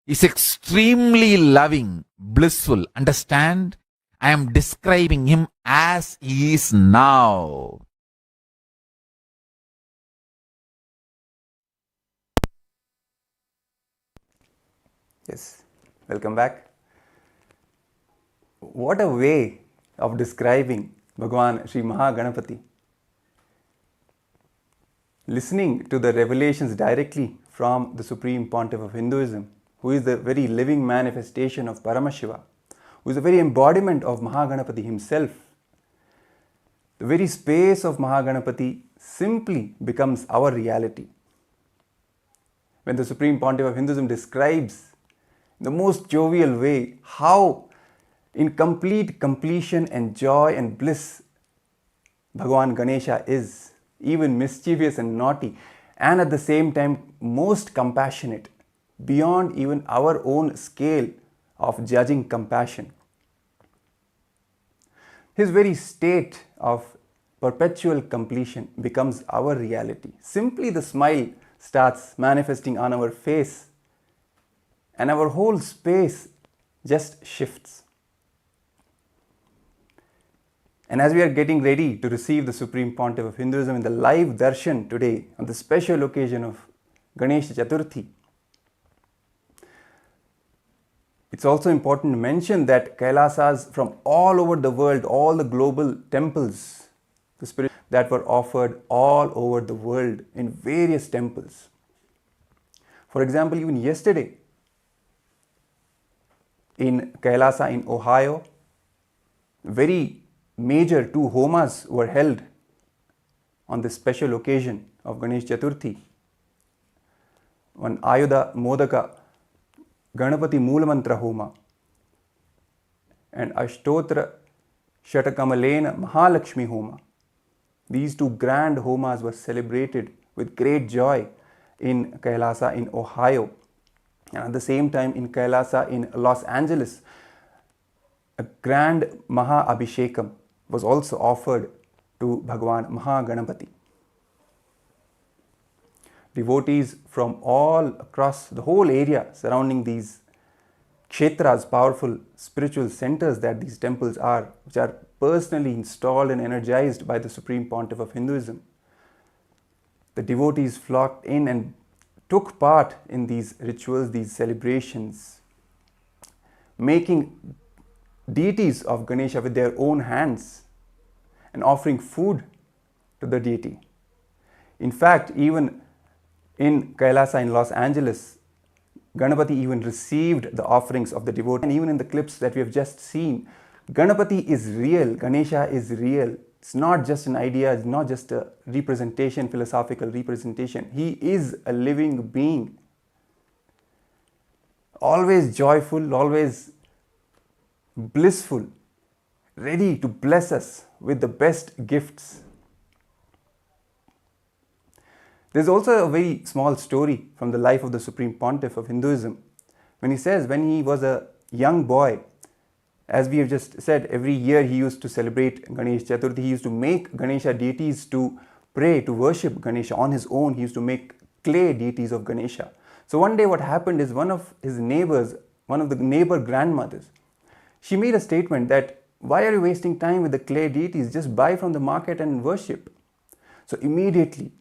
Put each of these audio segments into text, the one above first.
is extremely loving, blissful. Understand? I am describing him as he is now. Yes, welcome back. What a way of describing Bhagavan Sri Maha Ganapathi. Listening to the revelations directly from the Supreme Pontiff of Hinduism, who is the very living manifestation of Paramashivam, who is the very embodiment of Maha Ganapathi himself. The very space of Maha Ganapathi simply becomes our reality. When the Supreme Pontiff of Hinduism describes in the most jovial way how in complete completion and joy and bliss Bhagavan Ganesha is, even mischievous and naughty, and at the same time most compassionate, beyond even our own scale of judging compassion. His very state of perpetual completion becomes our reality. Simply the smile starts manifesting on our face, and our whole space just shifts. And as we are getting ready to receive the Supreme Pontiff of Hinduism in the live Darshan today, on the special occasion of Ganesha Chathurthi, it's also important to mention that Kailasas from all over the world, all the global temples, the spirit that were offered all over the world in various temples. For example, even yesterday, in Kailasa in Ohio, very major 2 homas were held on this special occasion of Ganesh Chathurthi. One Ayudha Modaka Ganapati Moolamantra Homa and Ashtotra Shatakamalena Mahalakshmi Homa. These 2 grand homas were celebrated with great joy in Kailasa in Ohio. And at the same time in Kailasa in Los Angeles, a grand Maha Abhishekam was also offered to Bhagavan Maha Ganapathi. Devotees from all across the whole area surrounding these kshetras, powerful spiritual centers that these temples are, which are personally installed and energized by the Supreme Pontiff of Hinduism. The devotees flocked in and took part in these rituals, these celebrations, making deities of Ganesha with their own hands and offering food to the deity. In fact, even in Kailasa in Los Angeles, Ganapati even received the offerings of the devotees. And even in the clips that we have just seen, Ganapati is real, Ganesha is real. It's not just an idea, it's not just a representation, philosophical representation. He is a living being. Always joyful, always blissful, ready to bless us with the best gifts. There's also a very small story from the life of the Supreme Pontiff of Hinduism, when he says when he was a young boy, as we have just said, every year he used to celebrate Ganesh Chaturthi. He used to make Ganesha deities to pray, to worship Ganesha on his own. He used to make clay deities of Ganesha. So one day what happened is one of his neighbors, one of the neighbor grandmothers, she made a statement that, why are you wasting time with the clay deities? Just buy from the market and worship. So immediately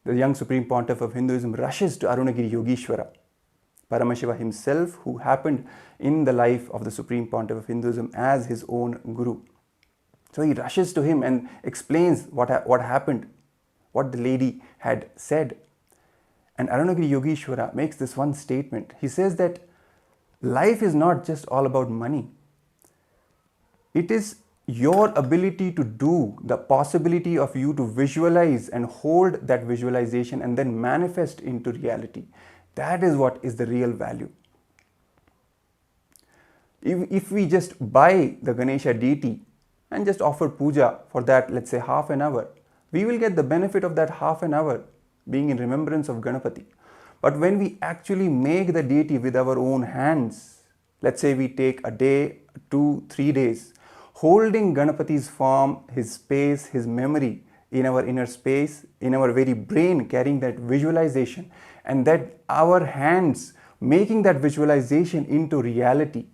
the young Supreme Pontiff of Hinduism rushes to Arunagiri Yogeshwara, Paramashivam himself, who happened in the life of the Supreme Pontiff of Hinduism as his own guru. So he rushes to him and explains what happened, what the lady had said. And Arunagiri Yogeshwara makes this one statement. He says that life is not just all about money. It is your ability to do, the possibility of you to visualize and hold that visualization and then manifest into reality. That is what is the real value. If we just buy the Ganesha deity and just offer puja for that, let's say half an hour, we will get the benefit of that half an hour being in remembrance of Ganapati. But when we actually make the deity with our own hands, let's say we take a day, 2, 3 days, holding Ganapati's form, his space, his memory in our inner space, in our very brain, carrying that visualization, and that our hands making that visualization into reality.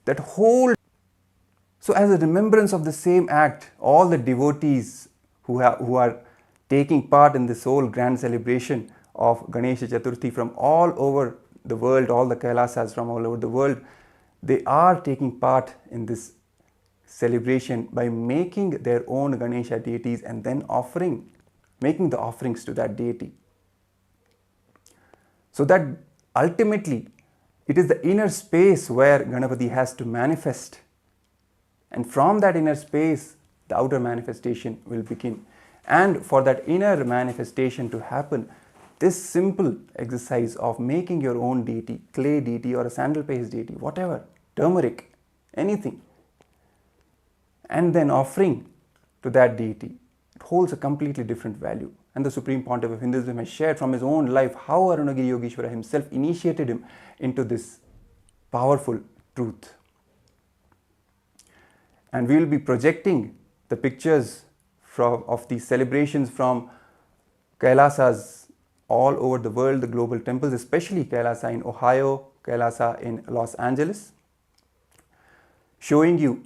That whole. So, as a remembrance of the same act, all the devotees who are taking part in this whole grand celebration of Ganesha Chathurthi from all over the world, all the Kailasas from all over the world, they are taking part in this celebration by making their own Ganesha deities and then making the offerings to that deity. So that ultimately it is the inner space where Ganapati has to manifest, and from that inner space the outer manifestation will begin. And for that inner manifestation to happen, this simple exercise of making your own deity, clay deity or a sandal paste deity, whatever, turmeric, anything, and then offering to that deity, it holds a completely different value. And the Supreme Pontiff of Hinduism has shared from his own life how Arunagiri Yogeshwara himself initiated him into this powerful truth. And we will be projecting the pictures of these celebrations from Kailasas all over the world, the global temples, especially Kailasa in Ohio, Kailasa in Los Angeles, showing you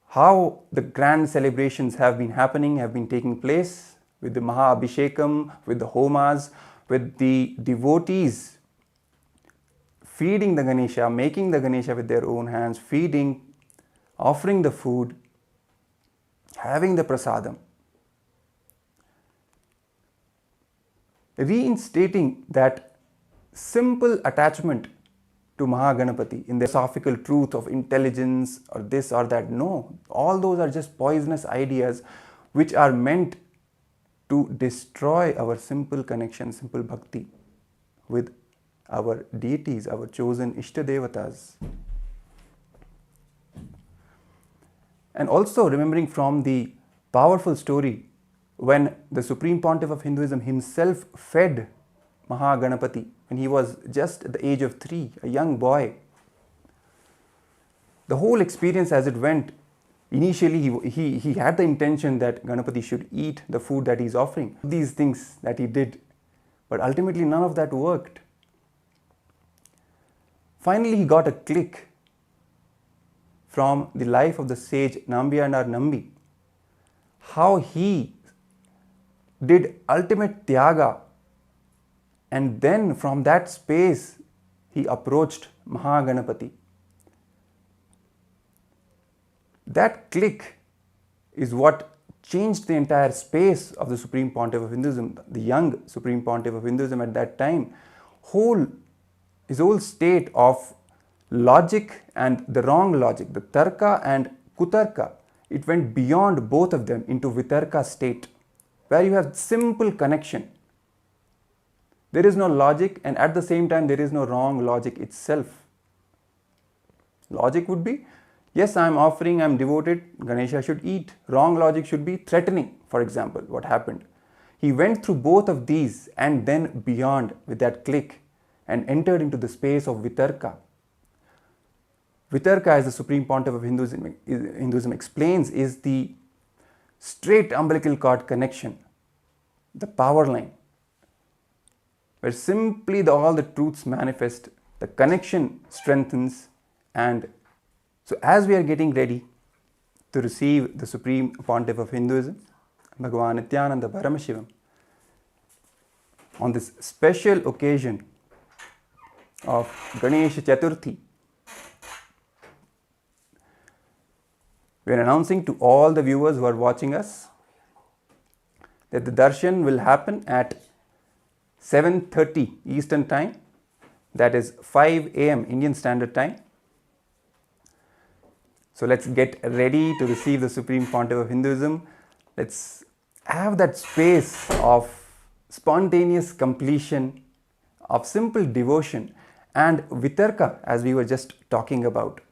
how the grand celebrations have been taking place with the Maha Abhishekam, with the Homas, with the devotees feeding the Ganesha, making the Ganesha with their own hands, feeding, offering the food, having the prasadam, reinstating that simple attachment to Maha Ganapathi in the philosophical truth of intelligence or this or that. No, all those are just poisonous ideas which are meant to destroy our simple connection, simple bhakti with our deities, our chosen Ishtadevatas. And also remembering from the powerful story when the Supreme Pontiff of Hinduism himself fed Maha Ganapathi when he was just at the age of 3, a young boy. The whole experience as it went, initially he had the intention that Ganapati should eat the food that he's offering, these things that he did, but ultimately none of that worked. Finally he got a click from the life of the sage Nambiyanar Nambi, how he did ultimate tyaga, and then from that space he approached Maha Ganapathi. That click is what changed the entire space of the Supreme Pontiff of Hinduism, the young Supreme Pontiff of Hinduism at that time. His whole state of logic and the wrong logic, the tarka and kutarka, it went beyond both of them into vitarka state, where you have simple connection. There is no logic, and at the same time there is no wrong logic itself. Logic would be, yes, I am offering, I am devoted, Ganesha should eat. Wrong logic should be threatening, for example, what happened. He went through both of these and then beyond with that click and entered into the space of vitarka. Vitarka, as the Supreme Pontiff of Hinduism explains, is the straight umbilical cord connection, the power line, where simply all the truths manifest, the connection strengthens. And so as we are getting ready to receive the Supreme Pontiff of Hinduism, Bhagavan Nithyananda Paramashivam, on this special occasion of Ganesha Chathurthi, we are announcing to all the viewers who are watching us that the darshan will happen at 7:30 Eastern Time, that is 5 AM Indian Standard Time. So let's get ready to receive the Supreme Pontiff of Hinduism. Let's have that space of spontaneous completion, of simple devotion and vitarka, as we were just talking about.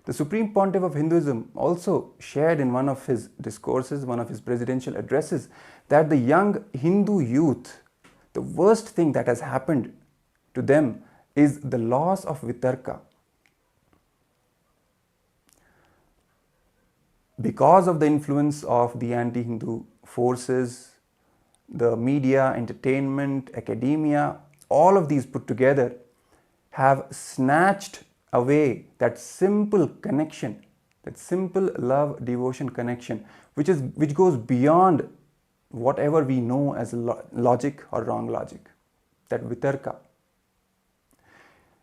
The Supreme Pontiff of Hinduism also shared in one of his discourses, one of his presidential addresses, that the young Hindu youth, the worst thing that has happened to them is the loss of vitarka. Because of the influence of the anti-Hindu forces, the media, entertainment, academia, all of these put together have snatched away that simple connection, that simple love devotion connection, which goes beyond whatever we know as logic or wrong logic, that vitarka.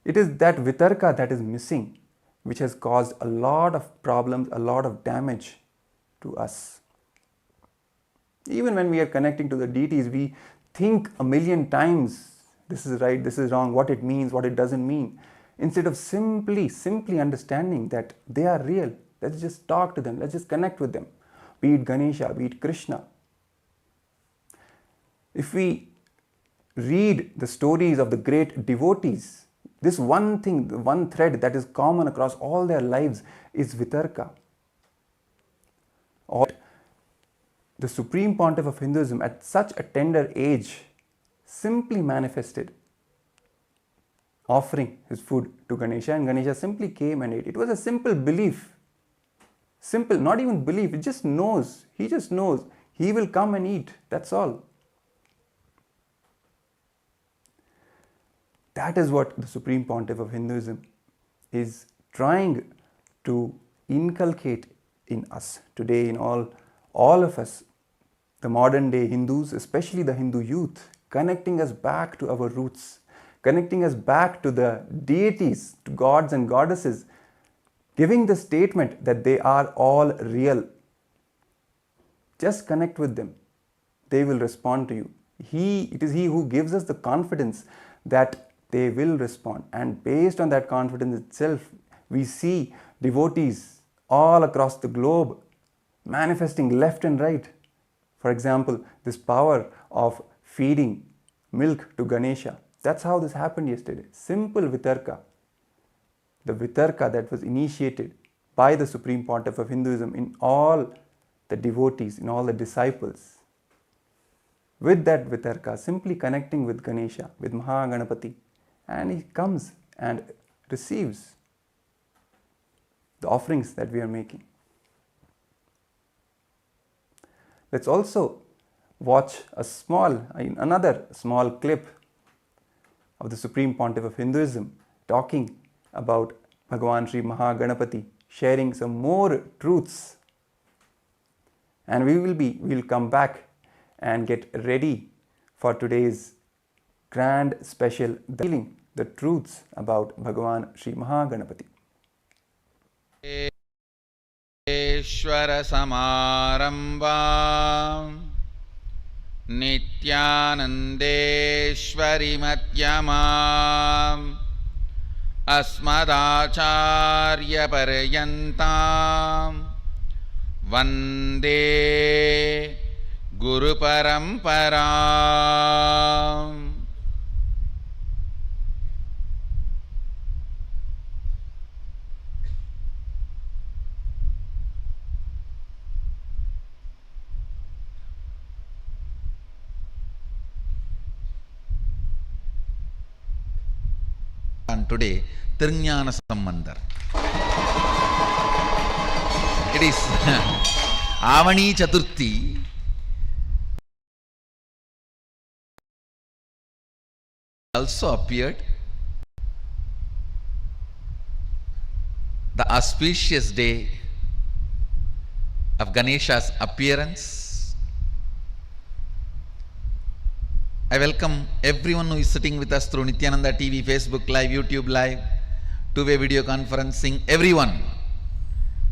It is that vitarka that is missing, which has caused a lot of problems, a lot of damage to us. Even when we are connecting to the deities, we think a million times, this is right, this is wrong, what it means, what it doesn't mean, instead of simply understanding that they are real. Let's just talk to them, let's just connect with them, be it Ganesha, be it Krishna. If we read the stories of the great devotees, this one thing, the one thread that is common across all their lives is vitarka. Or the Supreme Pontiff of Hinduism at such a tender age simply manifested, offering his food to Ganesha, and Ganesha simply came and ate. It was a simple belief. Simple, not even belief, it just knows. He just knows he will come and eat. That's all. That is what the Supreme Pontiff of Hinduism is trying to inculcate in us today, in all of us, the modern day Hindus, especially the Hindu youth, connecting us back to our roots, connecting us back to the deities, to gods and goddesses, giving the statement that they are all real. Just connect with them. They will respond to you. It is He who gives us the confidence that they will respond. And based on that confidence itself, we see devotees all across the globe manifesting left and right. For example, this power of feeding milk to Ganesha. That's how this happened yesterday. Simple vitarka. The vitarka that was initiated by the Supreme Pontiff of Hinduism in all the devotees, in all the disciples. With that vitarka, simply connecting with Ganesha, with Maha Ganapathi, and he comes and receives the offerings that we are making. Let's also watch another small clip of the Supreme Pontiff of Hinduism talking about Bhagavan Sri Maha Ganapathi, sharing some more truths. And we'll come back and get ready for today's grand special, the truths about Bhagavan Sri Maha Ganapathi. ईश्वर समारंभां नित्यानन्देश्वरि मध्यमाम् अस्मदाचार्यपर्यन्तां वन्दे गुरुपरम्पराम्. And today, Tirjnana Sambandar. It is Avani Chathurthi. Also appeared the auspicious day of Ganesha's appearance. I welcome everyone who is sitting with us through Nithyananda TV, Facebook Live, YouTube Live, two-way video conferencing, everyone.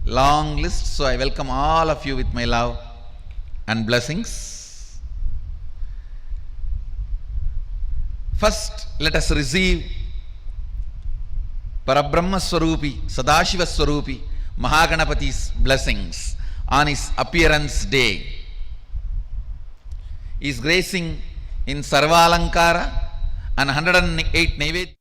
Long list, so I welcome all of you with my love and blessings. First, let us receive Parabrahma Swarupi, Sadashiva Swarupi, Maha Ganapathi's blessings on his appearance day. He is gracing in Sarvalankara and 108 Naivedya.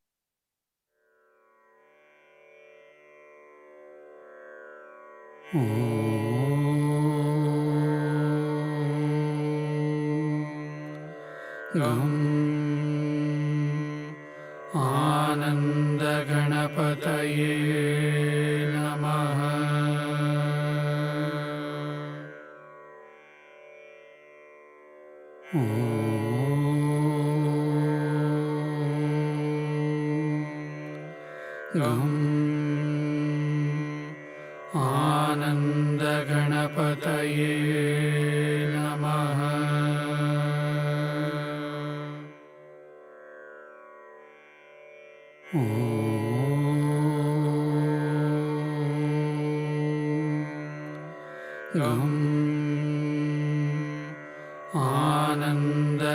Ananda Ganapataye Namaha. गं आनन्दगणपतये नमः। गं आनन्दगणपतये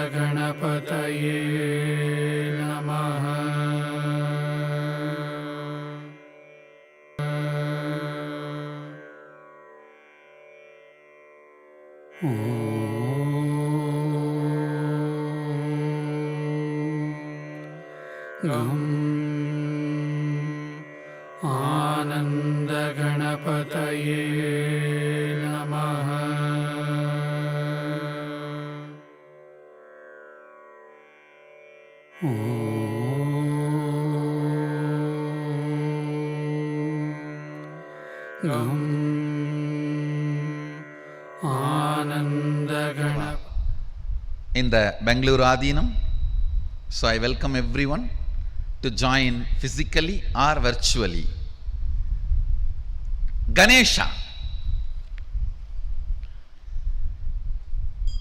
नमः। गं आनन्दगणपतये नमः। गं आनन्दगणपतये in the Bangalore Adinam. So I welcome everyone to join physically or virtually. Ganesha.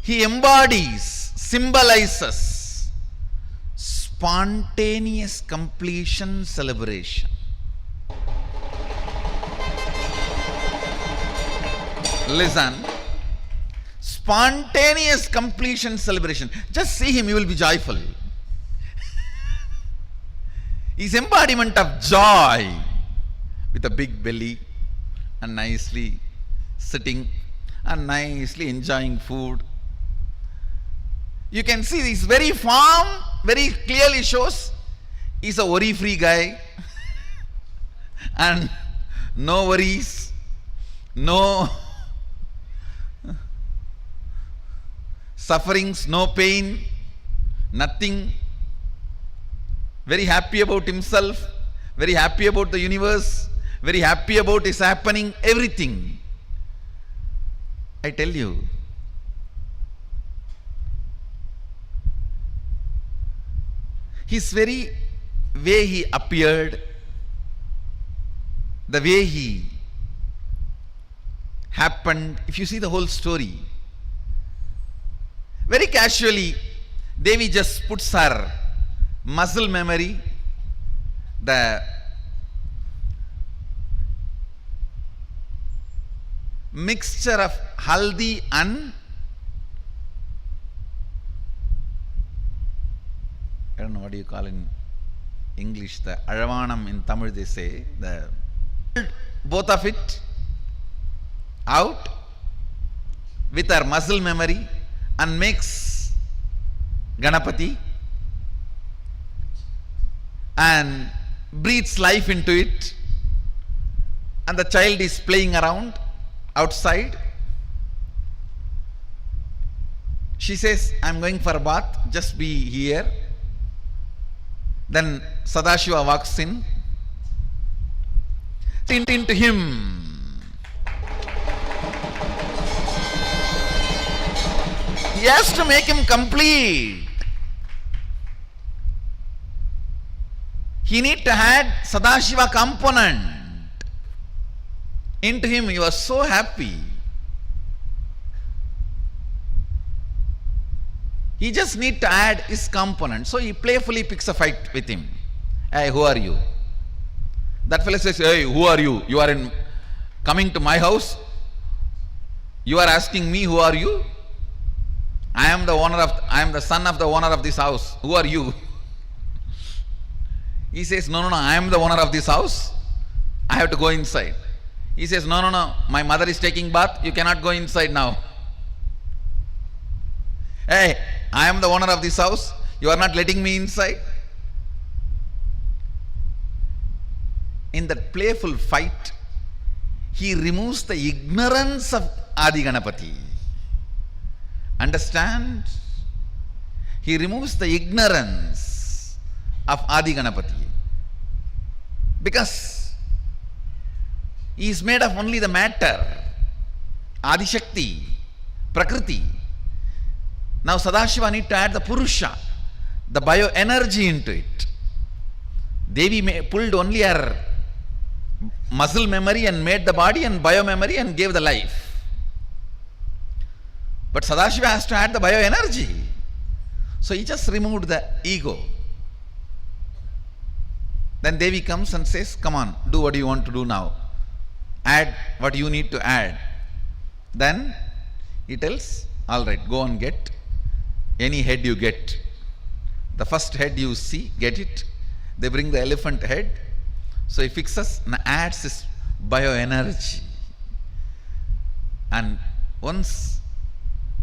He embodies, symbolizes spontaneous completion celebration. Listen. Spontaneous completion celebration. Just see him, you will be joyful. He's embodiment of joy with a big belly and nicely sitting and nicely enjoying food. You can see this very form very clearly shows he's a worry-free guy and no worries, no sufferings, no pain, nothing. Very happy about himself, very happy about the universe, very happy about his happening, everything. I tell you, his very way he appeared, the way he happened, if you see the whole story, very casually, Devi just puts her muscle memory, the mixture of haldi and I don't know what do you call in English, the Aravanam in Tamil they say, the both of it out with her muscle memory and makes Ganapathi and breathes life into it, and the child is playing around outside. She says, I'm going for a bath, just be here. Then Sadashiva walks in, into him. He has to make him complete. He need to add Sadashiva component into him. He was so happy. He just need to add his component. So he playfully picks a fight with him. Hey, who are you? That fellow says, hey, who are you? You are coming to my house? You are asking me, who are you? I am the son of the owner of this house. Who are you? He says, no, I am the owner of this house. I have to go inside. He says, no, my mother is taking bath. You cannot go inside now. Hey, I am the owner of this house. You are not letting me inside. In that playful fight, he removes the ignorance of Adi Ganapathi. Understand? He removes the ignorance of Adi Ganapathi. Because he is made of only the matter, Adi Shakti, Prakriti. Now Sadashiva need to add the Purusha, the bioenergy into it. Devi pulled only her muscle memory and made the body and biomemory and gave the life. But Sadashiva has to add the bioenergy. So he just removed the ego. Then Devi comes and says, come on, do what you want to do now. Add what you need to add. Then he tells, all right, go and get any head you get. The first head you see, get it. They bring the elephant head. So he fixes and adds his bioenergy. And once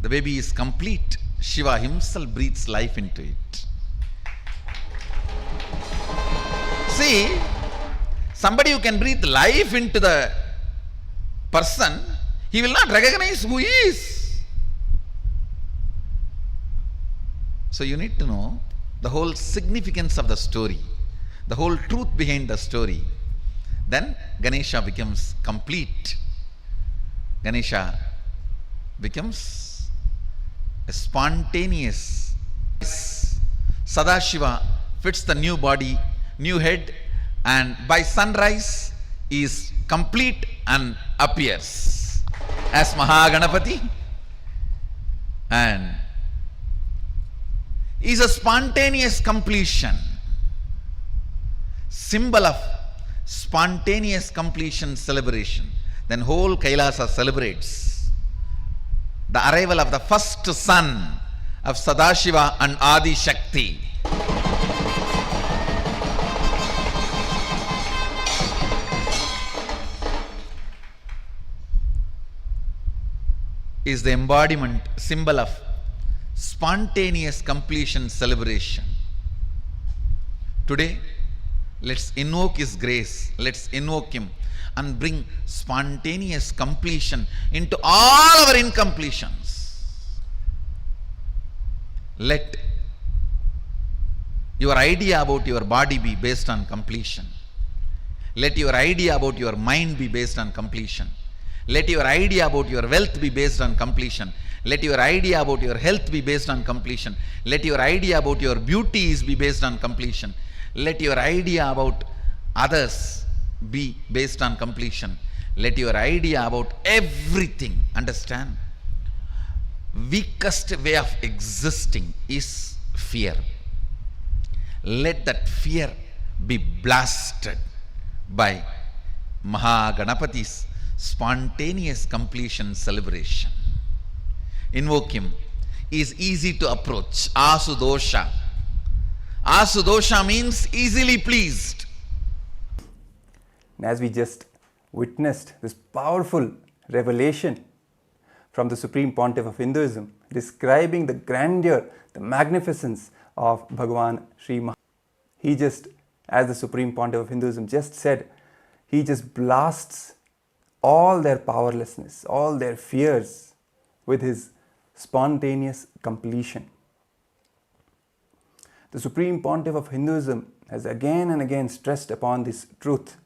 the baby is complete, Shiva himself breathes life into it. See, somebody who can breathe life into the person, he will not recognize who he is. So you need to know the whole significance of the story, the whole truth behind the story. Then Ganesha becomes complete. Ganesha becomes a spontaneous. Sadashiva fits the new body, new head, and by sunrise is complete and appears as Maha Ganapathi, and is a spontaneous completion, symbol of spontaneous completion celebration. Then whole Kailasa celebrates the arrival of the first son of Sadashiva and Adi Shakti. Is the embodiment, symbol of spontaneous completion celebration. Today, let's invoke His grace, let's invoke Him and bring spontaneous completion into all our incompletions. Let your idea about your body be based on completion. Let your idea about your mind be based on completion. Let your idea about your wealth be based on completion. Let your idea about your health be based on completion. Let your idea about your beauties be based on completion. Let your idea about others be based on completion. Let your idea about everything, understand, weakest way of existing is fear. Let that fear be blasted by Maha Ganapathi's spontaneous completion celebration. Invoke him. He is easy to approach. Asudosha. Asudosha means easily pleased. And as we just witnessed this powerful revelation from the Supreme Pontiff of Hinduism, describing the grandeur, the magnificence of Bhagavan Sri Maha, he just, as the Supreme Pontiff of Hinduism just said, he just blasts all their powerlessness, all their fears with his spontaneous completion. The Supreme Pontiff of Hinduism has again and again stressed upon this truth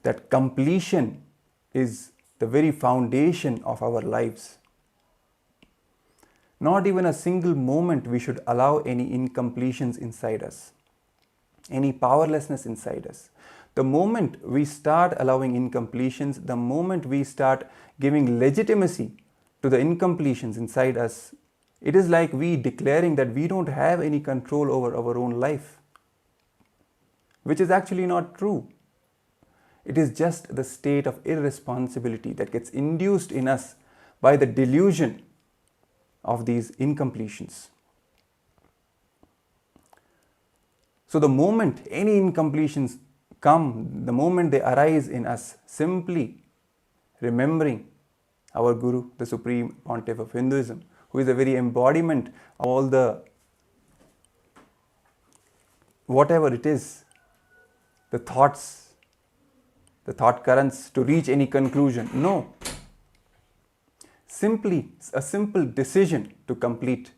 that completion is the very foundation of our lives. Not even a single moment we should allow any incompletions inside us, any powerlessness inside us. The moment we start allowing incompletions, the moment we start giving legitimacy to the incompletions inside us, it is like we declaring that we don't have any control over our own life, which is actually not true. It is just the state of irresponsibility that gets induced in us by the delusion of these incompletions. So the moment any incompletions come, the moment they arise in us, simply remembering our Guru, the Supreme Pontiff of Hinduism, who is the very embodiment of all the, whatever it is, the thoughts, the thought currents to reach any conclusion. No. Simply a simple decision to complete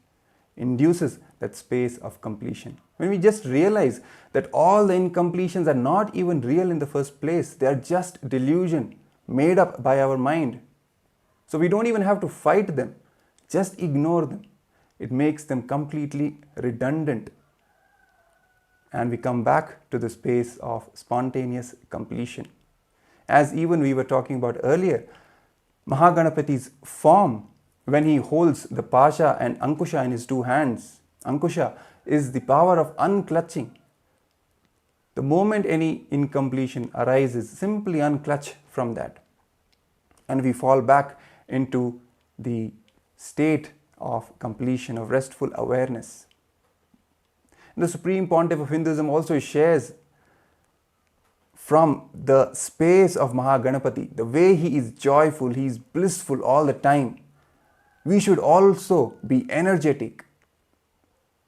induces that space of completion. When we just realize that all the incompletions are not even real in the first place, they are just delusion made up by our mind. So we don't even have to fight them, just ignore them. It makes them completely redundant. and we come back to the space of spontaneous completion. As even we were talking about earlier, Maha Ganapathi's form, when he holds the Pasha and Ankusha in his two hands, Ankusha is the power of unclutching. The moment any incompletion arises, simply unclutch from that, and we fall back into the state of completion, of restful awareness. The Supreme Pontiff of Hinduism also shares from the space of Maha Ganapathi, the way he is joyful, he is blissful all the time. We should also be energetic,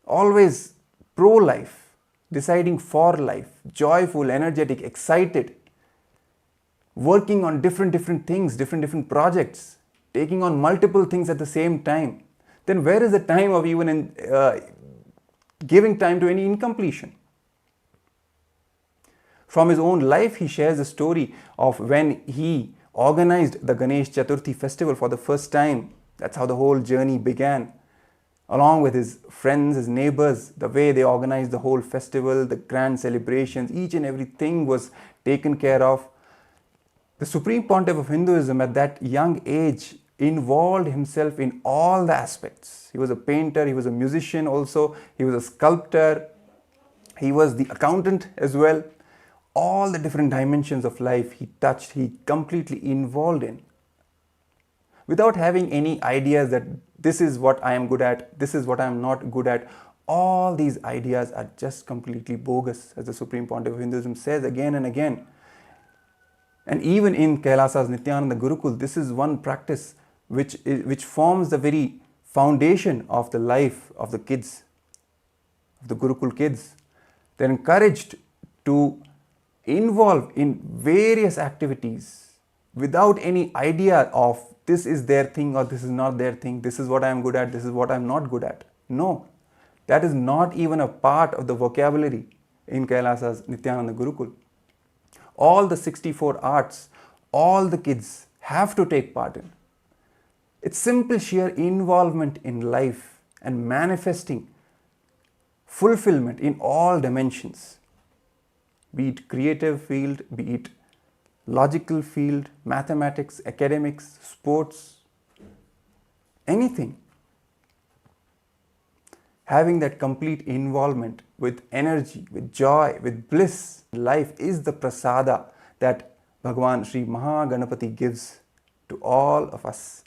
always pro-life, deciding for life, joyful, energetic, excited, working on different things, different projects, taking on multiple things at the same time. Then where is the time of even giving time to any incompletion? From his own life, he shares a story of when he organized the Ganesh Chathurthi festival for the first time. That's how the whole journey began. Along with his friends, his neighbors, the way they organized the whole festival, the grand celebrations, each and everything was taken care of. The Supreme Pontiff of Hinduism at that young age involved himself in all the aspects. He was a painter, he was a musician also, he was a sculptor, he was the accountant as well. All the different dimensions of life he touched, he completely involved in. Without having any ideas that this is what I am good at, this is what I am not good at. All these ideas are just completely bogus, as the Supreme Pontiff of Hinduism says again and again. And even in KAILASA's Nithyananda Gurukul, this is one practice which forms the very foundation of the life of the kids, of the Gurukul kids. They're encouraged to involve in various activities without any idea of this is their thing or this is not their thing, this is what I am good at, this is what I am not good at. No, that is not even a part of the vocabulary in KAILASA's Nithyananda Gurukul. All the 64 arts, all the kids have to take part in. It's simple sheer involvement in life and manifesting fulfillment in all dimensions. Be it creative field, be it logical field, mathematics, academics, sports, anything. Having that complete involvement with energy, with joy, with bliss in life is the prasada that Bhagavan Sri Maha Ganapathi gives to all of us.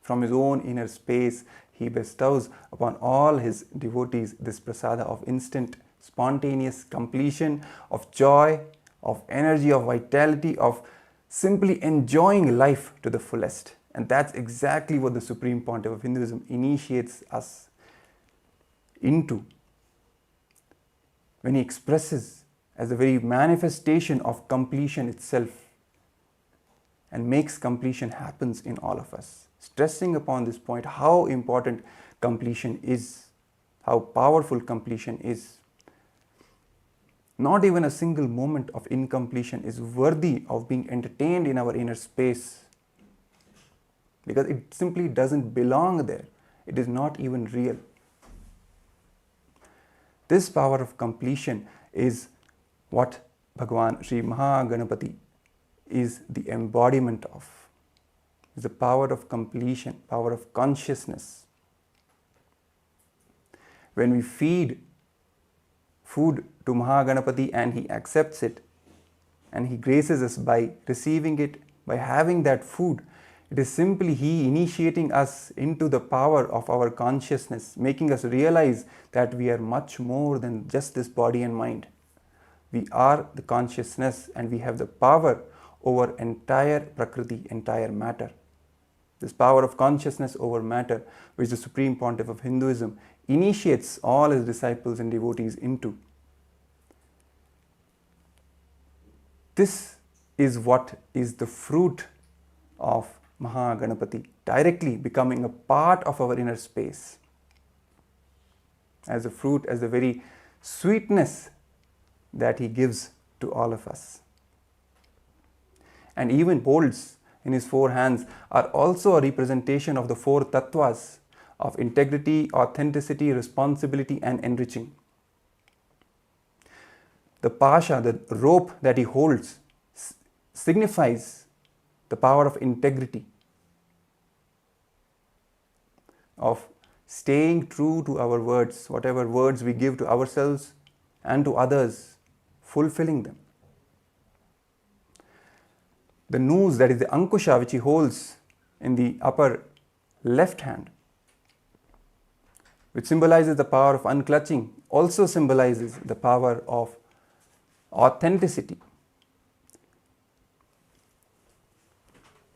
From his own inner space, he bestows upon all his devotees this prasada of instant, spontaneous completion, of joy, of energy, of vitality, of simply enjoying life to the fullest. And that's exactly what the Supreme Pontiff of Hinduism initiates us into when he expresses as the very manifestation of completion itself and makes completion happens in all of us. Stressing upon this point how important completion is, how powerful completion is. Not even a single moment of incompletion is worthy of being entertained in our inner space, because it simply doesn't belong there. It is not even real. This power of completion is what Bhagavan Sri Maha Ganapathi is the embodiment of. It's the power of completion, power of consciousness. When we feed food to Maha Ganapathi and he accepts it and he graces us by receiving it, by having that food, it is simply he initiating us into the power of our consciousness, making us realize that we are much more than just this body and mind. We are the consciousness and we have the power over entire Prakriti, entire matter. This power of consciousness over matter, which the Supreme Pontiff of Hinduism initiates all his disciples and devotees into. This is what is the fruit of Maha Ganapathi, directly becoming a part of our inner space. As a fruit, as the very sweetness that he gives to all of us. And even holds in his four hands are also a representation of the four tattvas of integrity, authenticity, responsibility and enriching. the pasha, the rope that he holds, signifies the power of integrity, of staying true to our words, whatever words we give to ourselves and to others, fulfilling them. The noose, that is the ankusha, which he holds in the upper left hand, which symbolizes the power of unclutching, also symbolizes the power of authenticity.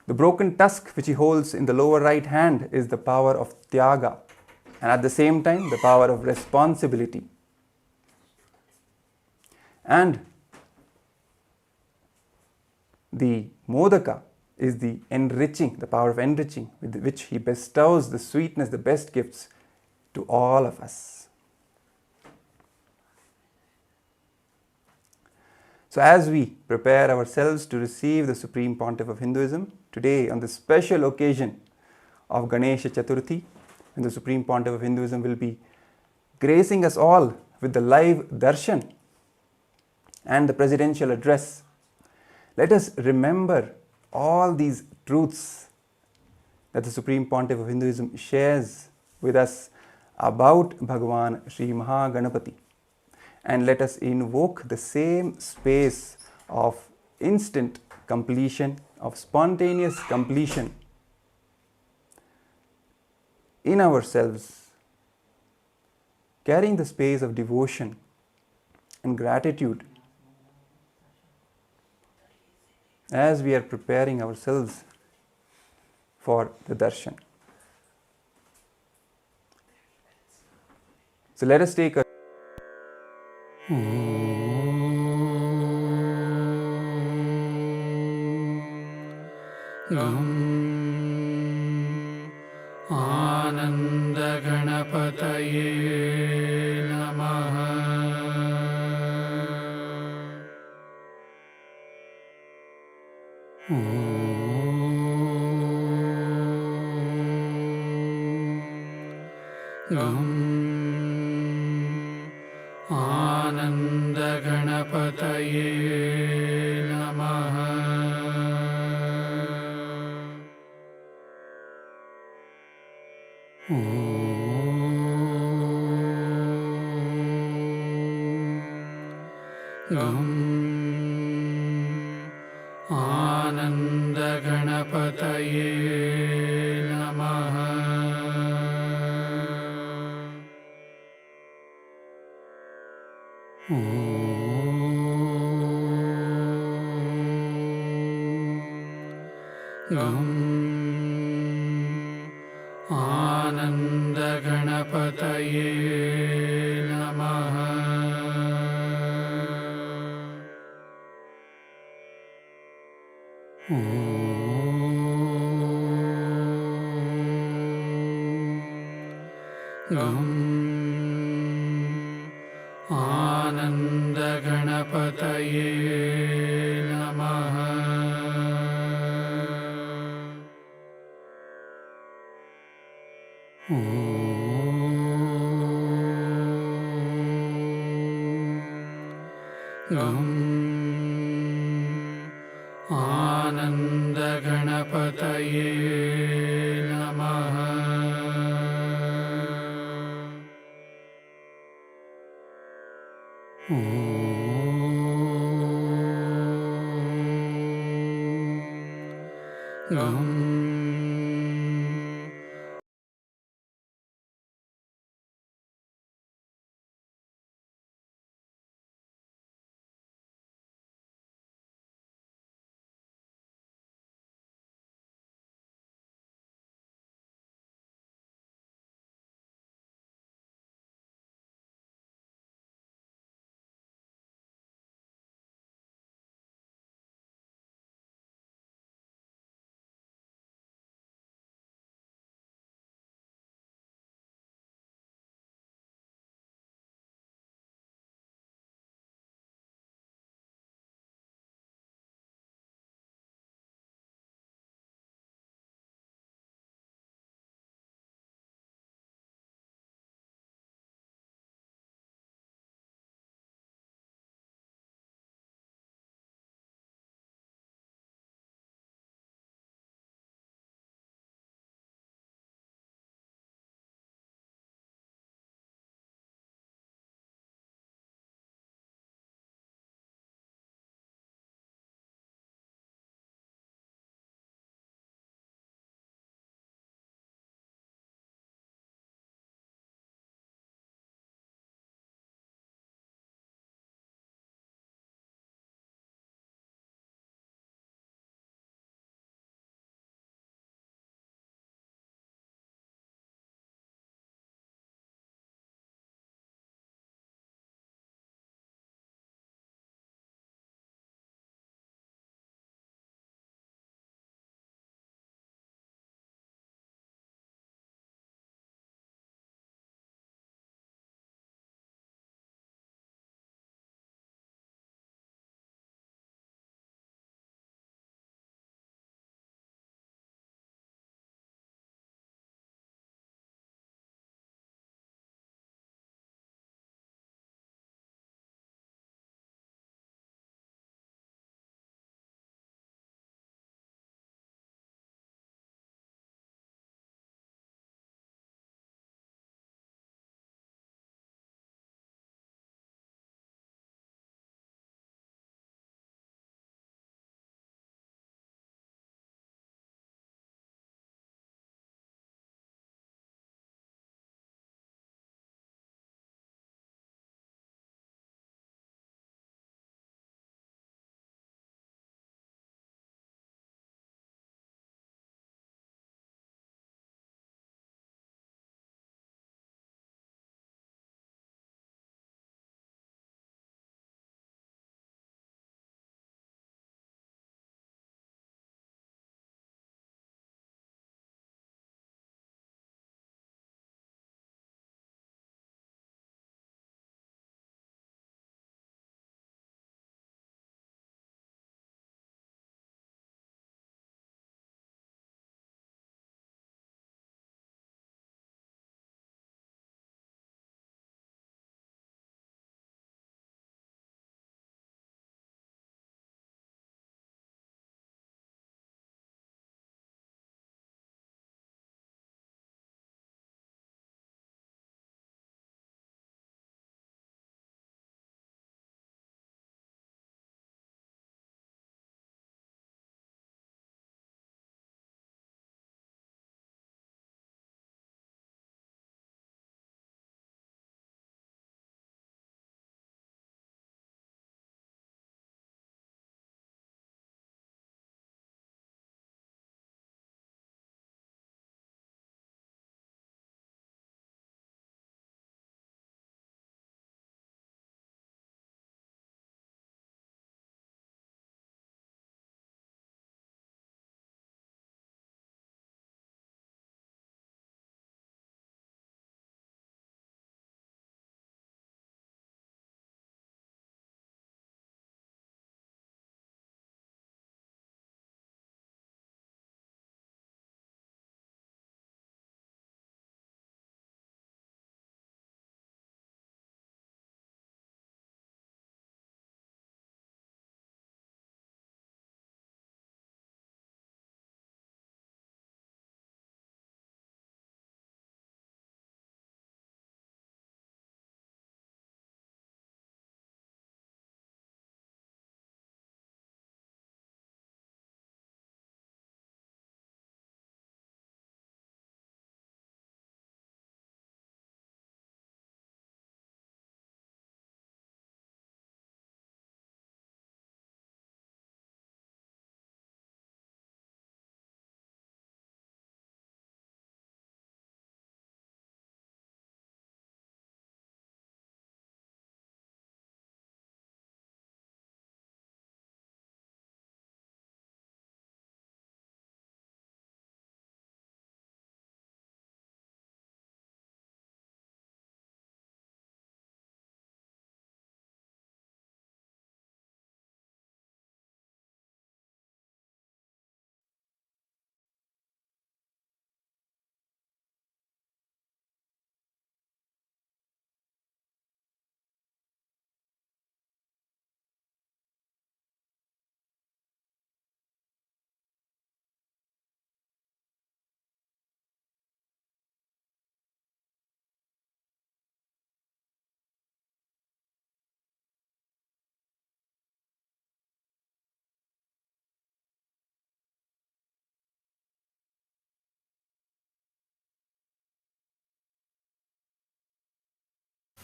The broken tusk which he holds in the lower right hand is the power of tyaga, and at the same time the power of responsibility. And the modaka is the enriching, the power of enriching, with which he bestows the sweetness, the best gifts to all of us. So as we prepare ourselves to receive the Supreme Pontiff of Hinduism, today on the special occasion of Ganesha Chathurthi, when the Supreme Pontiff of Hinduism will be gracing us all with the live Darshan and the presidential address, let us remember all these truths that the Supreme Pontiff of Hinduism shares with us about Bhagavan Sri Maha Ganapathi, and let us invoke the same space of instant completion, of spontaneous completion in ourselves, carrying the space of devotion and gratitude as we are preparing ourselves for the darshan. So let us take a Ananda Ganapataye Namaha. Ananda Ganapataye Namaha. Ananda Ganapataye Namaha. Ananda Ganapataye Namaha. Ananda Ganapataye Namaha. Ananda Ganapataye Namaha.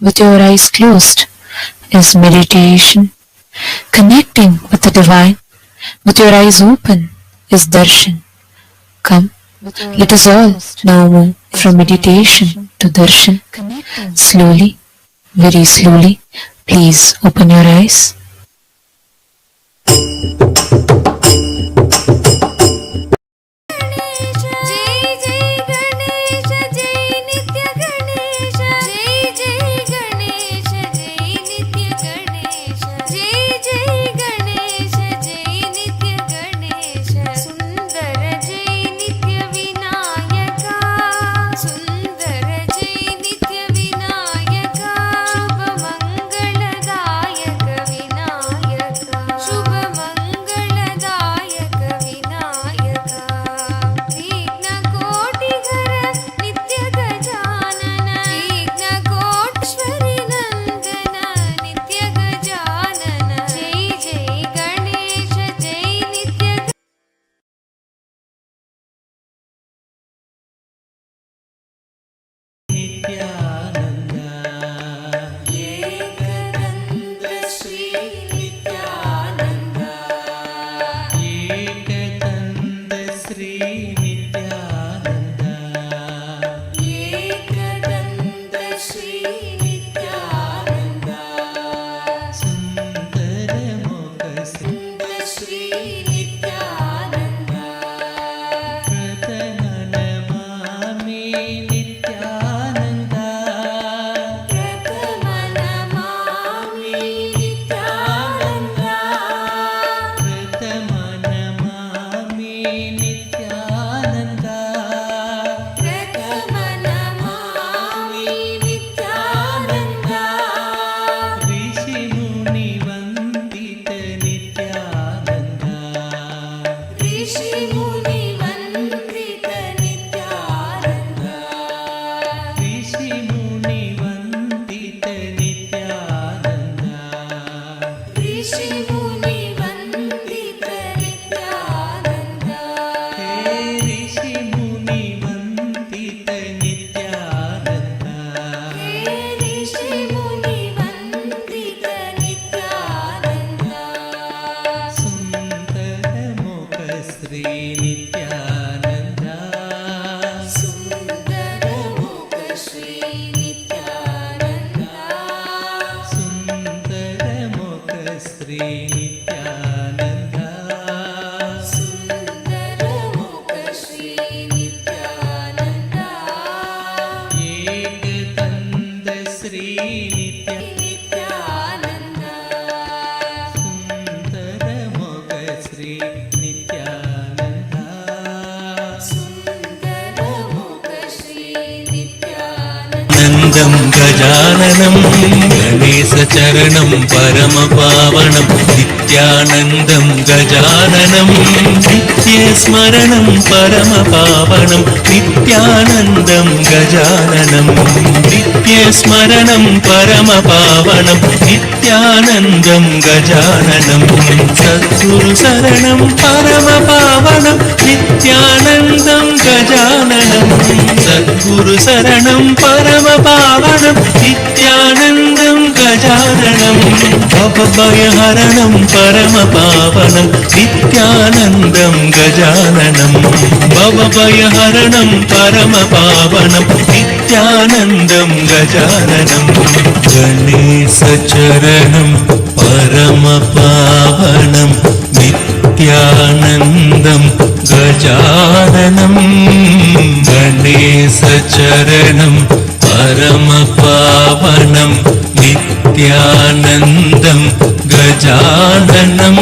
with your eyes closed is meditation. Connecting with the divine with your eyes open is darshan. Come, let us all now move from meditation to darshan. Slowly, very slowly, please open your eyes. गजाननं गणेशचरणं परमपावनं नित्यानन्दं गजाननं नित्यस्मरणं परमपावनं नित्यानन्दं गजाननं नित्यस्मरणं परमपावनं नित्यानन्दं गजाननं सद्गुरुशरणं परमपावनं नित्यानन्दं गजाननं सद्गुरुशरणं परमपावनं नित्यानन्दं गजाननं भवभयहरणं परमपावनं नित्यानन्दं गजाननं भवभयहरणं परमपावनं नित्यानन्दं गजाननं गणेशचरणं परमपावनं नित्यानन्दं गजाननं गणेशचरणं परमपावनं नित्यानन्दं गजाननं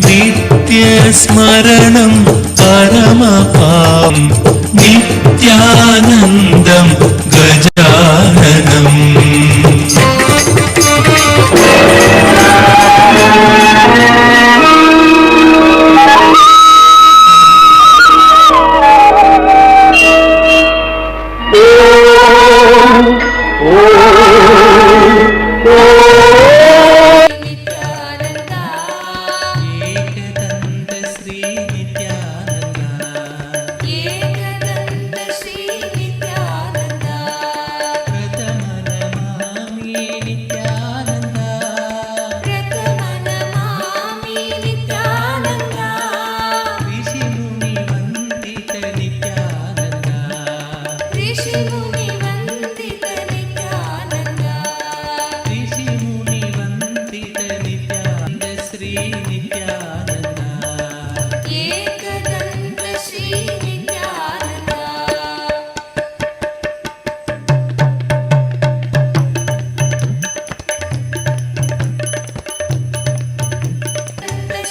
नित्यस्मरणं परमपावनं नित्यानन्दं गजाननम् एकदन्त Nityanand एकदन्त Shri Nityanand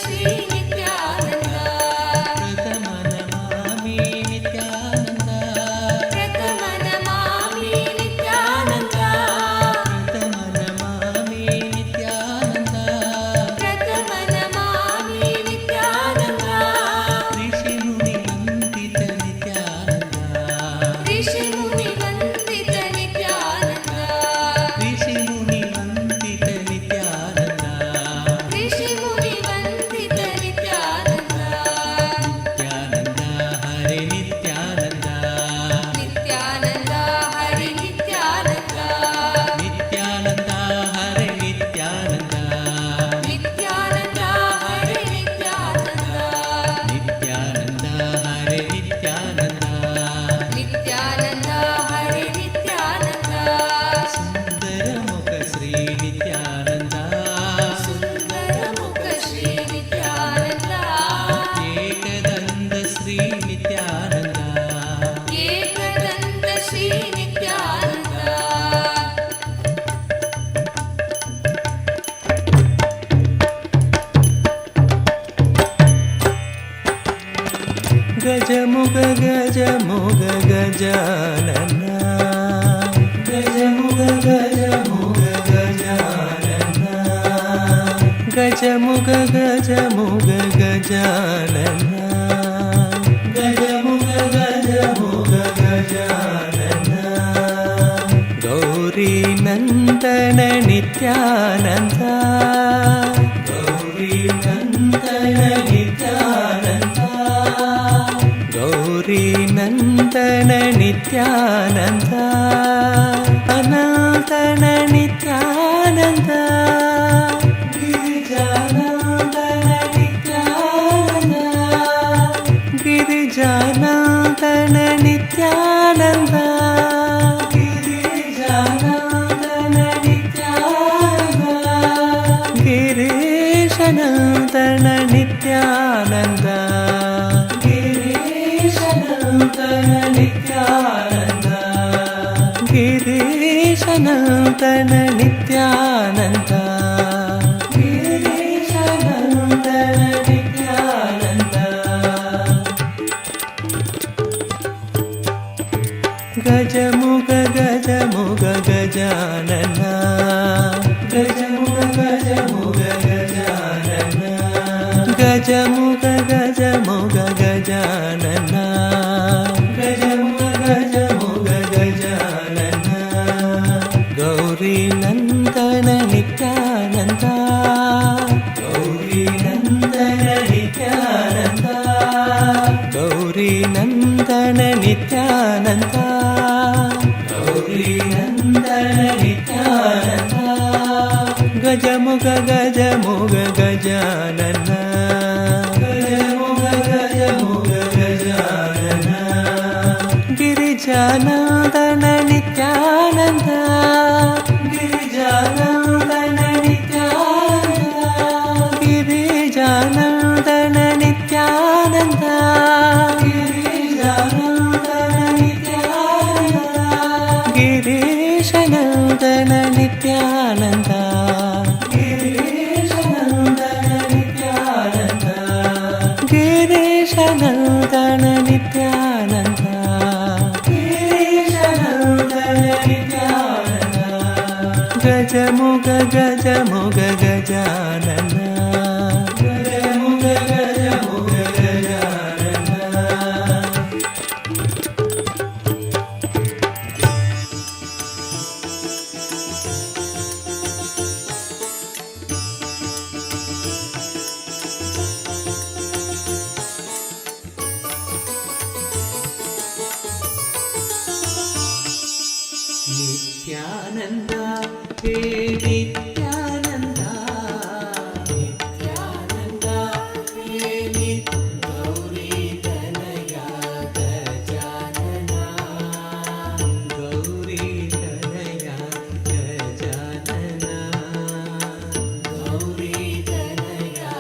Shri Nityanand प्रथमनमामि Nityanand प्रथमनमामि Nityanand प्रथमनमामि Nityanand प्रथमनमामि Nityanand ऋषिमुनिवन्दित Nityanand ऋषिमुनिवन्दित Nityanand ऋषिमुनिवन्दित Nityanand ऋषिमुनिवन्दित Nityanand Nityanand हरे नित्यानन्द नित्यानन्द हरि नित्यानन्द नित्यानन्द हरे नित्यानन्द नित्यानन्द हरि नित्यानन्द नित्यानन्द हरे नित्यानन्द नित्यानन्द हरि नित्यानन्द सुन्दरमुख श्री नित्यानन्द सुन्दरमुख श्री नित्यानन्द एकदन्त श्री नित्यानन्द एकदन्त श्री नित्यानन्द गजमुख गजमुख गजानन गजमुख गजमुख गजानन गजमुख गजमुख गजानन गजमुख गजमुख गजानन गौरी नन्दन नित्यानन्द गौरी नन्दन नित्यानन्द गौरी नन्दन नित्यानन्द अनन्तन नित्यानन्द गिरिजानन्दन नित्यानन्द गिरिजानन्दन नित्यानन्द गिरिजानन्दन नित्यानन्द गिरीशनन्दन नित्यानन्द गिरीशनन्दन नित्यानन्द गिरीशनन्दन नित्यानन्द गिरीशनन्दन नित्यानन्द गजमुख गजमुख गजानन गजमुख गजमुख गजानन गजमुख गजमुख गजानन गजमुख गजमुख गजानन गौरी नन्दन नित्यानन्द गौरी नन्दन नित्यानन्द गौरी नन्दन नित्यानन्द गौरी नन्दन नित्यानन्द गजमुख गजमुख गजानन गजमुख गजमुख गजानन गिरिजानन्दन नित्यानन्द गिरिजानन्दन नित्यानन्द गिरिजानन्दन नित्यानन्द गिरिजानन्दन नित्यानन्द गिरीशनन्दन नित्यानन्द गिरीशनन्दन नित्यानन्द गिरीशनन्दन नित्यानन्द गिरीशनन्दन नित्यानन्द गजमुख गजमुख गजानन गजमुख गजमुख गजानन नित्यानन्द हे नित्यानन्द नित्यानन्द हे गौरी तनया गजानन गौरी तनया गजानन गौरी तनया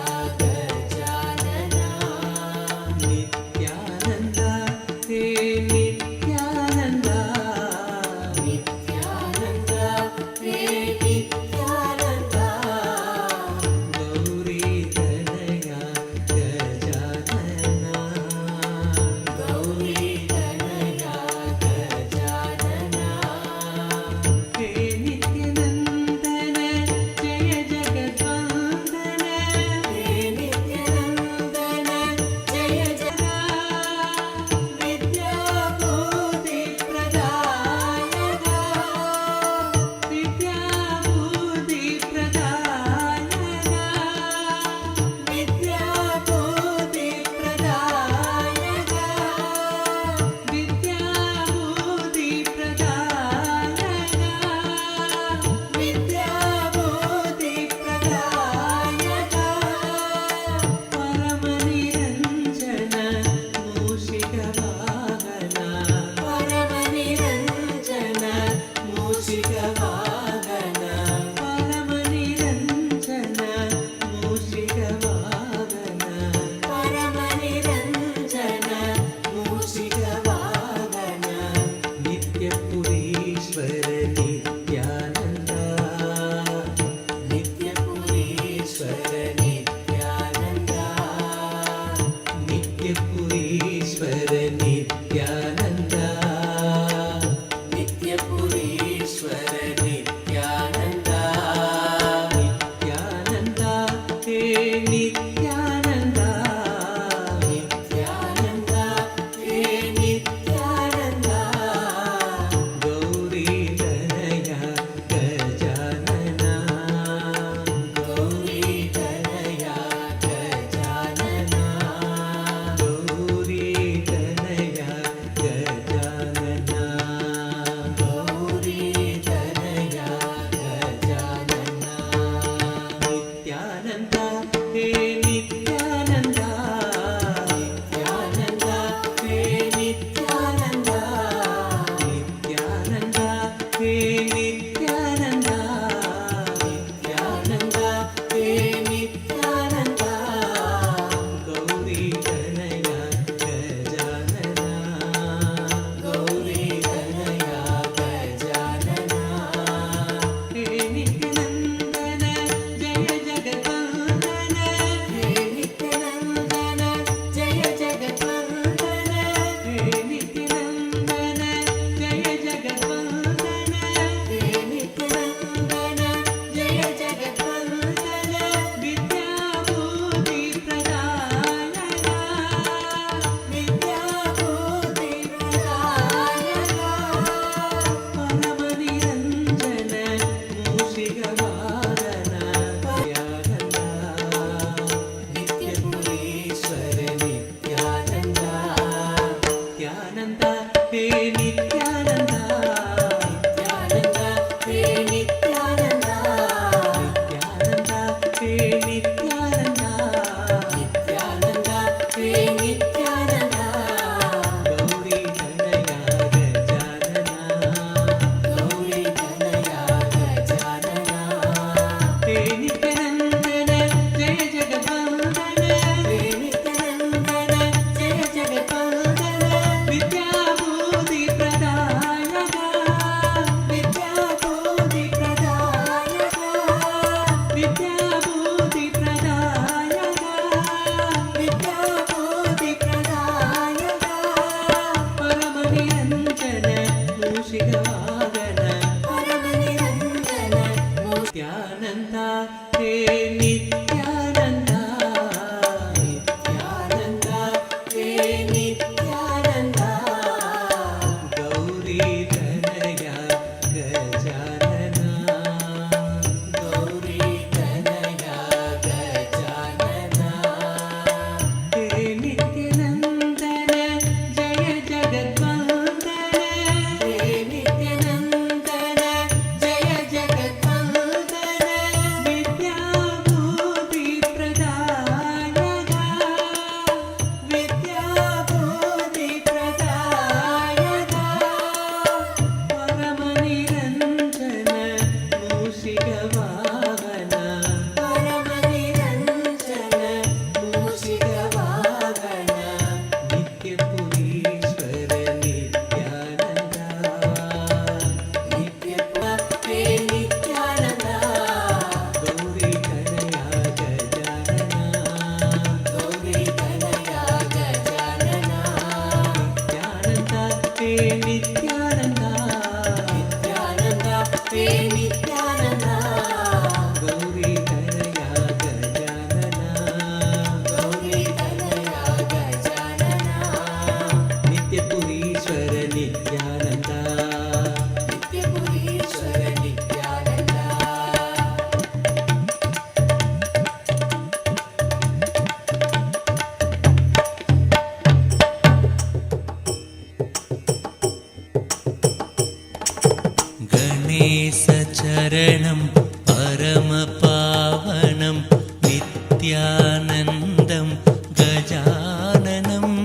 சரணம் பரமபாவனம் நித்யானந்தம் கஜானனம்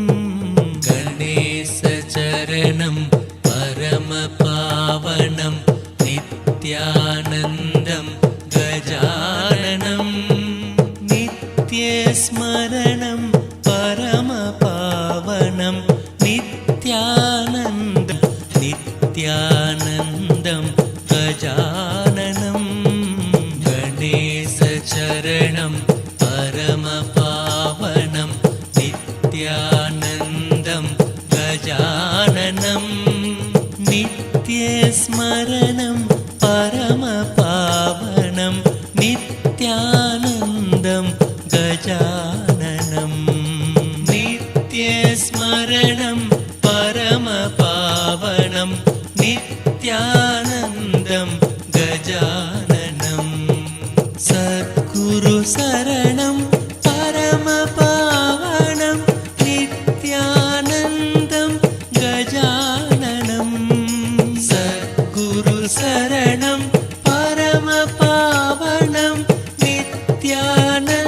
கணேச சரணம் பரமபாவனம் நித்யானந்தம் கஜானனம் நித்யஸ்மரணம் பரமபாவனம் நித்யானந்தம் நித்யானந்தம் கஜானனம் கணேச சரணம் பரமபாவனம் நித்யானந்தம் கஜானனம் நித்யஸ்மரணம் பரமபாவனம் நித்யானந்தம் கஜானனம் நித்யஸ்மரணம் பரமபாவனம் நித்யானந்தம் கஜானனம் சத்குரு சரணம் பரமபாவனம் நித்யானந்தம் கஜானனம் சத்குரு சரணம் பரமபாவனம் Nithyanandam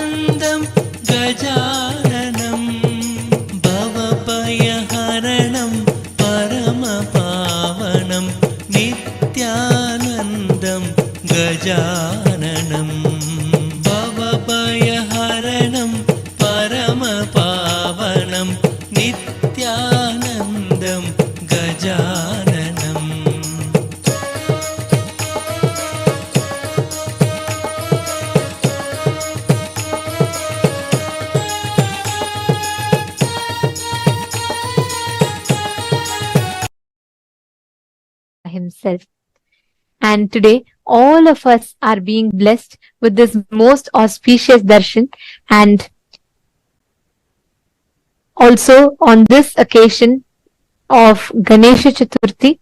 himself. And today, all of us are being blessed with this most auspicious darshan. And also on this occasion of Ganesha Chathurthi,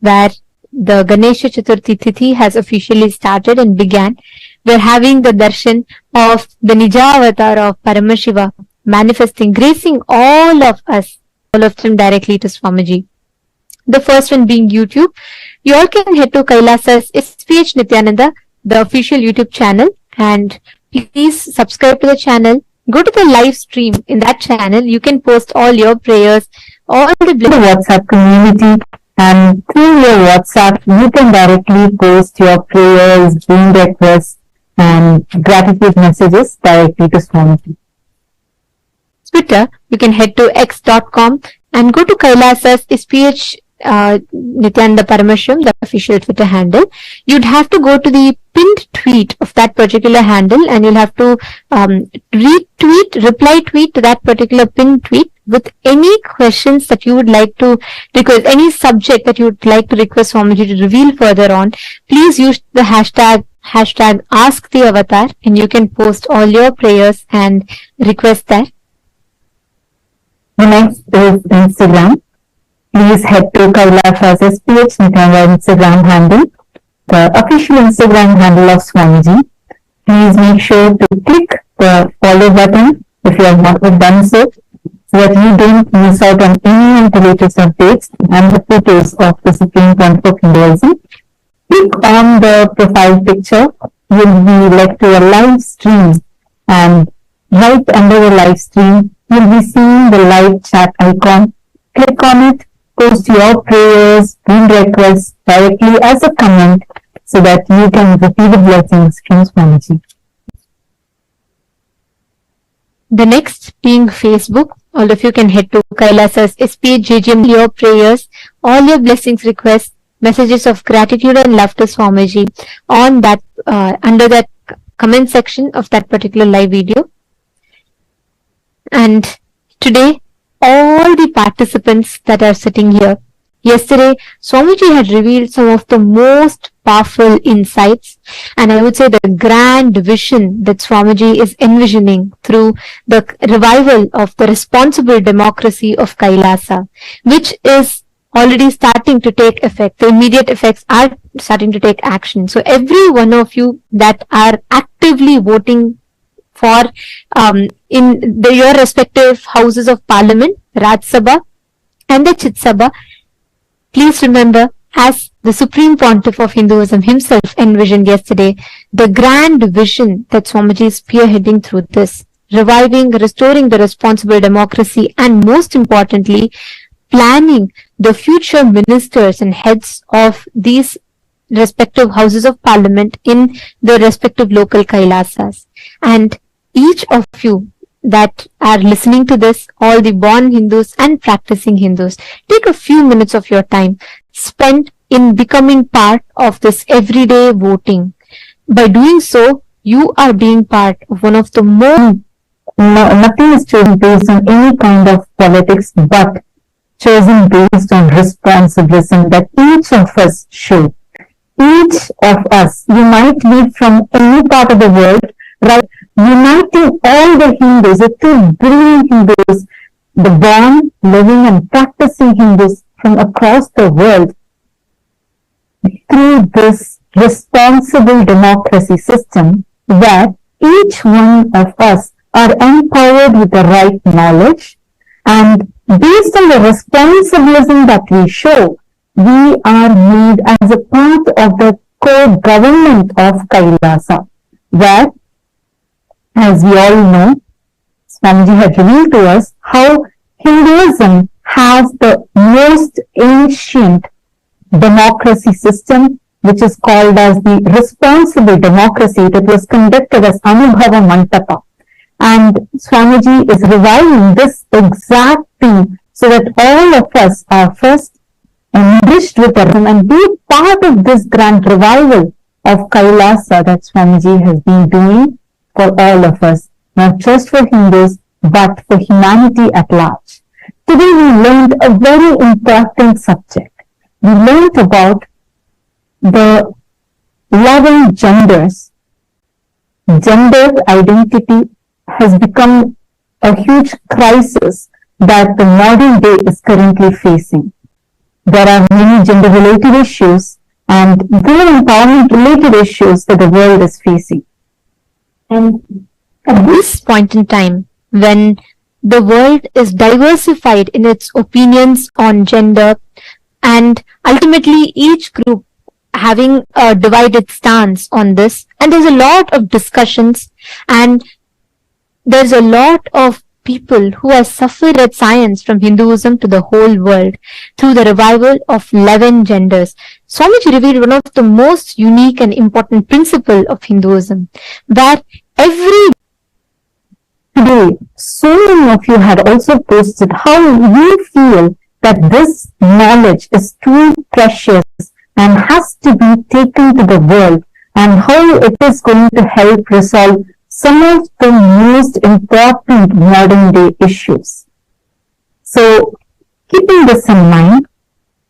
where the Ganesha Chathurthi Tithi has officially started and began, we're having the darshan of the Nija avatar of Paramashivam manifesting, gracing all of us, all of them directly to Swamiji. The first one being YouTube. You all can head to KAILASA's SPH Nithyananda, the official YouTube channel, and please subscribe to the channel. Go to the live stream in that channel. You can post all your prayers, all the WhatsApp community, and through your WhatsApp, you can directly post your prayers, dream requests, and gratitude messages directly to Swamiji. Twitter, you can head to x.com and go to KAILASA's SPH Nithyananda Paramashivam, the official Twitter handle. You'd have to go to the pinned tweet of that particular handle, and you'll have to reply tweet to that particular pinned tweet with any questions that you would like to request, any subject that you would like to request Swamiji to reveal further on. Please use the hashtag #AskTheAvatar, and you can post all your prayers and requests there. The next is Instagram. Please head to KAILASA's SPH Nithyananda Instagram handle, the official Instagram handle of Swamiji. Please make sure to click the follow button if you have not done so that you don't miss out on any of the latest updates and the photos of the Supreme Pontiff of Hinduism. Click on the profile picture. You'll be led to a live stream, and right under the live stream, you'll be seeing the live chat icon. Click on it. Post your prayers and requests directly as a comment so that you can receive the blessings from Swamiji. The next being Facebook. All of you can head to KAILASA's SPH JGM, your prayers, all your blessings, requests, messages of gratitude and love to Swamiji on that under that comment section of that particular live video. And today, all the participants that are sitting here. Yesterday, Swamiji had revealed some of the most powerful insights, and I would say the grand vision that Swamiji is envisioning through the revival of the responsible democracy of Kailasa, which is already starting to take effect. The immediate effects are starting to take action. So every one of you that are actively voting for your respective houses of parliament, Raj Sabha and the Chit Sabha, please remember, as the Supreme Pontiff of Hinduism himself envisioned yesterday, the grand vision that Swamiji is spearheading through this, reviving, restoring the responsible democracy, and most importantly, planning the future ministers and heads of these respective houses of parliament in the respective local Kailasas. And each of you that are listening to this, all the born Hindus and practicing Hindus, take a few minutes of your time spent in becoming part of this everyday voting. By doing so, you are being part of one of the more... Nothing is chosen based on any kind of politics, but chosen based on responsibility that each of us show. Each of us, you might live from any part of the world, right? Uniting all the Hindus, the two brilliant Hindus, the born, living and practicing Hindus from across the world through this responsible democracy system where each one of us are empowered with the right knowledge, and based on the responsibility that we show, we are made as a part of the core government of Kailasa, where, as we all know, Swamiji had revealed to us how Hinduism has the most ancient democracy system, which is called as the responsible democracy that was conducted as Anubhava Mantapa. And Swamiji is reviving this exact thing so that all of us are first enriched with the and be part of this grand revival of Kailasa that Swamiji has been doing for all of us, not just for Hindus, but for humanity at large. Today we learned a very important subject. We learned about the 11 genders. Gender identity has become a huge crisis that the modern day is currently facing. There are many gender-related issues and women empowerment-related issues that the world is facing. And at this point in time, when the world is diversified in its opinions on gender, and ultimately each group having a divided stance on this, and there's a lot of discussions, and there's a lot of people who have suffered at science from Hinduism to the whole world through the revival of 11 genders. Swamiji revealed one of the most unique and important principle of Hinduism, where every Today, so many of you had also posted how you feel that this knowledge is too precious and has to be taken to the world, and how it is going to help resolve some of the most important modern day issues. So, keeping this in mind,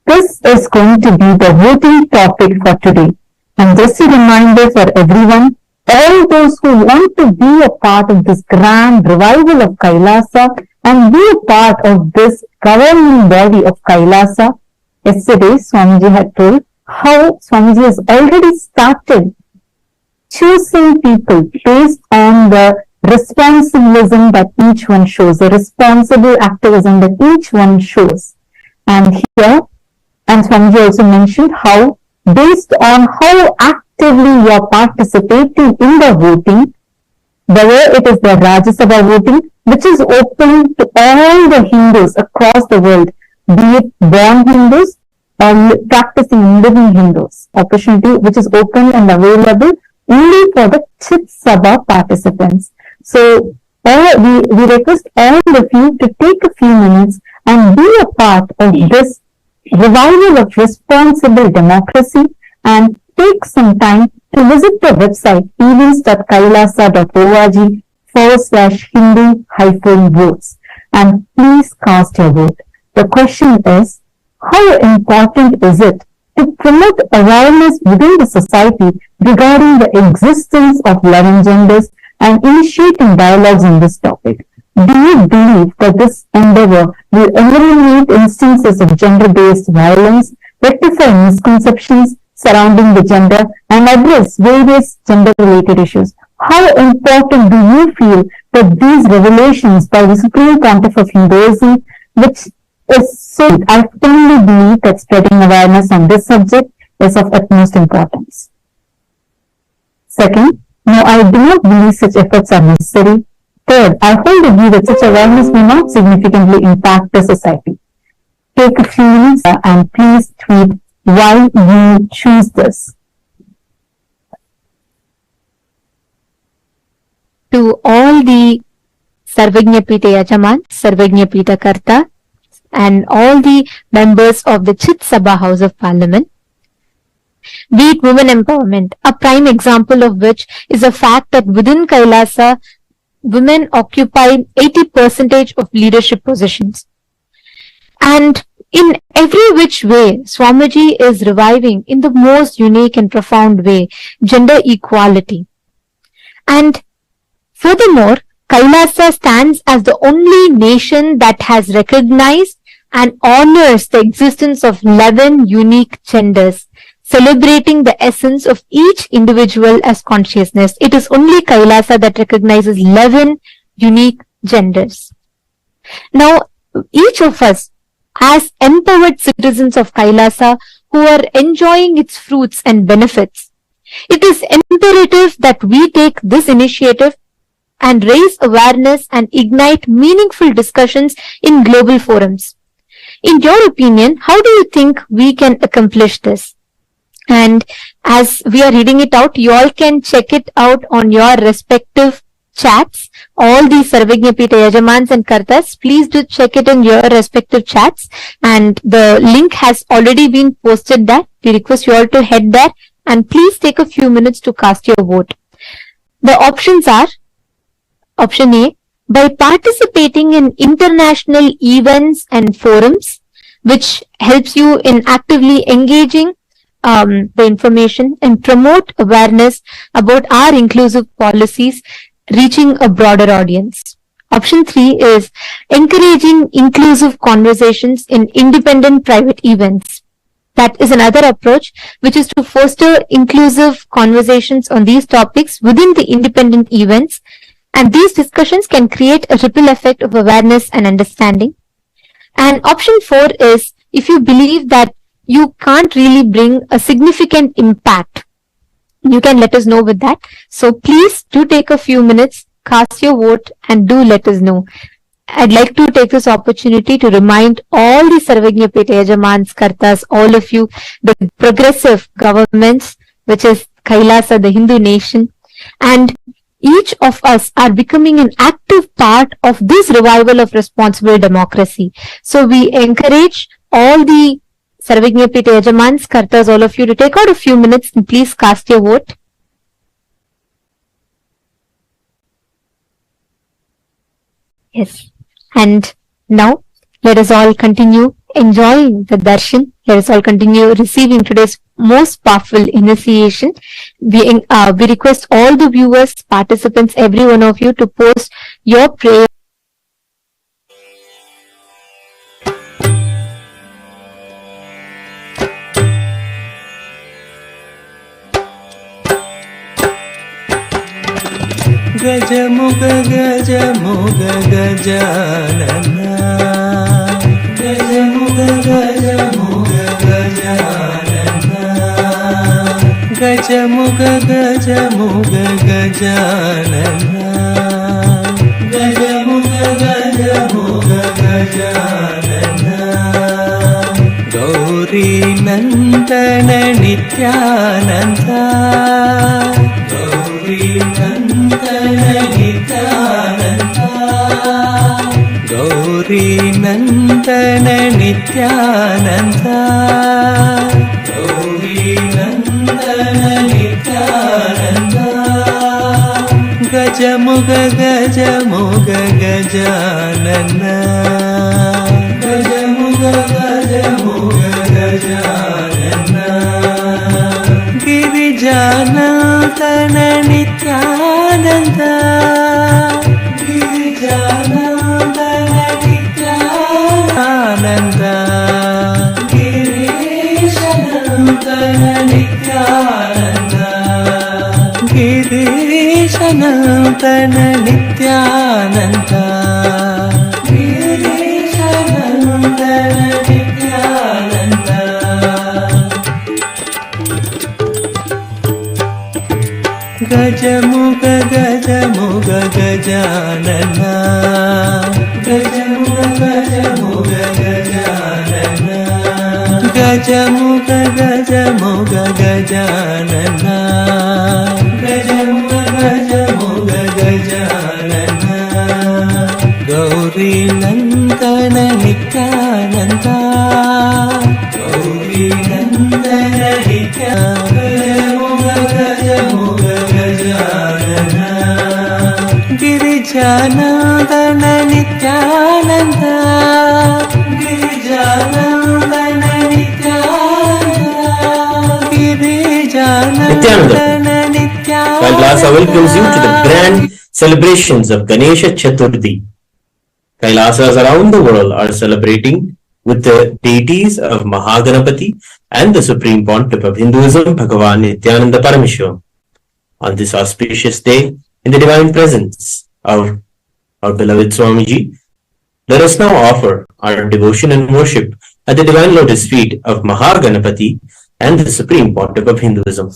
this is going to be the voting topic for today. And just a reminder for everyone, all those who want to be a part of this grand revival of Kailasa and be a part of this governing body of Kailasa, yesterday Swamiji had told how Swamiji has already started choosing people based on the responsibilism that each one shows, the responsible activism that each one shows. And here, and Swamiji also mentioned how based on how actively you are participating in the voting, whether it is the Rajya Sabha voting, which is open to all the Hindus across the world, be it born Hindus or practicing living Hindus, opportunity which is open and available only for the Chit Sabha participants. So we request all of you to take a few minutes and be a part of this revival of responsible democracy, and take some time to visit the website events.kailasa.org/Hindu-votes, and please cast your vote. The question is, how important is it to promote awareness within the society regarding the existence of 11 genders and initiating dialogues on this topic? Do you believe that this endeavor will eliminate instances of gender-based violence, rectify misconceptions surrounding the gender, and address various gender-related issues? How important do you feel that these revelations by the Supreme Pontiff of Hinduism, which is so, I firmly believe that spreading awareness on this subject is of utmost importance. Second, no, I do not believe such efforts are necessary. Third, I hold the view that such awareness may not significantly impact the society. Take a few minutes and please tweet why you choose this. to all the Sarvajñapita Yajaman, Sarvajñapita Karta, and all the members of the Chit Sabha House of Parliament. Be it women empowerment, a prime example of which is the fact that within Kailasa, women occupy 80% of leadership positions. And in every which way, Swamiji is reviving in the most unique and profound way, gender equality. And furthermore, Kailasa stands as the only nation that has recognized and honors the existence of 11 unique genders, celebrating the essence of each individual as consciousness. It is only Kailasa that recognizes 11 unique genders. Now, each of us, as empowered citizens of Kailasa who are enjoying its fruits and benefits, it is imperative that we take this initiative and raise awareness and ignite meaningful discussions in global forums. In your opinion, how do you think we can accomplish this? And as we are reading it out, you all can check it out on your respective chats. All the Sarvajñapita Yajamans and Kartas, please do check it in your respective chats. And the link has already been posted there. We request you all to head there and please take a few minutes to cast your vote. The options are: Option A, by participating in international events and forums, which helps you in actively engaging the information and promote awareness about our inclusive policies reaching a broader audience. Option 3 is encouraging inclusive conversations in independent private events. That is another approach, which is to foster inclusive conversations on these topics within the independent events. And these discussions can create a ripple effect of awareness and understanding. And option 4 is if you believe that you can't really bring a significant impact, you can let us know with that. So please do take a few minutes, cast your vote, and do let us know. I'd like to take this opportunity to remind all the Sarvajñapeta Yajamans, Kartas, all of you, the progressive governments, which is KAILASA, the Hindu nation, and each of us are becoming an active part of this revival of responsible democracy. So we encourage all the Sarvajñapeta Yajamans, Kartas, all of you to take out a few minutes and please cast your vote. Yes. And now let us all continue enjoying the darshan. Let us all continue receiving today's most powerful initiation. We request all the viewers, participants, every one of you to post your prayer. Gajamuga Gajamuga Gajanana, Gajamuga Gajamuga Gajanana, Gajamuga Gajamuga Gajanana, Gajamuga Gajamuga Gajanana, Gauri Nandana Nithyananda, Gauri Nandana Nithyananda, Gauri Nandana Nithyananda, Gauri Nandana Nithyananda, Gajamuga Gajamuga Gajanana, Gajamuga Gajamuga Gajanana, Girijanandana Nithyananda, Girijanandana Nithyananda, Girishanandana Nithyananda, Girishanandana Nithyananda, Girishanandana Nithyananda, Gajamuga Gajamuga Gajanana, Gajamuga Gajamuga Gajanana, Gajamuga Gajamuga Gajanana, Gajamuga Gajamuga Gajanana, Gauri Nandana Nithyananda, Gauri Nandana Nithyananda, Gajamuga Gajanana, Girijanandana Nithyananda, Girijanandana Nithyananda, Girijanandana Nithyananda. KAILASA welcomes you to the grand celebrations of Ganesha Chathurthi. KAILASAs around the world are celebrating with the deities of Maha Ganapathi and the Supreme Pontiff of Hinduism, Bhagavan Nithyananda Paramashivam. On this auspicious day, in the divine presence of our beloved Swamiji, let us now offer our devotion and worship at the divine lotus feet of Maha Ganapathi and the Supreme Pontiff of Hinduism.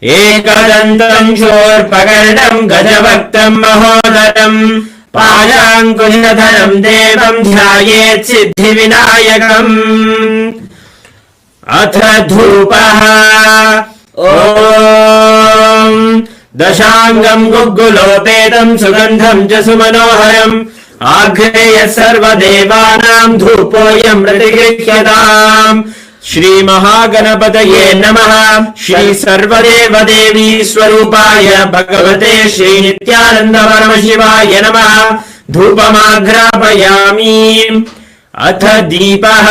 एकदन्तं शूर्पकर्णं गजभक्तं महोदरं पाशाङ्कुशधरं देवं ध्यायेत् सिद्धिविनायकम् अथ धूपः ॐ दशाङ्गं गुग्गुलोपेतं सुगन्धं च सुमनोहरम् आघ्रेय सर्वदेवानां धूपोऽयं प्रतिगृह्यताम् श्री महागणपतये नमः। श्री सर्वदेवदेवी स्वरूपाय भगवते श्री नित्यानंद परमशिवाय नमः। धूपमाघ्रापयामि। अथ दीपः।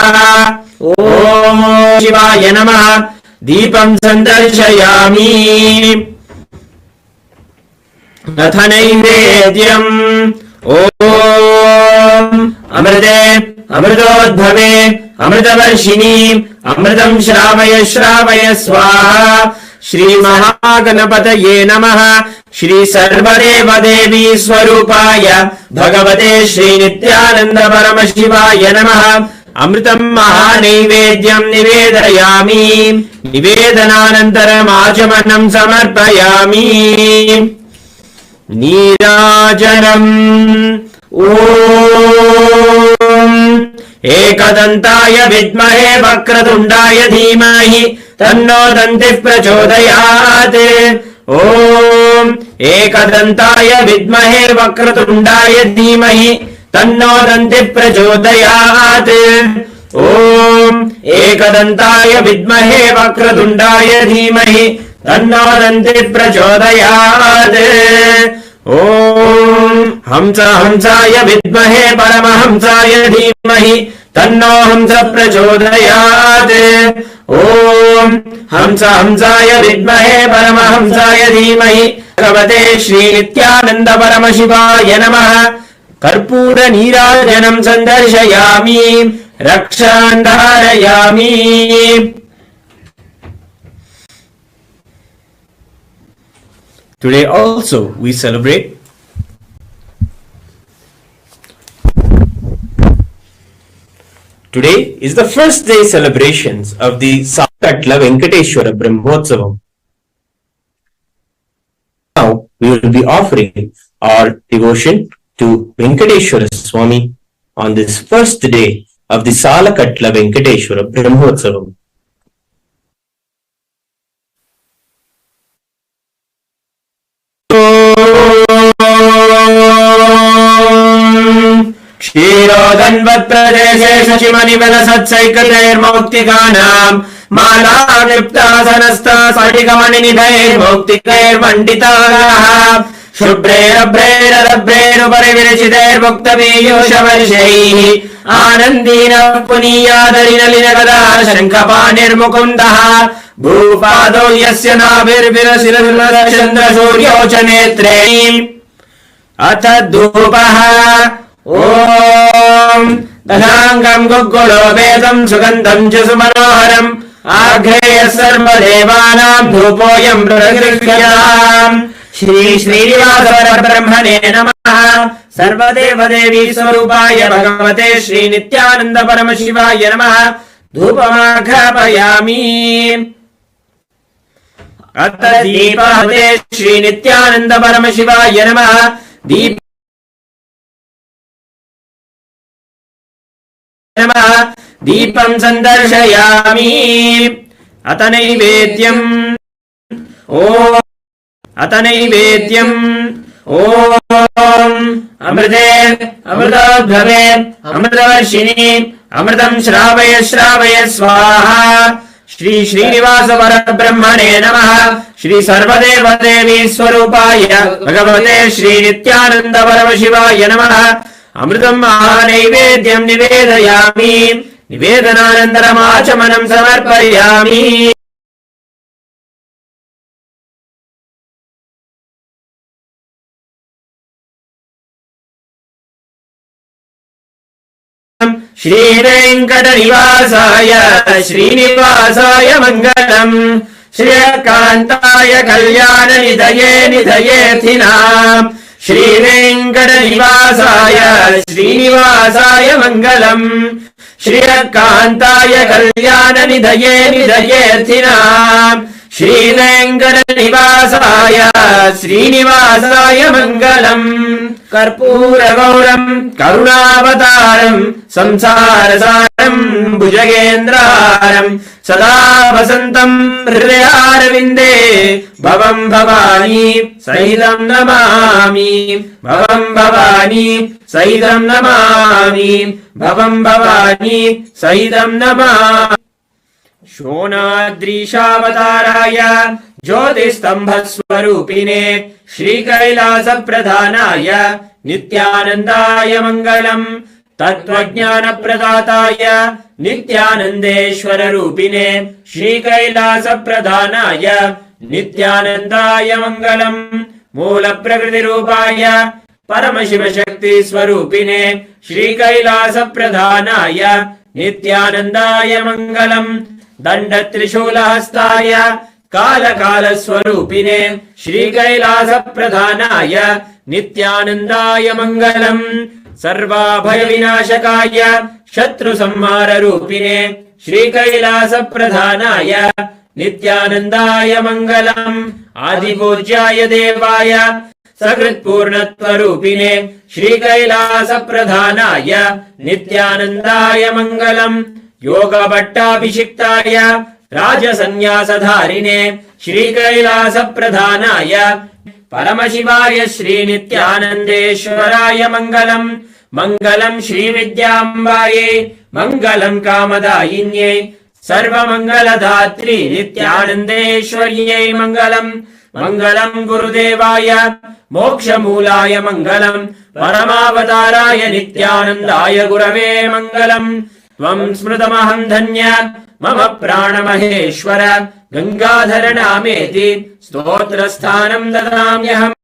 ओम शिवाय नमः। दीपं संदर्शयामि। अथ नैवेद्यम्। ओम अमृते अमृतोद्भवे अमृतवर्षिणी अमृतं श्रावय श्रावय स्वाहा। श्री महागणपतये नमः। श्री सर्वदेवदेवी स्वरूपाय भगवते श्री नित्यानंद परमशिवाय नमः। अमृतं महानैवेद्यं निवेदयामि। निवेदनानन्तरम् आचमनं समर्पयामि। नीराजनम्। ओम एकदन्ताय विद्महे वक्रतुण्डाय धीमहि तन्नो दन्तिः प्रचोदयात्। ओम एकदन्ताय विद्महे वक्रतुण्डाय धीमहि तन्नो दन्तिः प्रचोदयात्। ओम एकदन्ताय विद्महे वक्रतुण्डाय धीमहि तन्नो दन्तिः प्रचोदयात्। ओम हंसाय विद्महे परमहंसाय धीमहि तन्नो हंस प्रचोदयात्। ओम हंसाय विद्महे परमहंसाय धीमहि भगवते श्री नित्यानंद परमशिवाय नमः। कर्पूर नीराजनं संदर्शयामि। रक्षां धारयामि। Today also we celebrate Today is the first day celebrations of the Salakatla Venkateshwara Brahmotsavam. Now we will be offering our devotion to Venkateshwara Swami on this first day of the Salakatla Venkateshwara Brahmotsavam. क्षीरोदन्वत्प्रदेशे शशिमणिबलसत्सैकतैर्मौक्तिकानाम् मालाक्लिप्तासनस्ता स्फटिकमणिनिधैर्मौक्तिकैर्मण्डिताः शुभ्रैरभ्रैरभ्रैरुपरि विरचितैर्मुक्तपीयूषवर्षैः आनन्दीनः पुनीयादरिनलिनगदा शङ्खपाणिर्मुकुन्दः भूपादौ यस्य नाभिर्विरसिरचन्द्रसूर्यौ च नेत्रे। अथ धूपः। ओम दशाङ्गं गुग्गुलोपेतं सुगन्धं च सुमनोहरम् आघ्रेय सर्वदेवानां धूपोऽयं प्रगृह्यताम्। श्री श्रीनिवास परब्रह्मणे नमः। सर्वदेवदेवी स्वरूपाय भगवते श्री नित्यानंद परमशिवाय नमः। धूपमाघ्रापयामि। अथ दीपः। श्री नित्यानंद परमशिवाय नमः। दीप दीपं संदर्शयामि। अथ नैवेद्यम्। ओम अथ नैवेद्यम्। ओम अमृते अमृतोद्भवे अमृतवर्षिणी अमृतं श्रावय श्रावय स्वाहा। श्री श्रीनिवास परब्रह्मणे नमः। श्री सर्वदेवदेवी स्वरूपाय भगवते श्री नित्यानंद परमशिवाय नमः। अमृतं महानैवेद्यं निवेदयामि। निवेदनानन्तरम् आचमनं समर्पयामि। श्रीवेङ्कटनिवासाय श्रीनिवासाय मङ्गलम्। श्रीकान्ताय कल्याणनिधये निधयेऽर्थिनाम्। श्रीवेङ्कटनिवासाय श्रीनिवासाय मङ्गलम्। श्रीकान्ताय कल्याणनिधये निधयेऽर्थिनाम्। श्रीवेङ्कटनिवासाय श्रीनिवासाय मङ्गलम्। कर्पूरगौरम् करुणावतारम् संसारसारम् भुजगेन्द्रहारम् सदा वसन्तम् हृदयारविन्दे भवं भवानी सहितं नमामि। भवं भवानी सहितं नमामि। भवं भवानी सहितं नमामि। शोणाद्रीशावताराय ज्योतिस्तम्भस्वरूपिणे श्रीकैलासप्रधानाय नित्यानन्दाय मङ्गलम् तत्त्वज्ञानप्रदाताय नित्यानन्देश्वररूपिणे श्रीकैलासप्रधानाय नित्यानन्दाय मङ्गलम् मूलप्रकृतिरूपाय परमशिवशक्तिस्वरूपिणे श्रीकैलासप्रधानाय नित्यानन्दाय मङ्गलम् दण्डत्रिशूलहस्ताय कालकालस्वरूपिणे श्रीकैलासप्रधानाय नित्यानन्दाय मङ्गलम् सर्वाभयविनाशकाय शत्रुसंहाररूपिणे श्रीकैलासप्रधानाय नित्यानन्दाय मङ्गलम् आदिपूज्याय देवाय सकृत्पूर्णत्वरूपिणे श्रीकैलासप्रधानाय नित्यानन्दाय मङ्गलम् योगभट्टाभिषिक्ताय राजसन्न्यासधारिणे श्रीकैलासप्रधानाय परमशिवाय श्रीनित्यानन्देश्वराय मङ्गलम् मङ्गलम् श्रीविद्याम्बायै मङ्गलम् कामदायिन्यै सर्वमङ्गलदात्री नित्यानन्देश्वर्यै मङ्गलम् मङ्गलम् गुरुदेवाय मोक्षमूलाय मङ्गलम् परमावताराय नित्यानन्दाय गुरवे मङ्गलम् त्वम् स्मृतमहम् धन्य मम प्राणमहेश्वर गङ्गाधर नामेति स्तोत्रस्थानम् ददाम्यहम्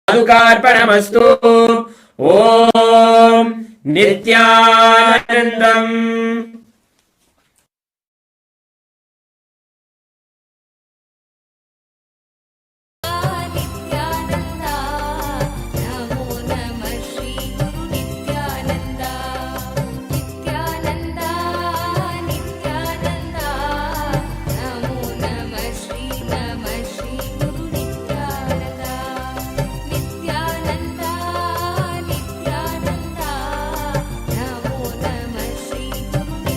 पादुकार्पणमस्तु ॐ नित्यानन्दम् Namo Namah Shri Guru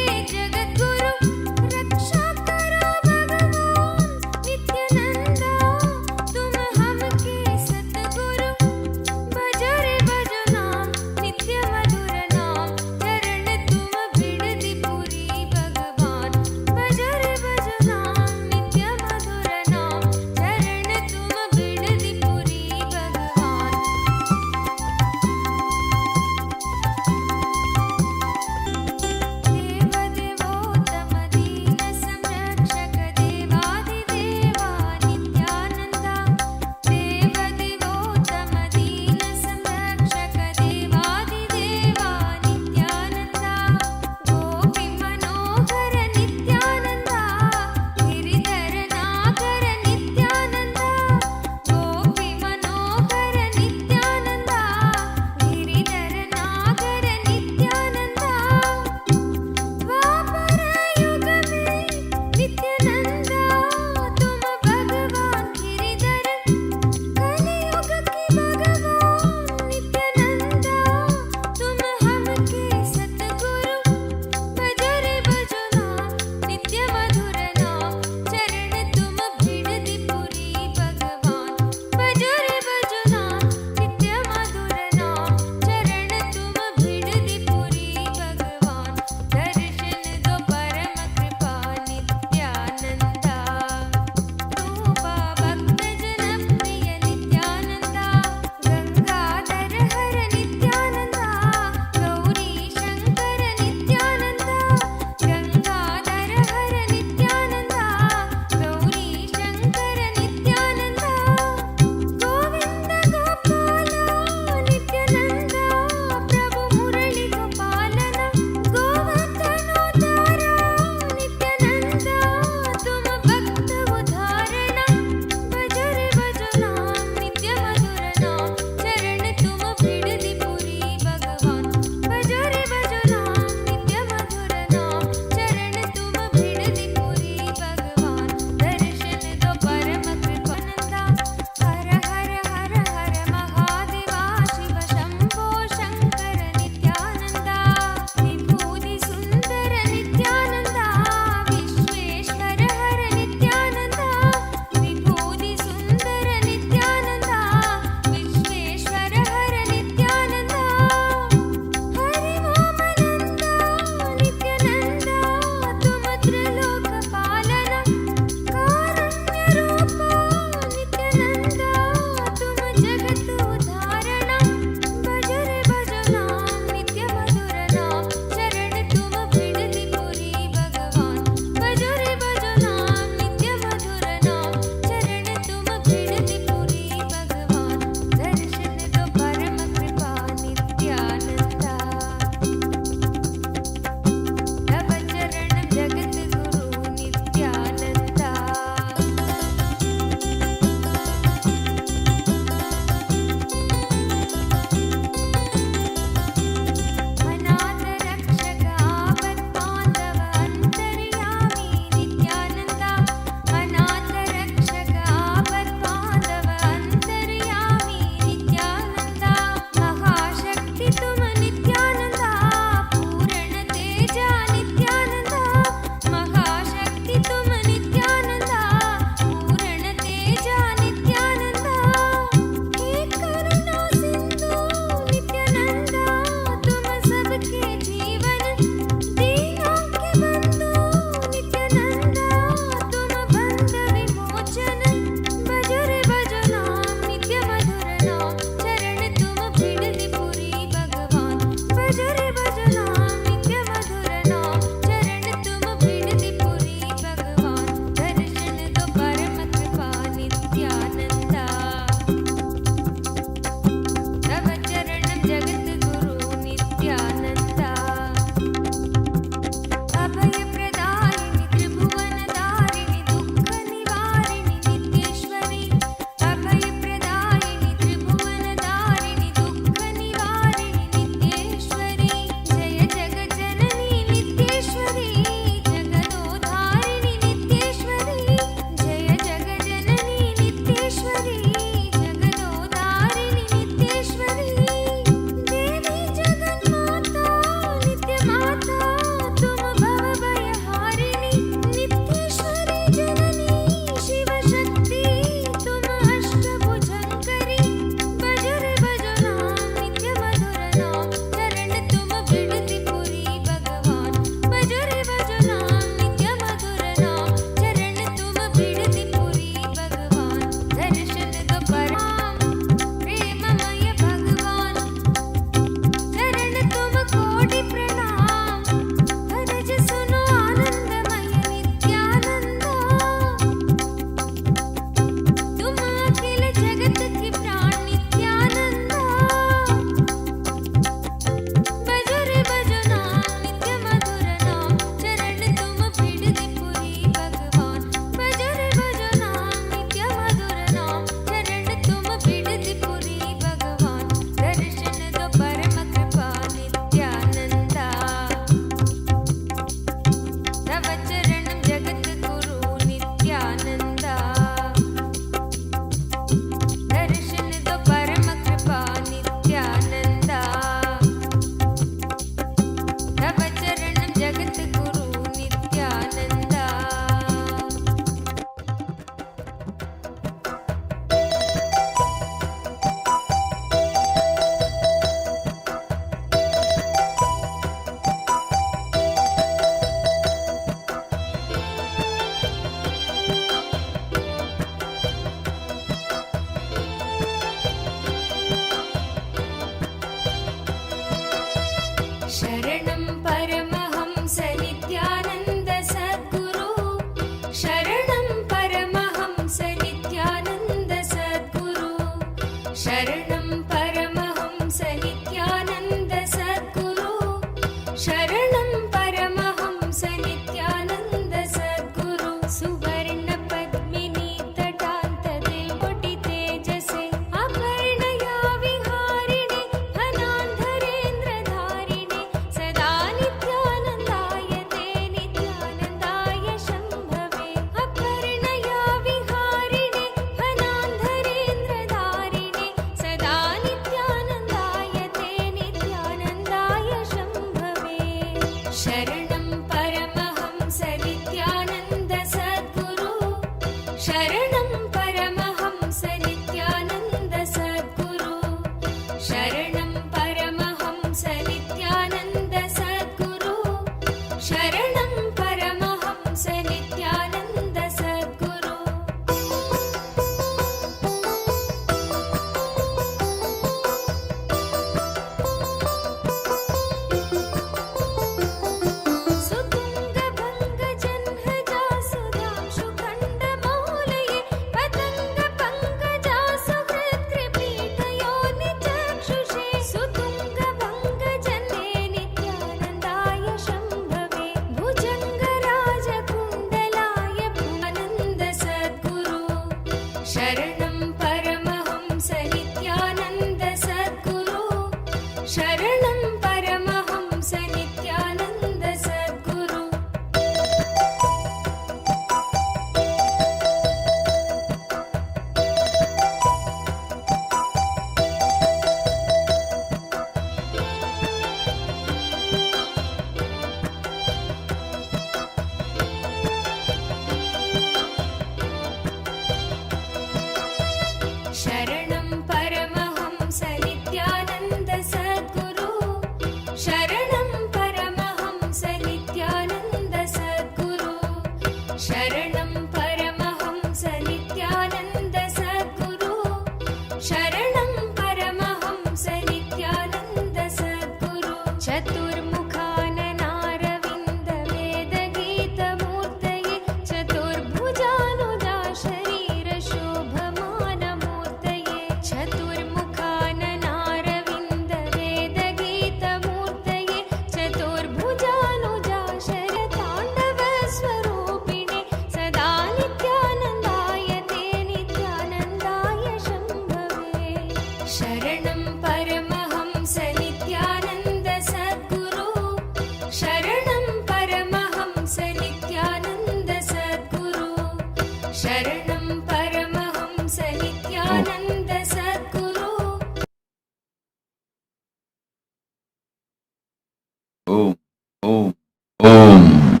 Om, Om, Om.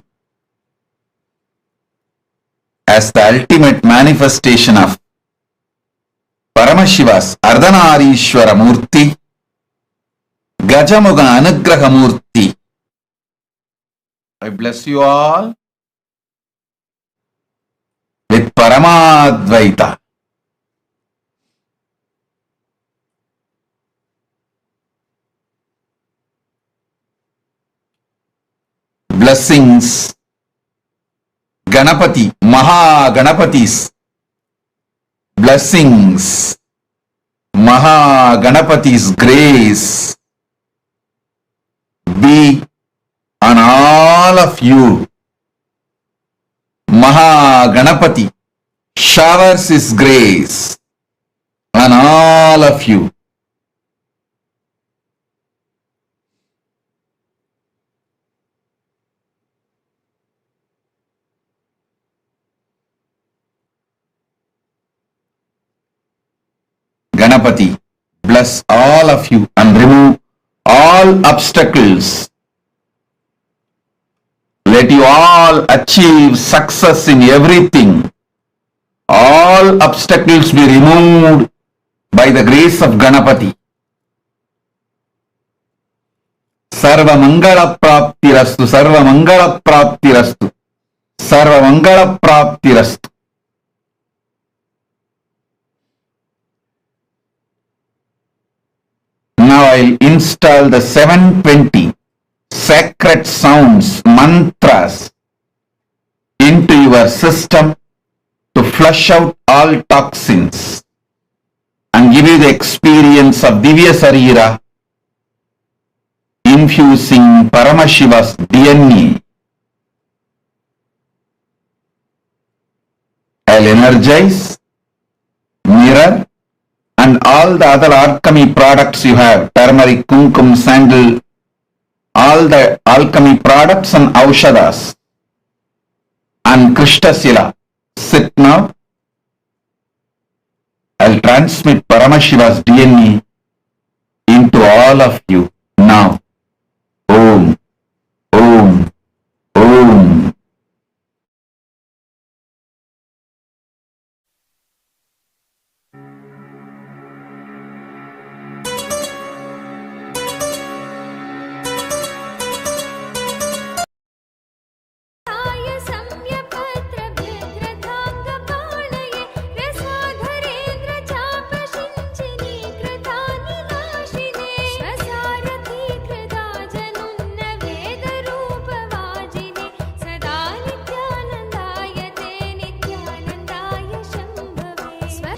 As the ultimate manifestation of Paramashiva's Ardhanarishwara Murti, Gajamuga Anugraha Murti, I bless you all with Paramadvaita. Blessings, Ganapati, Maha Ganapathis. Blessings, Maha Ganapathi's grace be on all of you. Maha Ganapathi showers his grace on all of you. Ganapati, bless all of you and remove all obstacles. Let you all achieve success in everything. All obstacles be removed by the grace of Ganapati. Sarva Mangala Praptirastu, Sarva Mangala Praptirastu, Sarva Mangala Praptirastu. Now I'll install the 720 sacred sounds, mantras into your system to flush out all toxins and give you the experience of Divya Sarira infusing Paramashiva's DNA I'll energize, mirror, and all the other alchemy products you have, turmeric, kumkum, sandal, all the alchemy products and aushadas, and Krishtasila. Sit now. I'll transmit Paramashiva's DNA into all of you now. Om, Om, Om.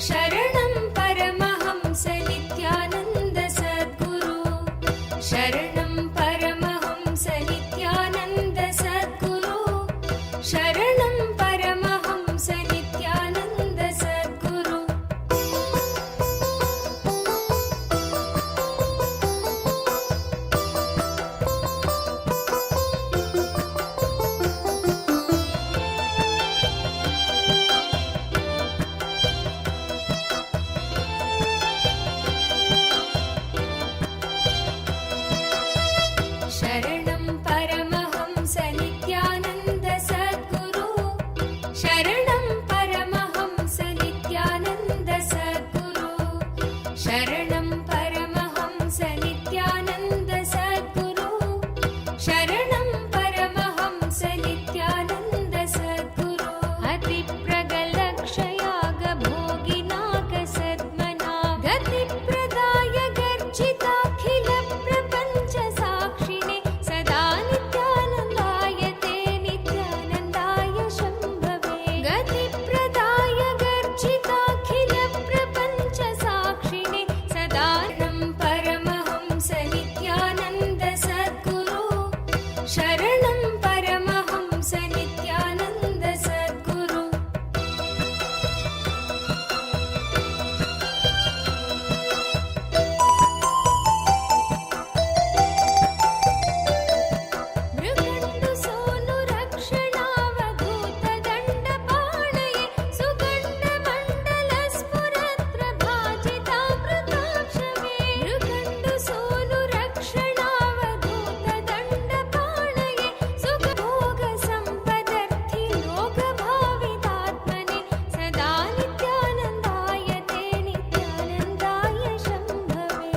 शरणं परमहंस नित्यानन्द सद्गुरु शरणं परमहंस नित्यानन्द सद्गुरु शरणं परमहंस नित्यानन्द सद्गुरु शरणं परमहंस नित्यानन्द सद्गुरु शरणं परमहंस नित्यानन्द सद्गुरु शरणं परमहंस नित्यानन्द सद्गुरु शरणं परमहंस नित्यानन्द सद्गुरु अतिप्रगलक्षयाग भोगिनाक सद्मना गतिप्रदाय गर्जिताखिल प्रपञ्च साक्षिणे सदा नित्यानन्दाय ते नित्यानन्दाय शम्भवे गतिप्रदाय गर्जिताखिल प्रपञ्च साक्षिणे सदा परमहंस नित्यानन्द सद्गुरु शरणं परमहंस नित्यानन्द सद्गुरु मृगण्डु सोनु रक्षणावधूत दण्डपाणये सुगण्डमण्डलस्फुरत्र भाजितामृताक्षमे मृगण्डु सोनु रक्षणावधूत दण्डपाणये सुखभोगसम्पदर्थि लोकभावितात्मने सदा नित्यानन्दाय ते नित्यानन्दाय शम्भवे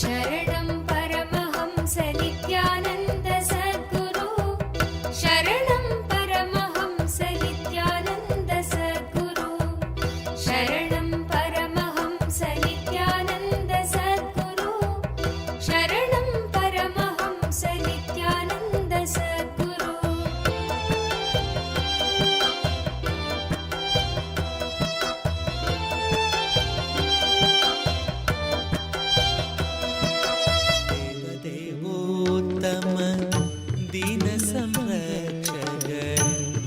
शरणं परमहंस नित्यानन्द सद्गुरु शरणं परमहंस नित्यानन्द सद्गुरु शरणं परमहंस नित्यानन्द सद्गुरु शरणं परमहंस नित्यानन्द सद्गुरु देवदेवोत्तम दीन संरक्षक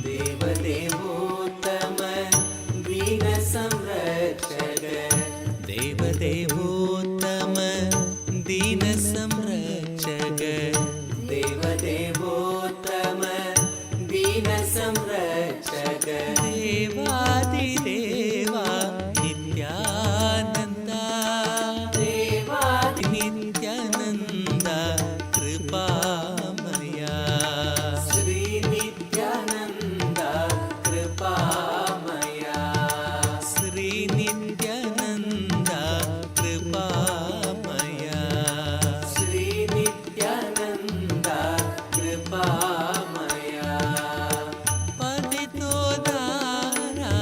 देवदेवोत्तम दीन संरक्षक देवदेवोत्तम दीन संरक्षक देवदेवोत्तम दीन संरक्षक देवादिदेवा नित्यानन्दा देवादि नित्यानन्दा कृपामया श्री नित्यानन्दा कृपामया श्री नित्यानन्दा कृपामया श्री नित्यानन्दा कृपामया पतितो दारा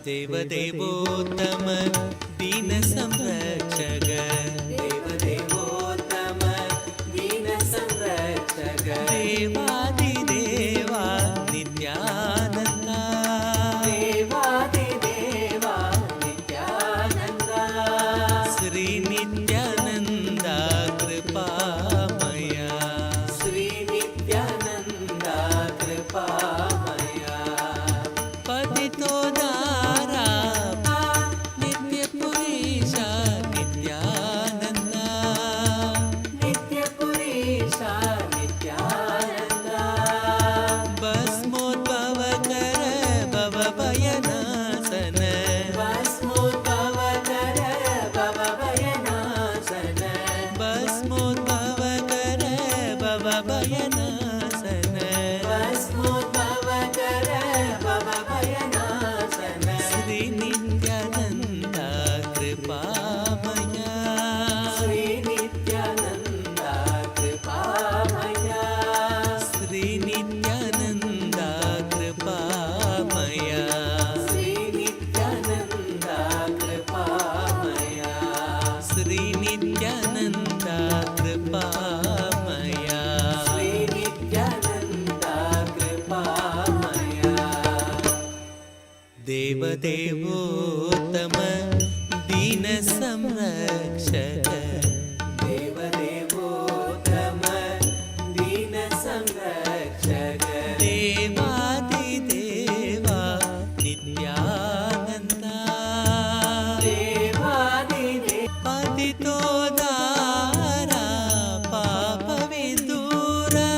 देवदेवोत्तम दीन संरक्षक देवदेवोत्तम दीन संरक्षक देवादिदेवा नित्यानन्दा देवादिदेवा नित्यानन्दा श्री नित्यानन्दा कृपामया श्री नित्यानन्दा कृपामया पतितोदारा नित्यपुरीशा नित्यानन्दा नित्यपुरीशा नित्यानन्दा भस्मोद्भवकर भवभयनाशन भस्मोद्भवकर भवभयनाशन भस्मोद्भवकर भवभयनाशन भस्मोद्भवकर भवभयनाशन श्री नित्यानन्दा कृपामया श्री नित्यानन्दा कृपामया श्री नित्यानन्दा कृपामया श्री नित्यानन्दा कृपामया श्री नित्यानन्दा कृपामया श्री नित्यानन्दा कृपामया देवदेवोत्तम दीन संरक्षक देवदेवोत्तम दीन संरक्षक देवादिदेवा नित्यानन्दा देवादिदेवा पतितोदारा पापविदूरा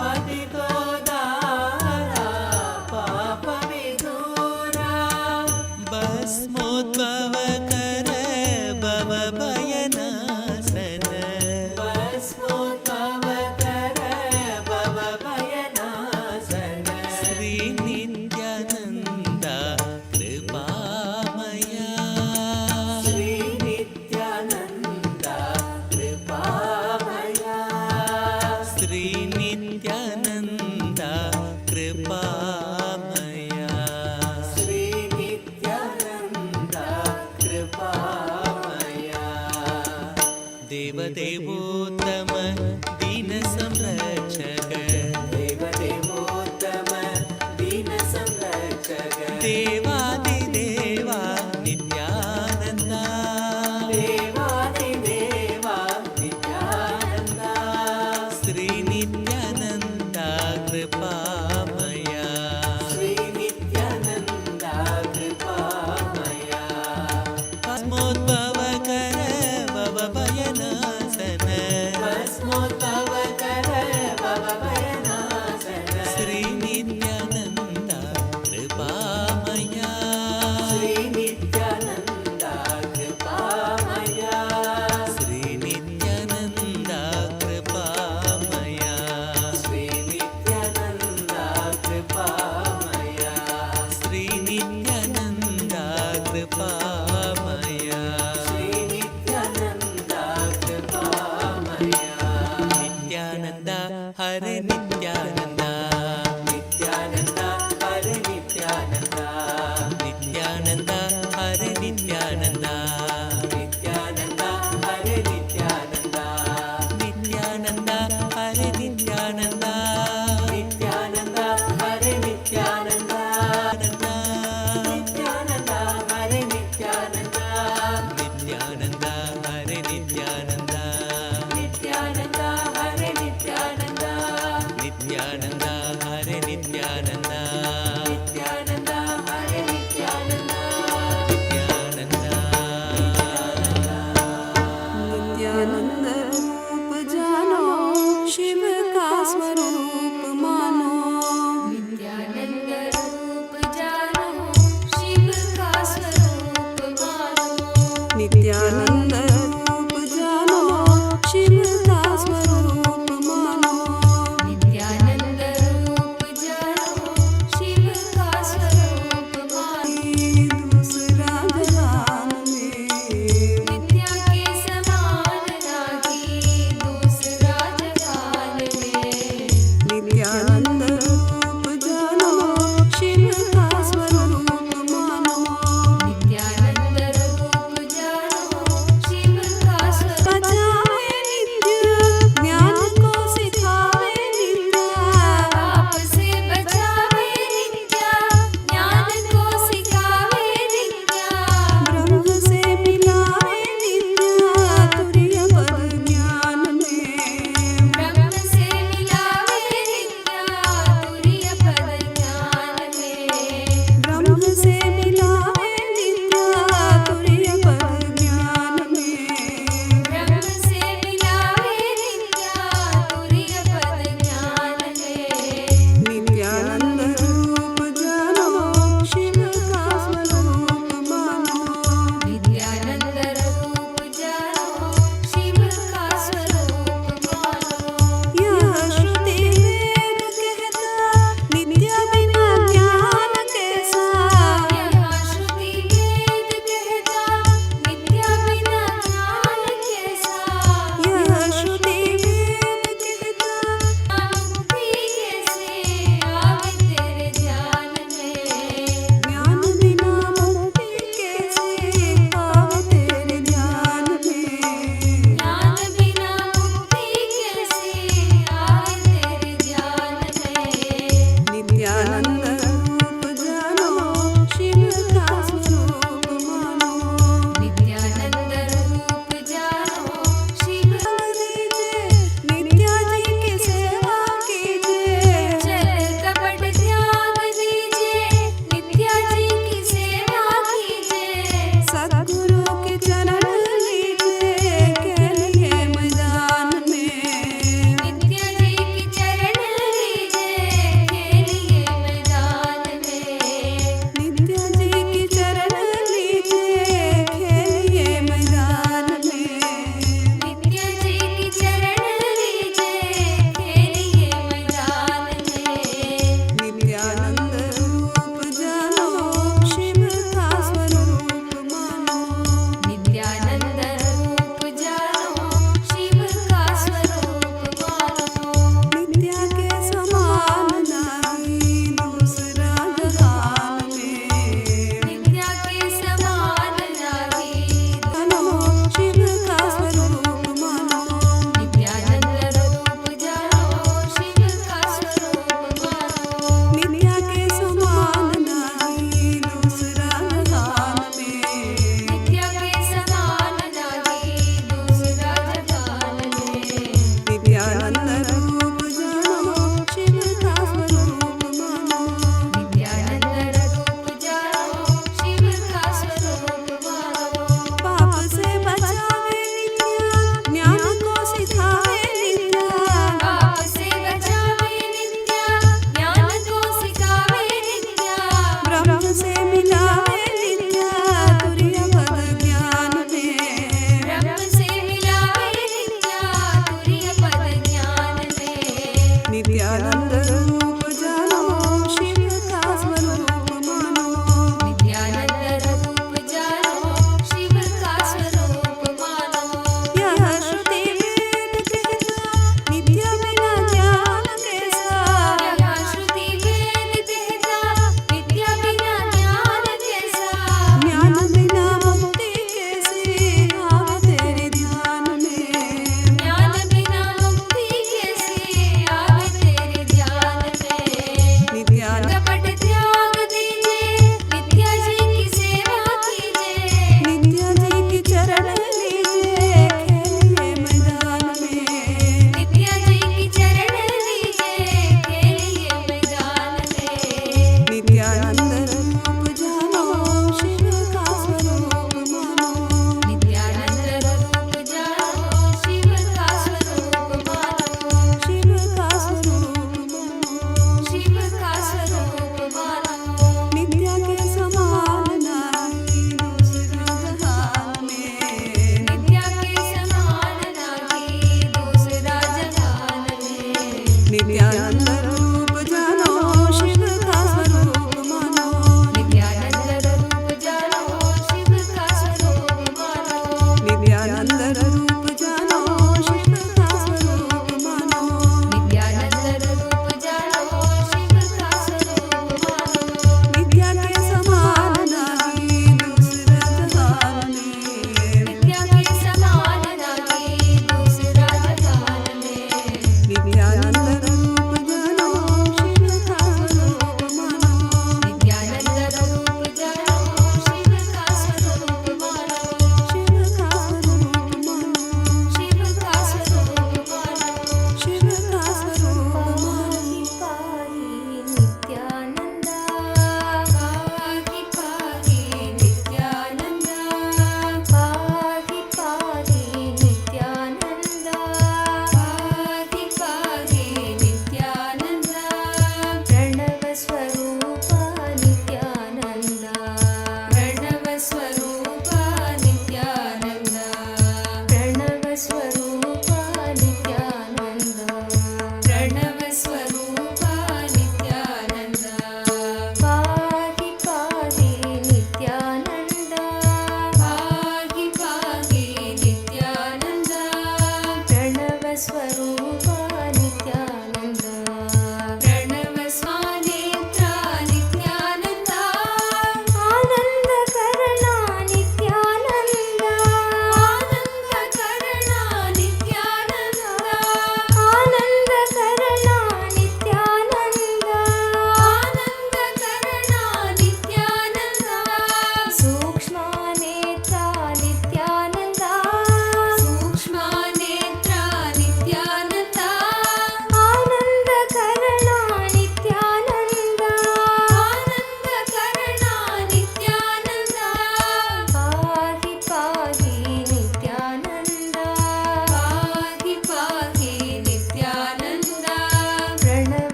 पतितोदारा पापविदूरा भस्मोद्भवकर भवभयनाशन भस्मोद्भवकर भवभयनाशन श्री नित्यानन्दा कृपामया श्री नित्यानन्दा कृपामया श्री नित्यानन्दा कृपामया श्री नित्यानन्दा कृपामया देवदेवोत्तम दीन संरक्षक देवदेवोत्तम दीन संरक्षक देवादिदेवा नित्यानन्दा देवादिदेवा नित्यानन्दा श्री नित्यानन्दा कृपामया श्री नित्यानन्दा कृपामया भस्मोद्भवकर भवभयनाशन भस्मोद्भवकर भवभयनाशन श्री नित्यानन्दा कृपामया श्री नित्यानन्दा कृपामया श्री नित्यानन्दा कृपामया श्री नित्यानन्दा कृपामया श्री नित्यानन्दा कृपामया श्री नित्यानन्दा कृपामया नित्यानन्दा हरे नित्यानन्दा नित्यानन्दा हरे नित्यानन्दा नित्यानन्दा हरे नित्यानन्दा नित्यानन्दा हरे नित्यानन्दा नित्यानन्दा हरे नित्यानन्दा नित्यानन्दा हरे नित्यानन्दा नित्यानन्दा हरे नित्यानन्दा नित्यानन्दा हरे नित्यानन्दा नित्यानन्दा हरे नित्यानन्दा नित्यानन्दा हरे नित्यानन्दा नित्यानन्दा से मिलावे नित्या तुरिय पद ज्ञान में ब्रह्म से मिलावे नित्या तुरिय पद ज्ञान में नित्यानंद रूप जानो शिव का स्वरूप मानो नित्यानंद रूप जानो शिव का स्वरूप मानो यह श्रुति वेद कहता नित्य बिना ज्ञान कैसा यह श्रुति वेद कहता नित्य बिना ज्ञान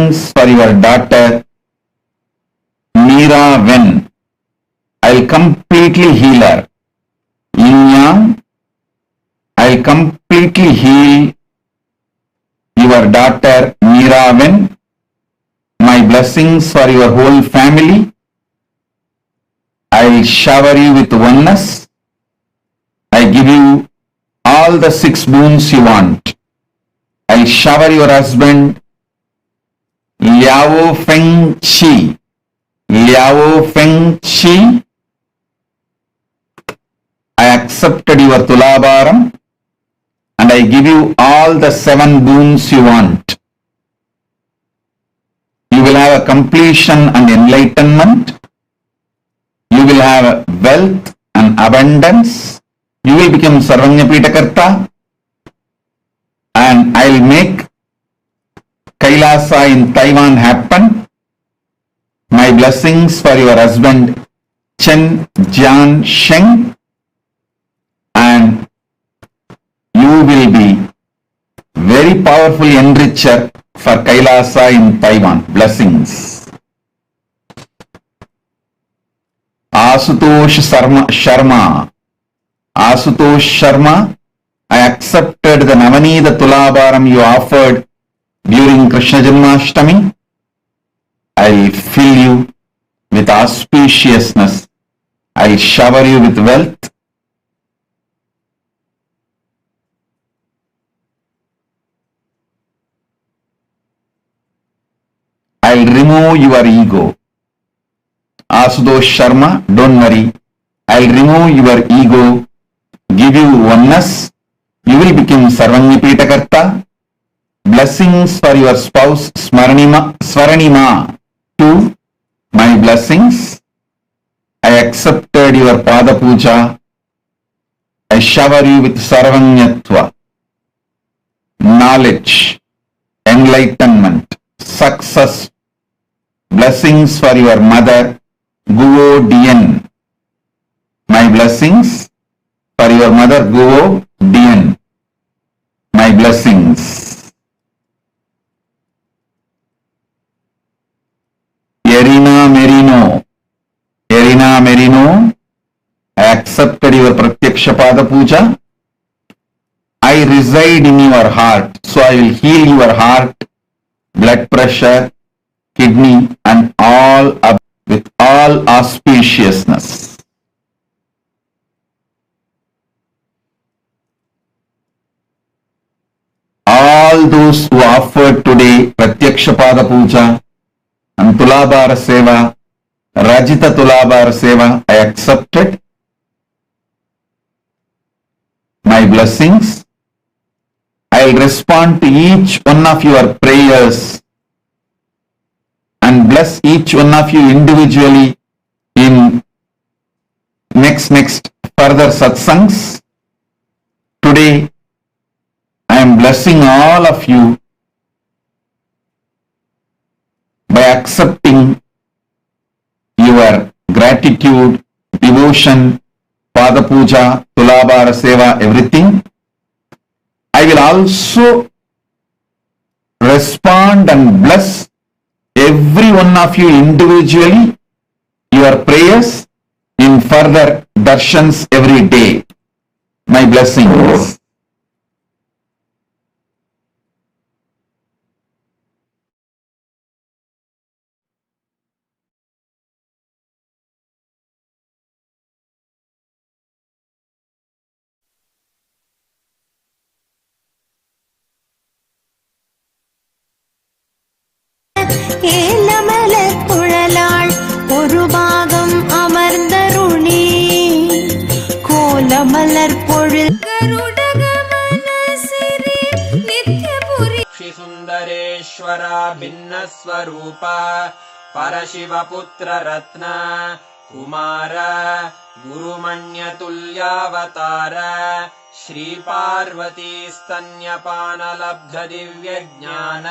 blessings for your daughter Meera Ven. I'll completely heal her. Yin Yang, I'll completely heal your daughter Meera Ven. My blessings for your whole family. I'll shower you with oneness. I give you all the 6 boons you want. I'll shower your husband Liao Feng Chi. Liao Feng Chi. I accepted your Tulabharam and I give you all the 7 boons you want. You will have a completion and enlightenment. You will have wealth and abundance. You will become Sarvanyapitakarta. And I'll make Kailasa in Taiwan happen. My blessings for your husband Chen Jian Sheng. And you will be very powerful enricher for Kailasa in Taiwan. Blessings. Asutosh Sharma. Asutosh Sharma, I accepted the Navanida Tulabharam you offered during Krishna Janmashtami. I'll fill you with auspiciousness. I'll shower you with wealth. I'll remove your ego. Asutosh Sharma, don't worry. I'll remove your ego, give you oneness. You will become Sarvanyapitakarta. Blessings for your spouse Swaranima. Too, my blessings. I accepted your Pada Puja. I shower you with Sarvanyatva. Knowledge, enlightenment, success. Blessings for your mother, Guo Dien. My blessings for your mother, Guo Dien. My blessings. Erina Merino. Erina Merino, I accepted your Pratyaksha Pada Puja. I reside in your heart, so I will heal your heart, blood pressure, kidney and all up with all auspiciousness. All those who offered today Pratyaksha Pada Puja and Tulabhara Seva, Rajita Tulabhara Seva, I accepted. My blessings. I will respond to each one of your prayers and bless each one of you individually in next further satsangs. Today, I am blessing all of you by accepting your gratitude, devotion, Pada Puja, Tulabhara Seva, everything. I will also respond and bless every one of you individually, your prayers in further darshans every day. My blessings. ஏலமலக்குழலாள் ஒரு பாகம் அமர்ந்தருளி கோலமலர் பொழில் கருடகமனசிரி நித்யபுரி श्री सुंदरेश्वर भिन्न स्वरूप परशिव पुत्र रत्न कुमार गुरुमण्यतुल्यावतार श्री पार्वती स्तन्यपान लब्ध दिव्य ज्ञान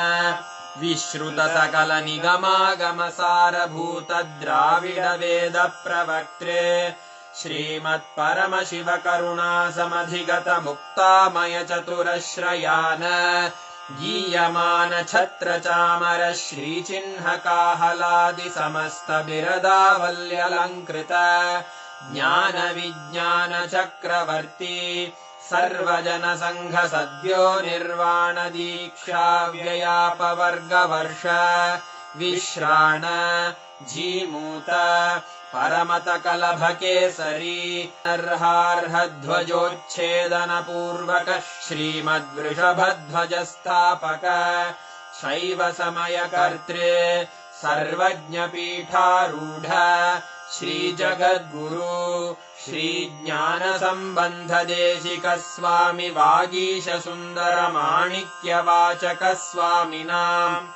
विश्रुत सकल निगमागम सारभूत द्राविड वेद प्रवक्त्रे श्रीमत् परमशिव करुणा समधिगत मुक्तामय चतुरश्रयान गीयमान छत्र चामर श्रीचिह्न काहलादि समस्त बिरदावल्यलङ्कृत ज्ञान विज्ञान चक्रवर्ती सर्वजन संघ सद्यो निर्वाण दीक्षा व्ययापवर्गवर्ष विश्राण जीमूत परमत कलभ केसरी अर्हार्हध्वजोच्छेदन पूर्वक श्रीमद्वृषभध्वज स्थापक शैव समय कर्तृ सर्वज्ञ पीठारूढ श्री जगद्गुरु श्री ज्ञान संबंध देशिक स्वामी वागीश सुंदर माणिक्य वाचक स्वामिनाम्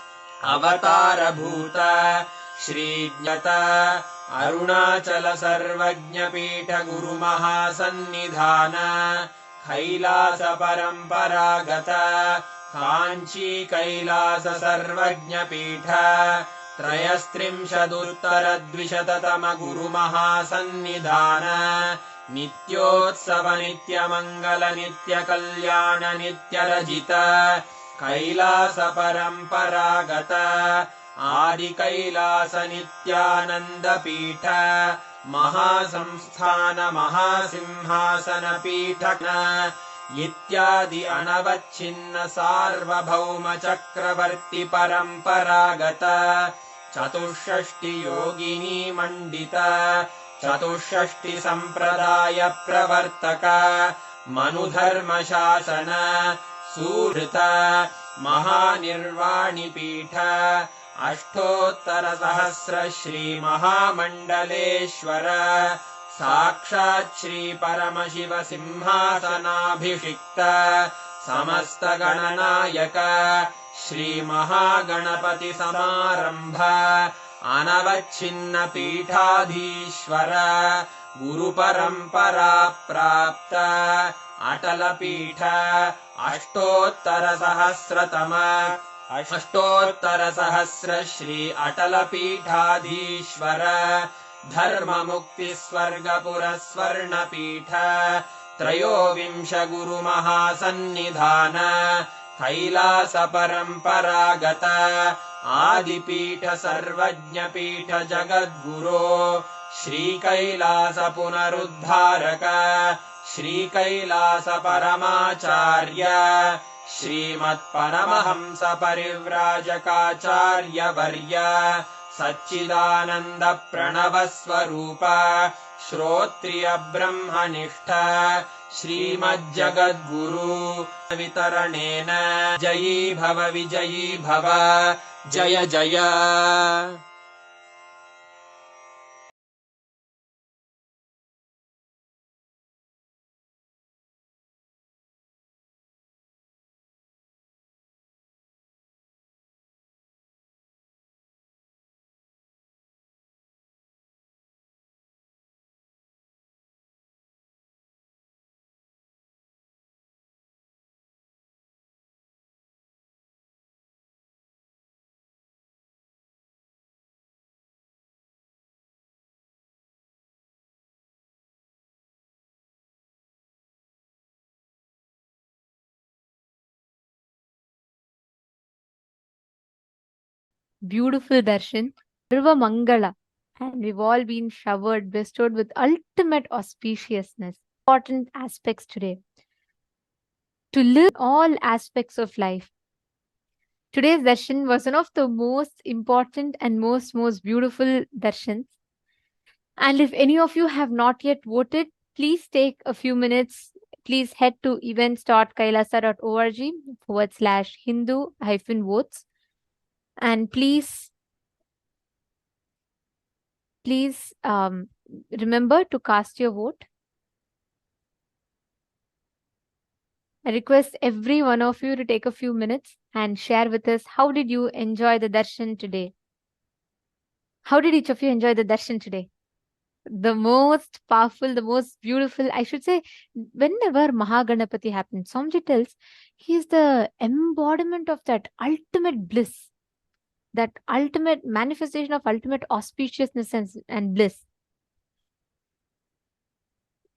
अवतार भूत श्री ज्ञत अरुणाचल सर्वज्ञ पीठ गुरु महासन्निधान कैलास परंपरागत कांची कैलास सर्वज्ञ पीठ त्रयस्त्रिंशदुत्तर द्विशततम गुरु महासन्निधान नित्योत्सव नित्य मंगल नित्य कल्याण नित्य रजित कैलास परंपरागत आदि कैलास नित्यानंद पीठ महासंस्थान महासिंहासन पीठ इत्यादि अनवच्छिन्न सार्वभौम चक्रवर्ती परंपरागत चतुष्षष्टि योगिनी मंडित चतुष्षष्टि संप्रदाय प्रवर्तक मनुधर्म शासन सुहृत महानिर्वाणि पीठ अष्टोत्तर सहस्र श्री महामंडलेश्वर साक्षात् श्री परमशिव सिंहासनाभिषिक्त समस्त गणनायक श्री महागणपति समारंभ अनवच्छिन्न पीठाधीश्वर गुरु परंपरा प्राप्त अटल पीठ अष्टोत्तर सहस्र श्री अटल पीठाधीश्वर धर्म मुक्ति स्वर्गपुर स्वर्ण पीठ त्रयोविंश गुरु महासन्निधान कैलास परंपरागत आदिपीठ सर्वज्ञ पीठ जगद्गुरो श्री कैलास पुनरुद्धारक श्री कैलास परमाचार्य श्रीमत्परमहंस परिव्राजकाचार्य वर्य सच्चिदानंद प्रणव स्वरूप श्रोत्रिय ब्रह्मनिष्ठ श्रीमज्जगद्गुरु वितरणेन जयी भव विजयी भव जय जय। Beautiful darshan, Sarva Mangala, and we've all been showered, bestowed with ultimate auspiciousness. Important aspects today to live all aspects of life. Today's darshan was one of the most important and most beautiful darshans. And if any of you have not yet voted, please take a few minutes. Please head to events.kailasa.org/Hindu-votes. And please remember to cast your vote. I request every one of you to take a few minutes and share with us how did you enjoy the darshan today? How did each of you enjoy the darshan today? The most powerful, the most beautiful, I should say, whenever Maha Ganapathi happens, Swamiji tells he is the embodiment of that ultimate bliss, that ultimate manifestation of ultimate auspiciousness and bliss.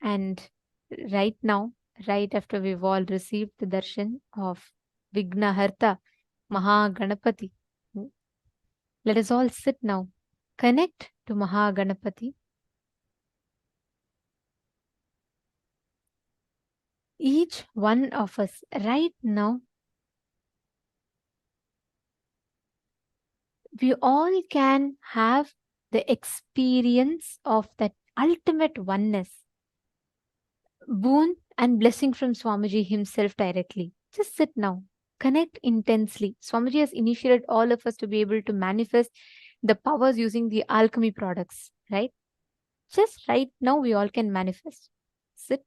And right now, right after we've all received the darshan of Vignaharta, Maha Ganapathi. Let us all sit now. Connect to Maha Ganapathi. Each one of us right now, we all can have the experience of that ultimate oneness, boon and blessing from Swamiji himself directly. Just sit now. Connect intensely. Swamiji has initiated all of us to be able to manifest the powers using the alchemy products, right? Just right now, we all can manifest. Sit.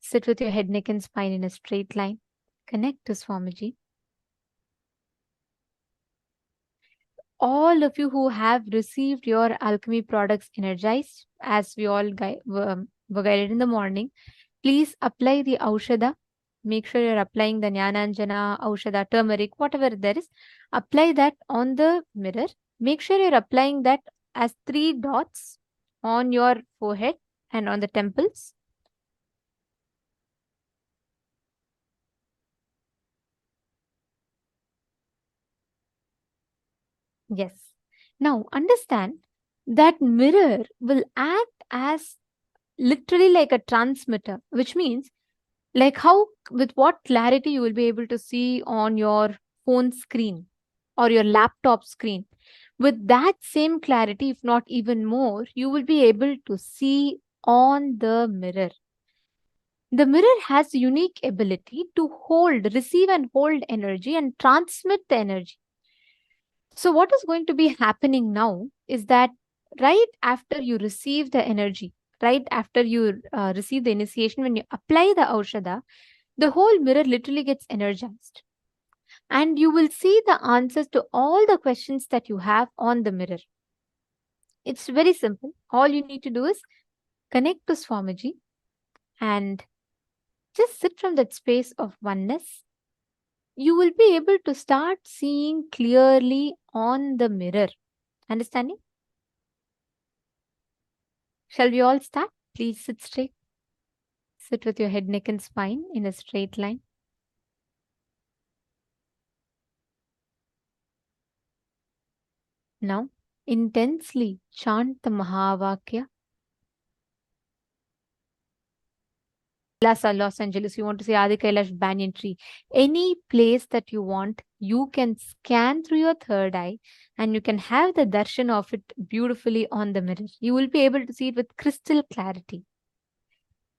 Sit with your head, neck, and spine in a straight line. Connect to Swamiji. All of you who have received your alchemy products energized, as we all were guided in the morning, please apply the Aushada. Make sure you're applying the Jnananjana, Aushada, turmeric, whatever there is. Apply that on the mirror. Make sure you're applying that as 3 dots on your forehead and on the temples. Yes. Now understand that mirror will act as literally like a transmitter, which means like how, with what clarity you will be able to see on your phone screen or your laptop screen. With that same clarity, if not even more, you will be able to see on the mirror. The mirror has unique ability to receive and hold energy and transmit the energy. So what is going to be happening now is that right after you receive the energy, right after you receive the initiation, when you apply the Aushada, the whole mirror literally gets energized. And you will see the answers to all the questions that you have on the mirror. It's very simple. All you need to do is connect to Swamiji and just sit from that space of oneness. You will be able to start seeing clearly on the mirror. Understanding? Shall we all start? Please sit straight. Sit with your head, neck, and spine in a straight line. Now, intensely chant the Mahavakya. KAILASA, Los Angeles, you want to say Adi Kailash Banyan Tree. Any place that you want, you can scan through your third eye and you can have the darshan of it beautifully on the mirror. You will be able to see it with crystal clarity.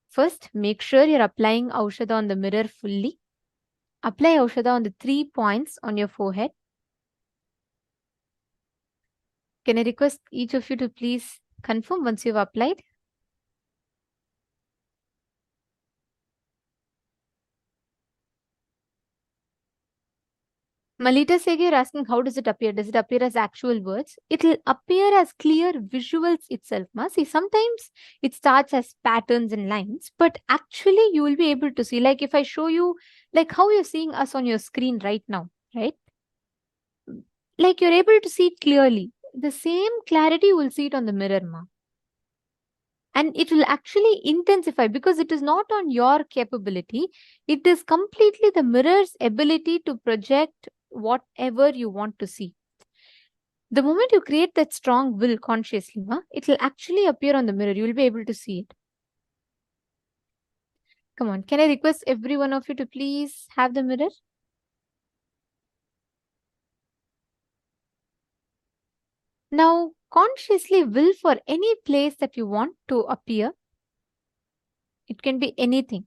First, make sure you're applying Aushada on the mirror fully. Apply Aushada on the 3 points on your forehead. Can I request each of you to please confirm once you've applied? Malita Sege, you're asking how does it appear? Does it appear as actual words? It will appear as clear visuals itself. See, sometimes it starts as patterns and lines, but actually you will be able to see, like if I show you, like how you're seeing us on your screen right now, right? Like you're able to see it clearly. The same clarity you will see it on the mirror, ma. And it will actually intensify because it is not on your capability. It is completely the mirror's ability to project whatever you want to see. The moment you create that strong will consciously, it will actually appear on the mirror. You will be able to see it. Come on, can I request every one of you to please have the mirror? Now, consciously will for any place that you want to appear. It can be anything.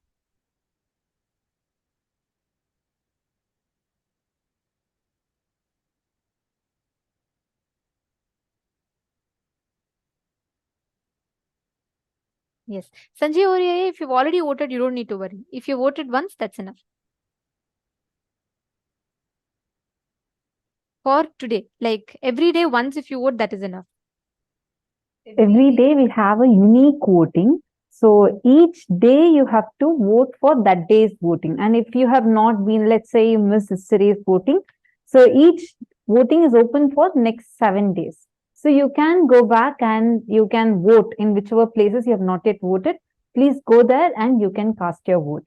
Yes. Sanjay Oriya, if you've already voted, you don't need to worry. If you voted once, that's enough. For today, like every day, once if you vote, that is enough. Every day we have a unique voting. So each day you have to vote for that day's voting. And if you have not been, let's say you missed yesterday's voting, so each voting is open for next 7 days. So you can go back and you can vote in whichever places you have not yet voted. Please go there and you can cast your vote.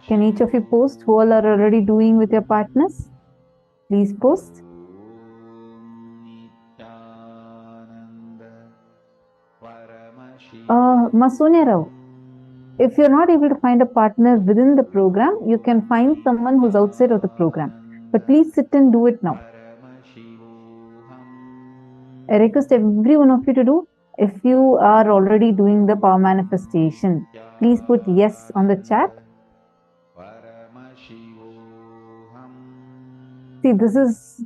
Can each of you post who all are already doing with your partners? Please post. Masone Rao, if you're not able to find a partner within the program, you can find someone who's outside of the program. But please sit and do it now. I request every one of you to do. If you are already doing the power manifestation, please put yes on the chat. See, this is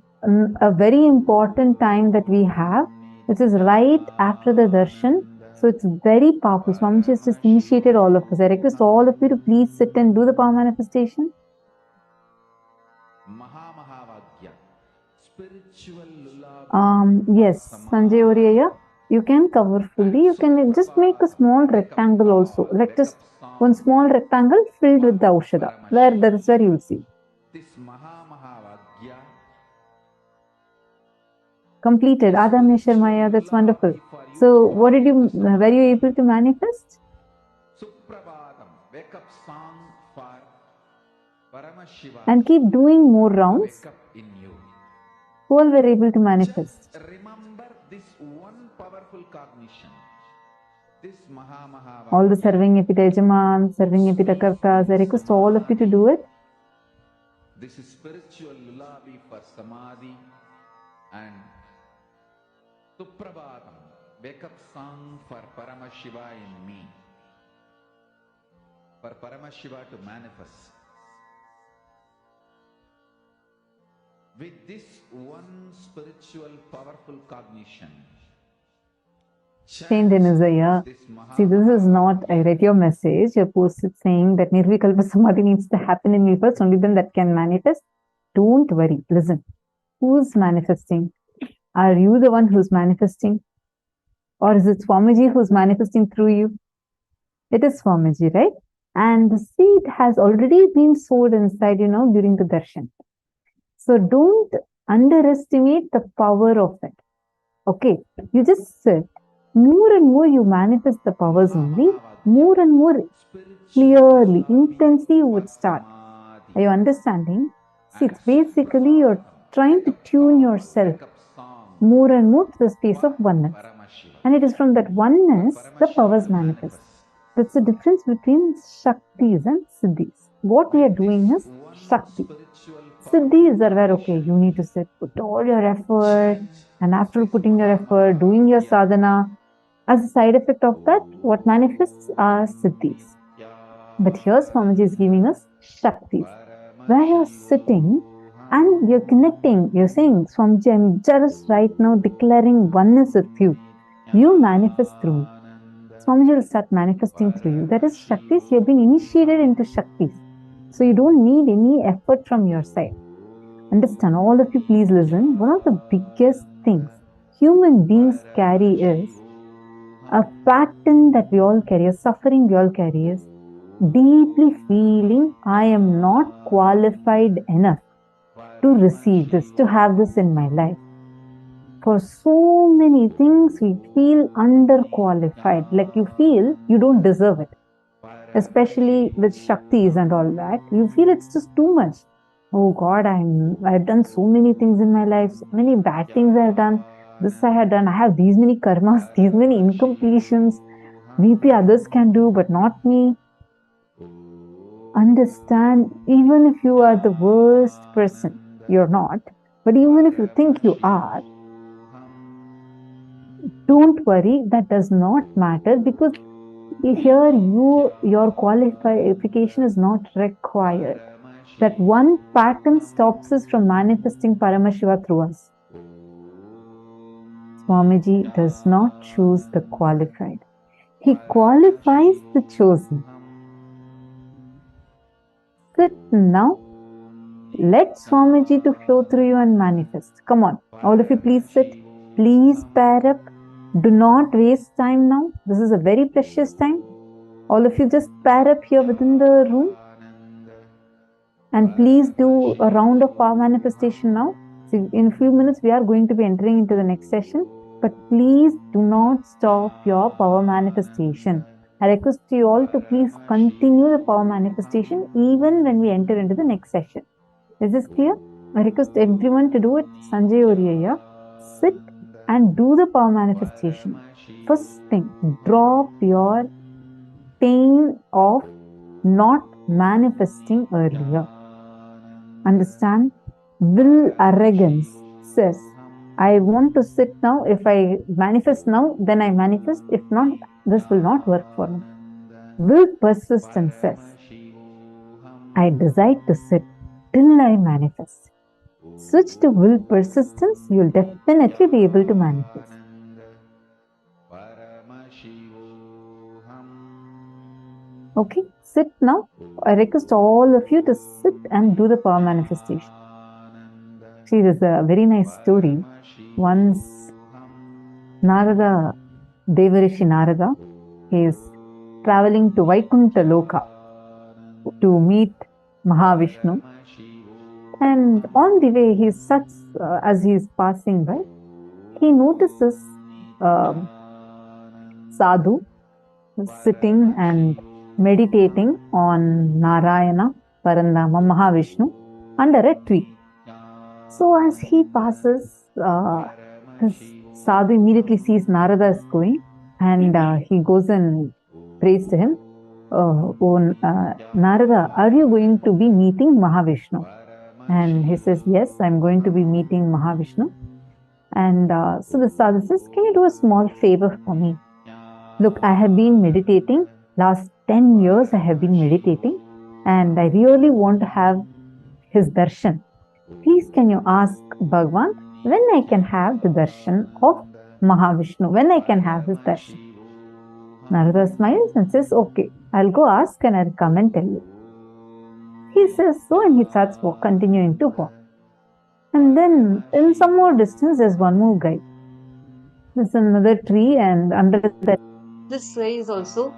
a very important time that we have, which is right after the darshan. So it's very powerful. Swamiji has just initiated all of us. I request all of you to please sit and do the power manifestation. Yes, Sanjay Oriya, you can cover fully. You can just make a small rectangle also. Like just one small rectangle filled with the Aushadha. That is where you will see. Completed. Adam Maya, that's wonderful. So, what did you, were you able to manifest? And keep doing more rounds. Who all were able to manifest? Just remember this one powerful cognition. This Maha All the serving epitajaman, serving epitakartas, I request all of you to do it. This is spiritual lullaby for Samadhi and Suprabhatam, wake-up song for Paramashiva in me. For Paramashiva to manifest. With this one spiritual powerful cognition. Saint Denizaya, see, this is not, I read your message, your post is saying that Nirvikalpa Samadhi needs to happen in me first, only then that can manifest. Don't worry, listen. Who's manifesting? Are you the one who's manifesting? Or is it Swamiji who's manifesting through you? It is Swamiji, right? And the seed has already been sowed inside, during the darshan. So don't underestimate the power of it. Okay, you just sit. More and more you manifest the powers only, more and more clearly, intensely you would start. Are you understanding? See, it's basically you're trying to tune yourself more and more to the space of oneness. And it is from that oneness the powers manifest. That's the difference between Shaktis and Siddhis. What we are doing is Shakti. Siddhis are where, okay, you need to sit, put all your effort, and after putting your effort, doing your sadhana, as a side effect of that, what manifests are Siddhis. But here Swamiji is giving us Shaktis, where you're sitting and you're connecting. You're saying, Swamiji, I'm just right now declaring oneness with you. You manifest through me. Swamiji will start manifesting through you. That is Shaktis. You've been initiated into Shaktis. So you don't need any effort from your side. Understand, all of you please listen. One of the biggest things human beings carry is a pattern that we all carry, a suffering we all carry is deeply feeling I am not qualified enough to receive this, to have this in my life. For so many things we feel underqualified, like you feel you don't deserve it. Especially with Shaktis and all that, you feel it's just too much. Oh God, I've done so many things in my life, so many bad things I've done. This I had done. I have these many karmas, these many incompletions. Maybe others can do, but not me. Understand, even if you are the worst person, you're not. But even if you think you are, don't worry, that does not matter, because here your qualification is not required. That one pattern stops us from manifesting Paramashiva through us. Swamiji does not choose the qualified. He qualifies the chosen. Sit now. Let Swamiji to flow through you and manifest. Come on, all of you please sit. Please pair up. Do not waste time now. This is a very precious time. All of you just pair up here within the room. And please do a round of power manifestation now. See, in a few minutes we are going to be entering into the next session. But please do not stop your power manifestation. I request you all to please continue the power manifestation even when we enter into the next session. Is this clear? I request everyone to do it. Sanjay Oriya, sit and do the power manifestation. First thing, drop your pain of not manifesting earlier. Understand? Will arrogance says, I want to sit now. If I manifest now, then I manifest. If not, this will not work for me. Will persistence says, I decide to sit till I manifest. Switch to will persistence, you'll definitely be able to manifest. Okay, sit now. I request all of you to sit and do the power manifestation. See, there's a very nice story. Once Narada, Devarishi Narada, he is traveling to Vaikuntha Loka to meet Mahavishnu. And on the way, as he is passing by, he notices Sadhu sitting and meditating on Narayana, Parandama, Mahavishnu under a tree. So as he passes, this Sadhu immediately sees Narada is going, and he goes and prays to him. Narada, are you going to be meeting Mahavishnu? And he says, yes, I'm going to be meeting Mahavishnu. And so the Sadhu says, can you do a small favor for me? Look, I have been meditating. Last 10 years I have been meditating, and I really want to have his darshan. Please can you ask Bhagavan when I can have the darshan of Mahavishnu, when I can have his darshan? Narada smiles and says, okay, I'll go ask and I'll come and tell you. He says so, and he starts continuing to walk. And then in some more distance, there's one more guy. There's another tree, and under that, this guy is also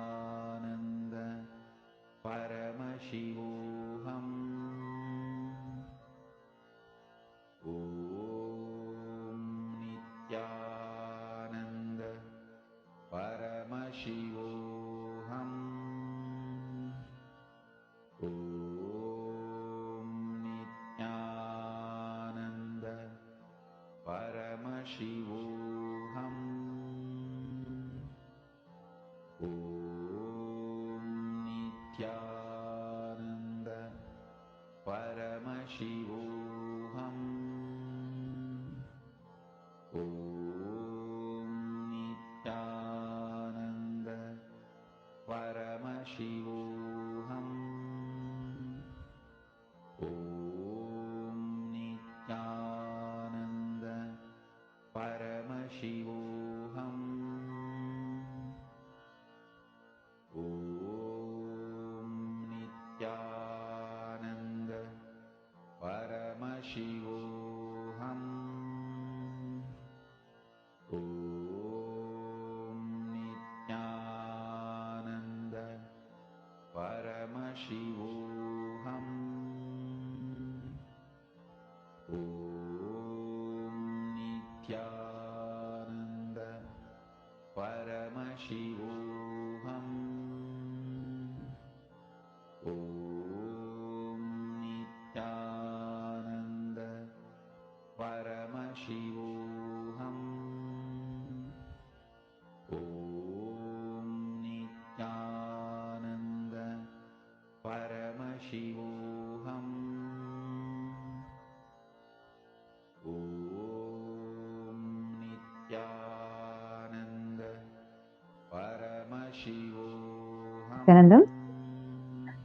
Nityananda.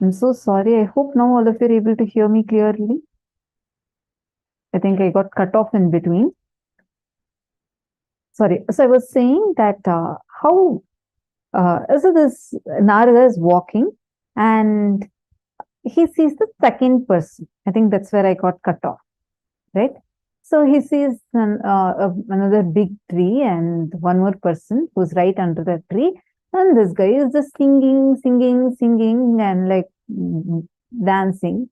I'm so sorry. I hope now all of you are able to hear me clearly. I think I got cut off in between. Sorry. So I was saying that so this Narada is walking and he sees the second person. I think that's where I got cut off, right? So he sees another big tree and one more person who's right under the tree. And this guy is just singing and like dancing.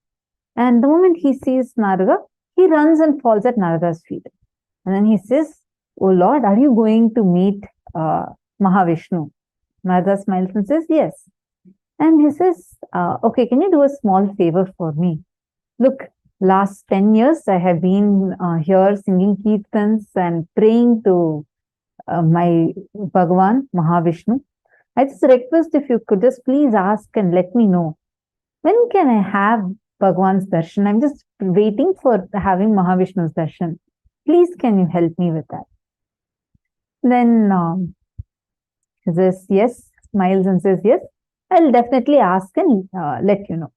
And the moment he sees Narada, he runs and falls at Narada's feet. And then he says, oh Lord, are you going to meet Mahavishnu? Narada smiles and says, yes. And he says, okay, can you do a small favor for me? Look, last 10 years I have been here singing kirtans and praying to my Bhagavan, Mahavishnu. I just request if you could just please ask and let me know, when can I have Bhagavan's darshan? I'm just waiting for having Mahavishnu's darshan. Please, can you help me with that? Then he says, yes, smiles and says, yes, I'll definitely ask and let you know.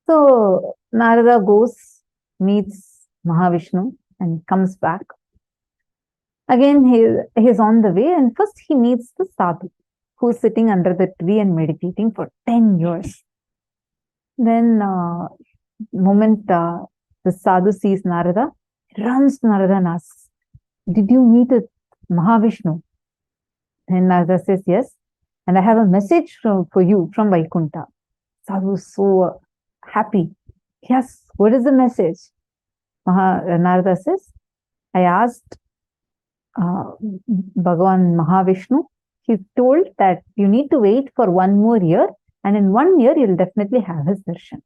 So Narada goes, meets Mahavishnu and comes back. Again, he's on the way, and first he meets the sadhu who's sitting under the tree and meditating for 10 years. Then, moment the sadhu sees Narada, he runs to Narada and asks, did you meet with Mahavishnu? And Narada says, yes, and I have a message for you from Vaikuntha. Sadhu is so happy. Yes, what is the message? Narada says, I asked Bhagavan Mahavishnu. He told that you need to wait for 1 more year, and in 1 year you'll definitely have his darshan.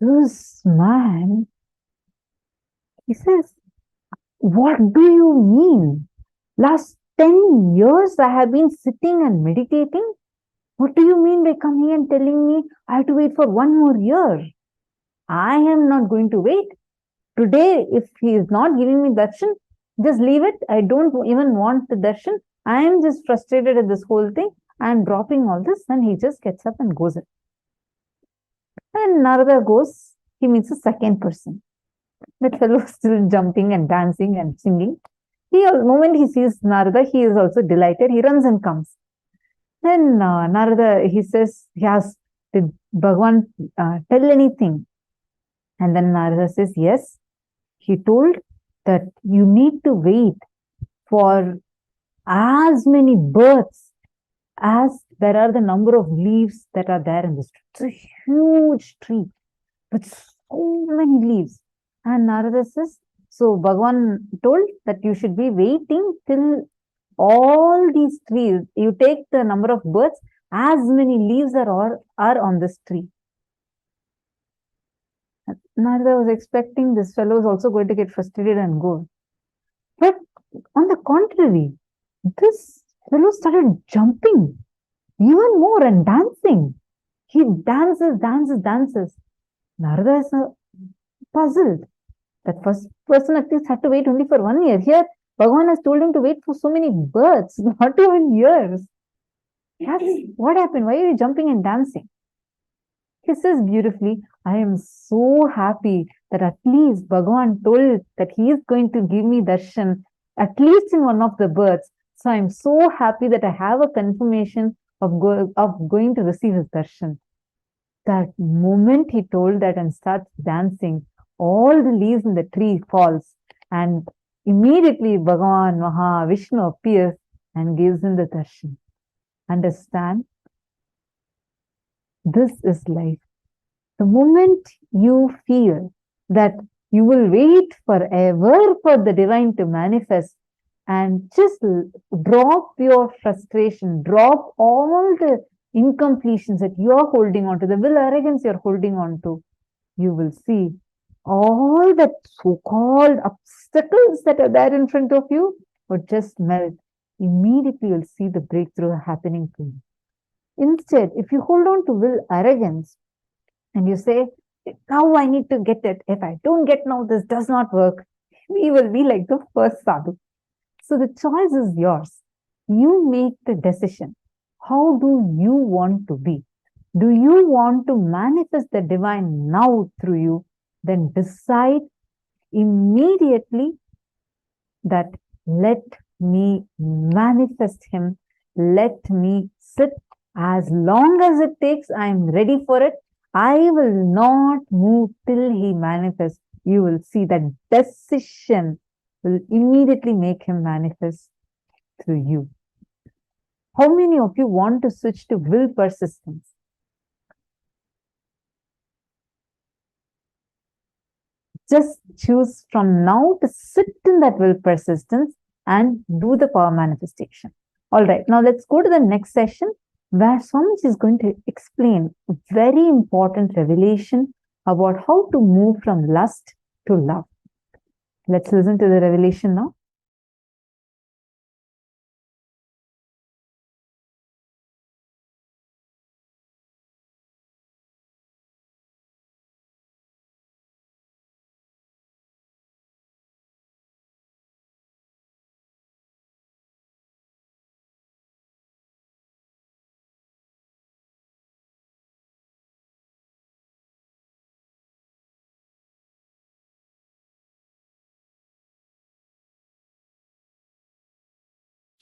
This man, he says, what do you mean? Last 10 years I have been sitting and meditating. What do you mean by coming and telling me I have to wait for 1 more year? I am not going to wait. Today, if he is not giving me darshan, just leave it. I don't even want the darshan. I am just frustrated at this whole thing. I am dropping all this, and he just gets up and goes in. And Narada goes, he meets a second person. That fellow is still jumping and dancing and singing. The moment he sees Narada, he is also delighted. He runs and comes. Then Narada, he says, he asks, did Bhagavan tell anything? And then Narada says, yes. He told that you need to wait for as many births as there are the number of leaves that are there in this tree. It's a huge tree with so many leaves. And Narada says, so Bhagavan told that you should be waiting till all these trees, you take the number of birds, as many leaves are on this tree. Narada was expecting this fellow is also going to get frustrated and go. But on the contrary, this fellow started jumping even more and dancing. He dances. Narada is puzzled. That first person at least had to wait only for 1 year. Here, Bhagavan has told him to wait for so many births, not even years. Yes, what happened? Why are you jumping and dancing? He says beautifully, I am so happy that at least Bhagavan told that he is going to give me darshan, at least in one of the births. So I am so happy that I have a confirmation of going to receive his darshan. That moment he told that and starts dancing, all the leaves in the tree falls, and immediately Bhagavan Mahavishnu appears and gives him the darshan. Understand? This is life. The moment you feel that you will wait forever for the divine to manifest, and just drop your frustration, drop all the incompletions that you are holding on to, the will arrogance you're holding on to, you will see all the so-called obstacles that are there in front of you would just melt. Immediately you'll see the breakthrough happening to you. Instead, if you hold on to will arrogance and you say, now I need to get it. If I don't get now, this does not work. We will be like the first sadhu. So the choice is yours. You make the decision. How do you want to be? Do you want to manifest the divine now through you? Then decide immediately that let me manifest him. Let me sit. As long as it takes, I am ready for it. I will not move till he manifests. You will see that decision will immediately make him manifest through you. How many of you want to switch to will persistence? Just choose from now to sit in that will persistence and do the power manifestation. All right, now let's go to the next session where Swamiji is going to explain a very important revelation about how to move from lust to love. Let's listen to the revelation now.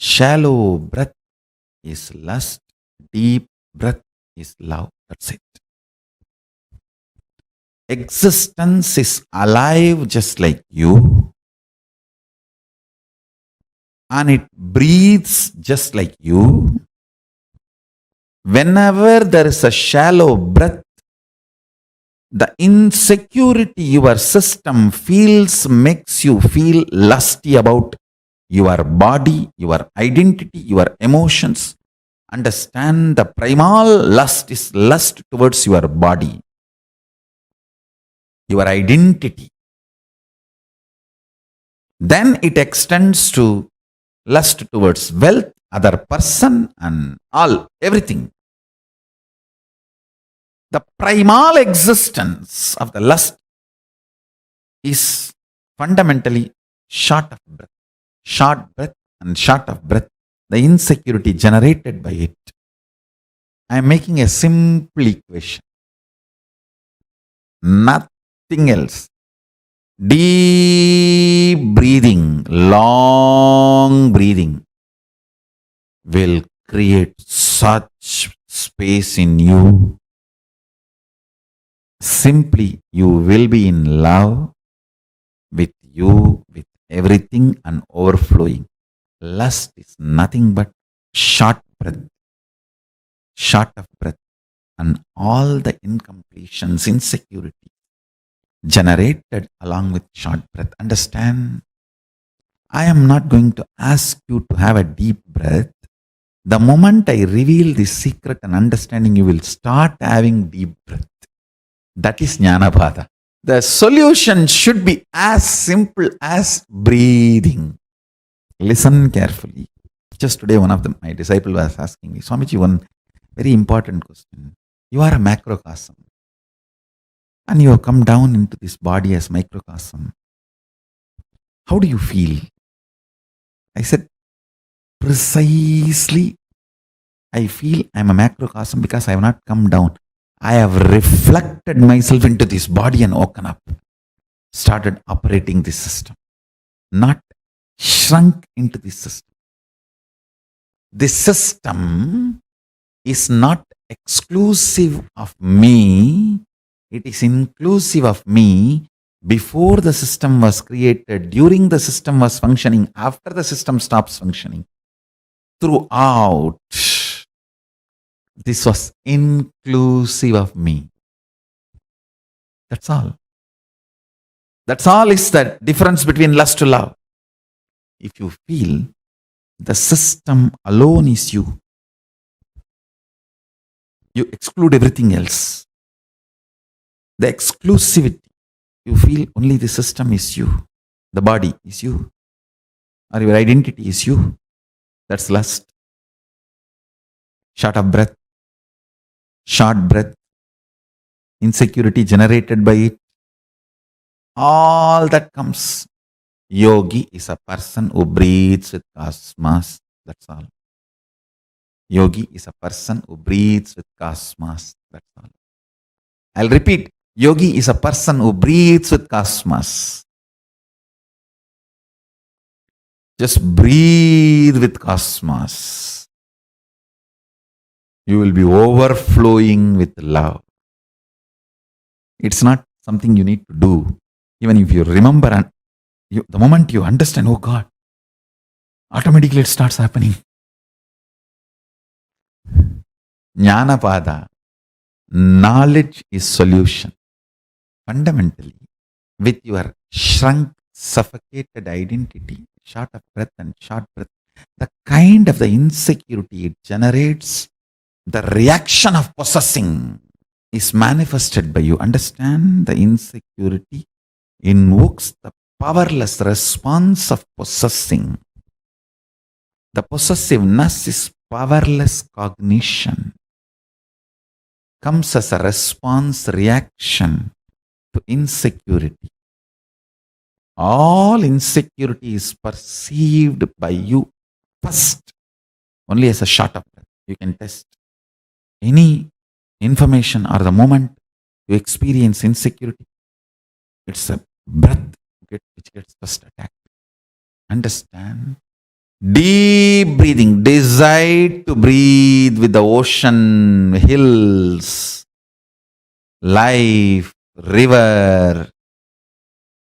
Shallow breath is lust, deep breath is love. That's it. Existence is alive just like you, and it breathes just like you. Whenever there is a shallow breath, the insecurity your system feels makes you feel lusty about your body, your identity, your emotions. Understand, the primal lust is lust towards your body, your identity. Then it extends to lust towards wealth, other person, and all, everything. The primal existence of the lust is fundamentally short of breath. Short breath and short of breath, the insecurity generated by it. I am making a simple equation. Nothing else. Deep breathing, long breathing will create such space in you. Simply, you will be in love with you, with everything, and overflowing. Lust is nothing but short breath, short of breath, and all the incompletions, insecurity generated along with short breath. Understand? I am not going to ask you to have a deep breath. The moment I reveal this secret and understanding, you will start having deep breath. That is Jnanapada. The solution should be as simple as breathing. Listen carefully. Just today, one of my disciples was asking me, Swamiji, one very important question. You are a macrocosm, and you have come down into this body as microcosm. How do you feel? I said, precisely, I feel I am a macrocosm because I have not come down. I have reflected myself into this body and woken up, started operating this system, not shrunk into this system. This system is not exclusive of me, it is inclusive of me before the system was created, during the system was functioning, after the system stops functioning. Throughout, this was inclusive of me. That's all. That's all is the difference between lust to love. If you feel the system alone is you, you exclude everything else. The exclusivity, you feel only the system is you, the body is you, or your identity is you. That's lust. Short of breath, short breath, insecurity generated by it, all that comes. Yogi is a person who breathes with cosmos. That's all. Yogi is a person who breathes with cosmos. That's all. I'll repeat. Yogi is a person who breathes with cosmos. Just breathe with cosmos. You will be overflowing with love. It's not something you need to do. Even if you remember, and the moment you understand, oh God, automatically it starts happening. Jnanapada, knowledge is solution. Fundamentally, with your shrunk, suffocated identity, short of breath and short breath, The kind of the insecurity it generates, the reaction of possessing is manifested by you. Understand? The insecurity invokes the powerless response of possessing. The possessiveness is powerless cognition. Comes as a response reaction to insecurity. All insecurity is perceived by you first, only as a short of breath. You can test any information or the moment you experience insecurity. It's a breath which gets first attacked. Understand? Deep breathing. Decide to breathe with the ocean, hills, life, river,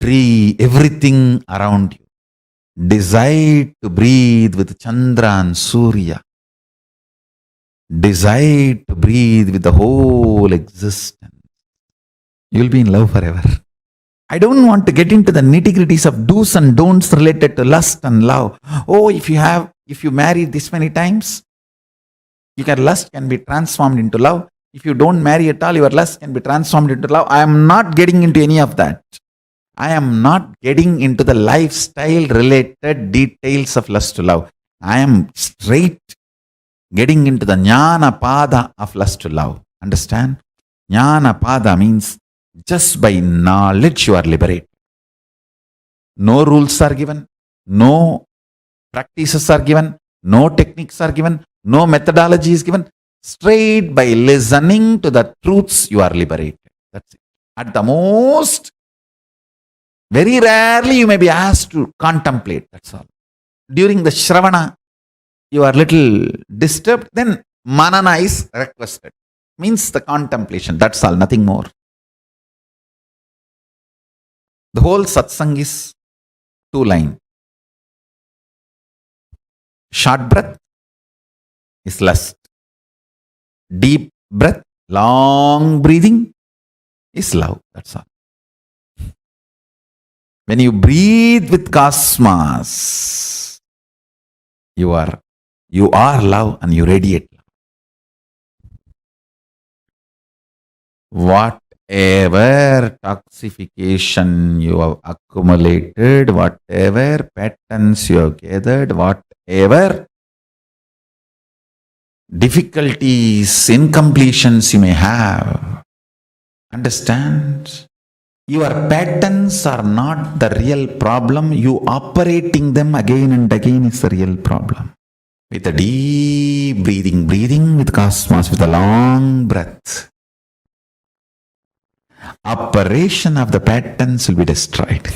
tree, everything around you. Decide to breathe with Chandra and Surya. Decide to breathe with the whole existence. You'll be in love forever. I don't want to get into the nitty-gritties of do's and don'ts related to lust and love. Oh, if you marry this many times, lust can be transformed into love. If you don't marry at all, your lust can be transformed into love. I am not getting into any of that. I am not getting into the lifestyle related details of lust to love. I am straight getting into the Jnana Pada of lust to love. Understand? Jnana Pada means just by knowledge you are liberated. No rules are given, no practices are given, no techniques are given, no methodology is given. Straight by listening to the truths you are liberated. That's it. At the most, very rarely you may be asked to contemplate. That's all. During the Shravana, you are little disturbed, then manana is requested. Means the contemplation. That's all, nothing more. The whole satsang is 2 lines. Short breath is lust. Deep breath, long breathing is love. That's all. When you breathe with cosmos, you are love and you radiate love. Whatever toxification you have accumulated, whatever patterns you have gathered, whatever difficulties, incompletions you may have, understand? Your patterns are not the real problem. You operating them again and again is the real problem. With a deep breathing with cosmos, with a long breath, operation of the patterns will be destroyed.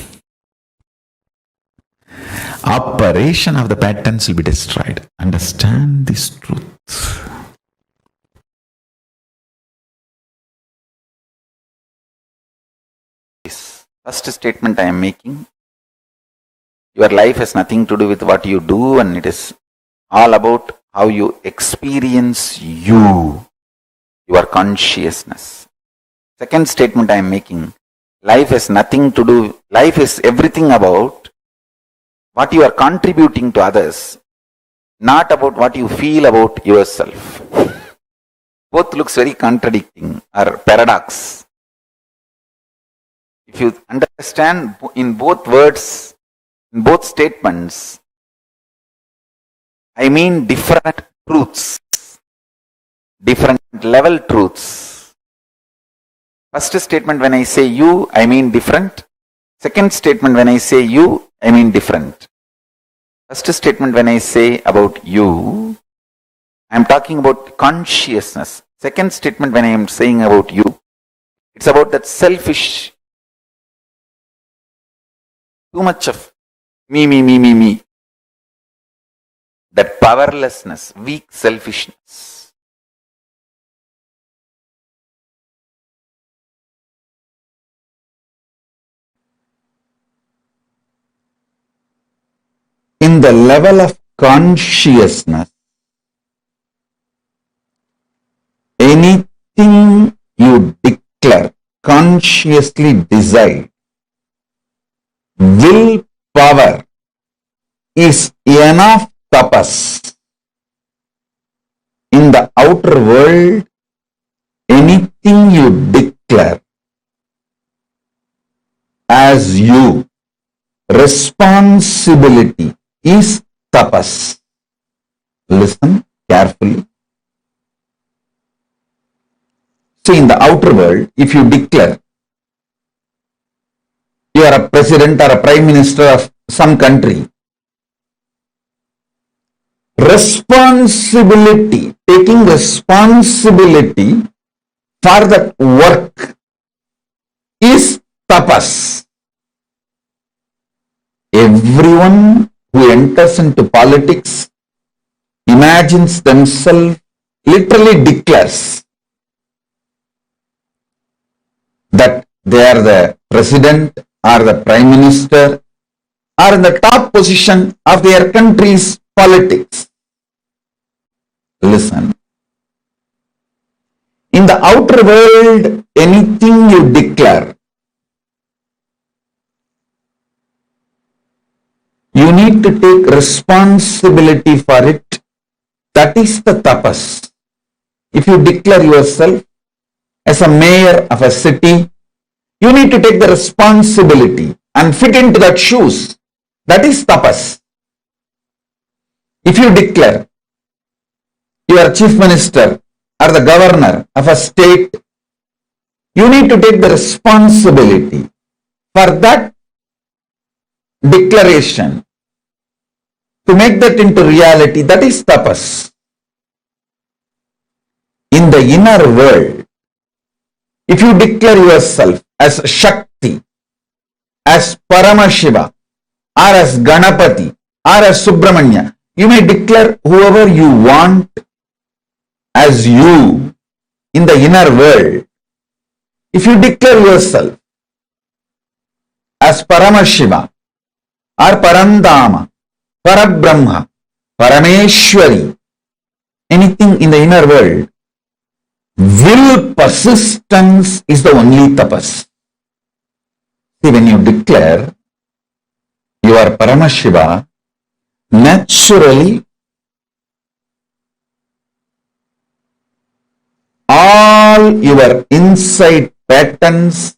Operation of the patterns will be destroyed. Understand this truth. This first statement I am making, your life has nothing to do with what you do, and it is all about how you experience your consciousness. Second statement I am making, life has nothing to do, life is everything about what you are contributing to others, not about what you feel about yourself. Both looks very contradicting or paradox. If you understand in both words, in both statements, I mean different truths, different level truths. First statement, when I say you, I mean different. Second statement, when I say you, I mean different. First statement, when I say about you, I am talking about consciousness. Second statement, when I am saying about you, it's about that selfish, too much of me. That powerlessness, weak selfishness. In the level of consciousness, anything you declare, consciously decide, willpower is enough tapas. In the outer world, anything you declare as you responsibility is tapas. Listen carefully. See, in the outer world, if you declare you are a president or a prime minister of some country, responsibility, taking responsibility for that work is tapas. Everyone who enters into politics imagines themselves, literally declares that they are the president or the prime minister or in the top position of their country's politics. Listen. In the outer world, anything you declare, you need to take responsibility for it. That is the tapas. If you declare yourself as a mayor of a city, you need to take the responsibility and fit into that shoes. That is tapas. If you declare you are chief minister or the governor of a state, you need to take the responsibility for that declaration to make that into reality. That is tapas. In the inner world, if you declare yourself as Shakti, as Paramashiva, or as Ganapati, or as Subramanya, you may declare whoever you want as you in the inner world. If you declare yourself as Paramashiva, or Parandama, Parabrahma, Parameshwari, anything in the inner world, will persistence is the only tapas. See, when you declare you are Paramashiva, naturally all your inside patterns,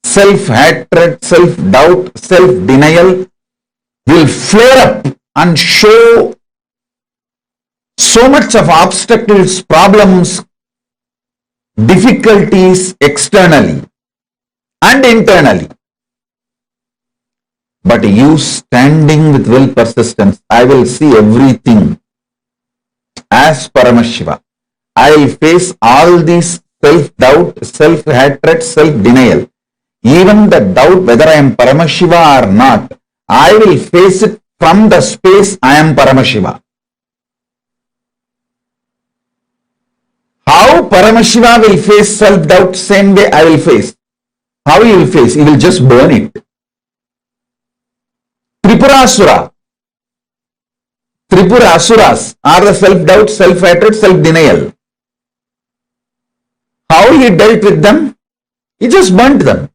self-hatred, self-doubt, self-denial will flare up and show so much of obstacles, problems, difficulties externally and internally. But you standing with will persistence, I will see everything as Paramashiva. I will face all these self-doubt, self-hatred, self-denial. Even the doubt whether I am Paramashiva or not, I will face it from the space I am Paramashiva. How Paramashiva will face self-doubt, same way I will face. How he will face? He will just burn it. Tripura Asuras are the self-doubt, self-hatred, self-denial. How he dealt with them? He just burnt them.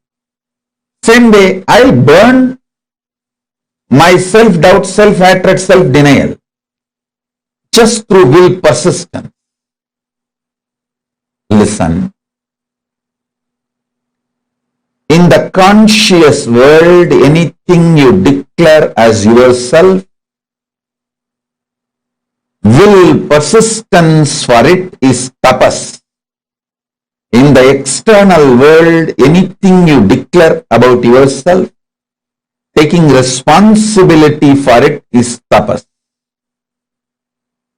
Same way, I will burn my self-doubt, self-hatred, self-denial just through will persistence. Listen. In the conscious world, anything you declare as yourself, will persistence for it is tapas. In the external world, anything you declare about yourself, taking responsibility for it is tapas.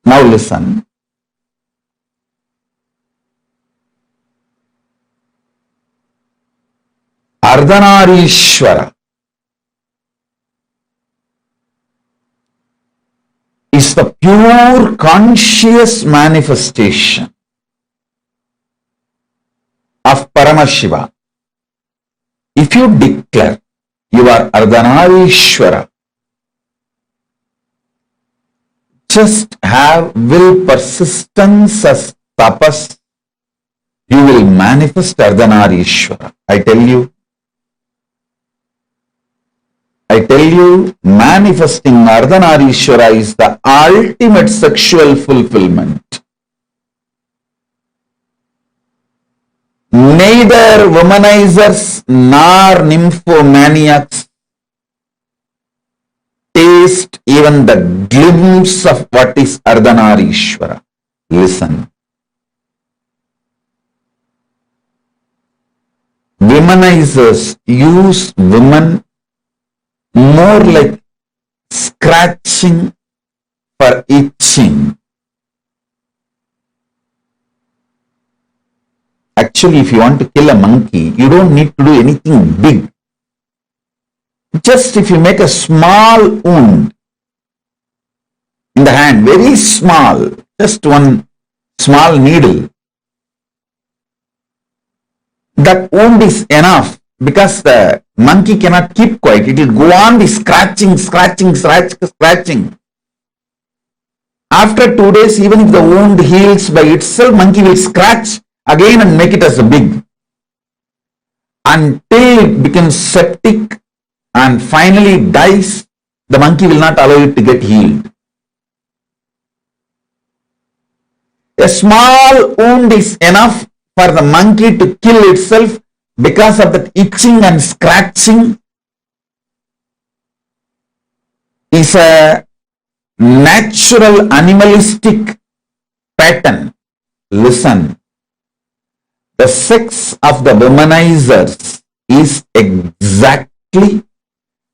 Now listen. Ardhanarishwara is the pure conscious manifestation of Paramashiva. If you declare you are Ardhanarishwara, just have will persistence as tapas, you will manifest Ardhanarishwara. I tell you, I tell you, manifesting Ardhanarishwara is the ultimate sexual fulfillment. Neither womanizers nor nymphomaniacs taste even the glimpse of what is Ardhanarishwara. Listen. Womanizers use women more like scratching for itching. Actually, if you want to kill a monkey, you don't need to do anything big. Just if you make a small wound in the hand, very small, just one small needle, that wound is enough because the monkey cannot keep quiet. It will go on the scratching. After 2 days, even if the wound heals by itself, monkey will scratch again and make it as a big until it becomes septic and finally dies. The monkey will not allow it to get healed. A small wound is enough for the monkey to kill itself because of that itching and scratching is a natural animalistic pattern. Listen, the sex of the womanizers is exactly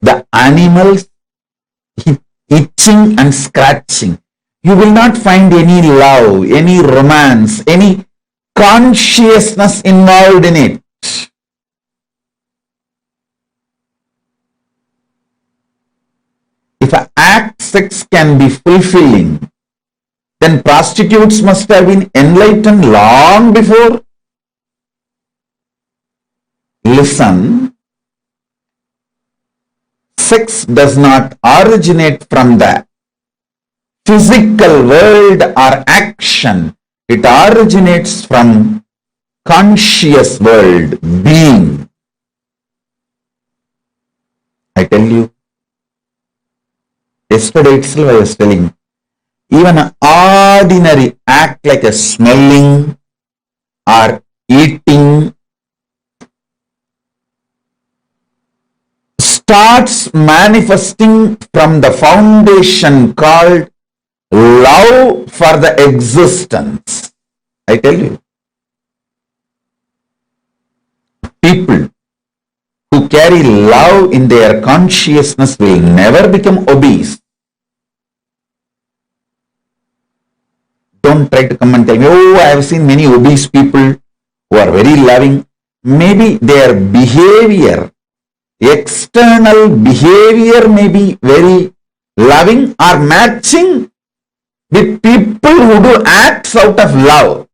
the animals itching and scratching. You will not find any love, any romance, any consciousness involved in it. If an act sex can be fulfilling, then prostitutes must have been enlightened long before. Listen, sex does not originate from the physical world or action. It originates from conscious world, being. I tell you, yesterday itself I was telling, even an ordinary act like a smelling or eating starts manifesting from the foundation called love for the existence. I tell you, people who carry love in their consciousness will never become obese. Don't try to come and tell me, oh, I have seen many obese people who are very loving. Maybe their behavior, external behavior may be very loving or matching with people who do acts out of love.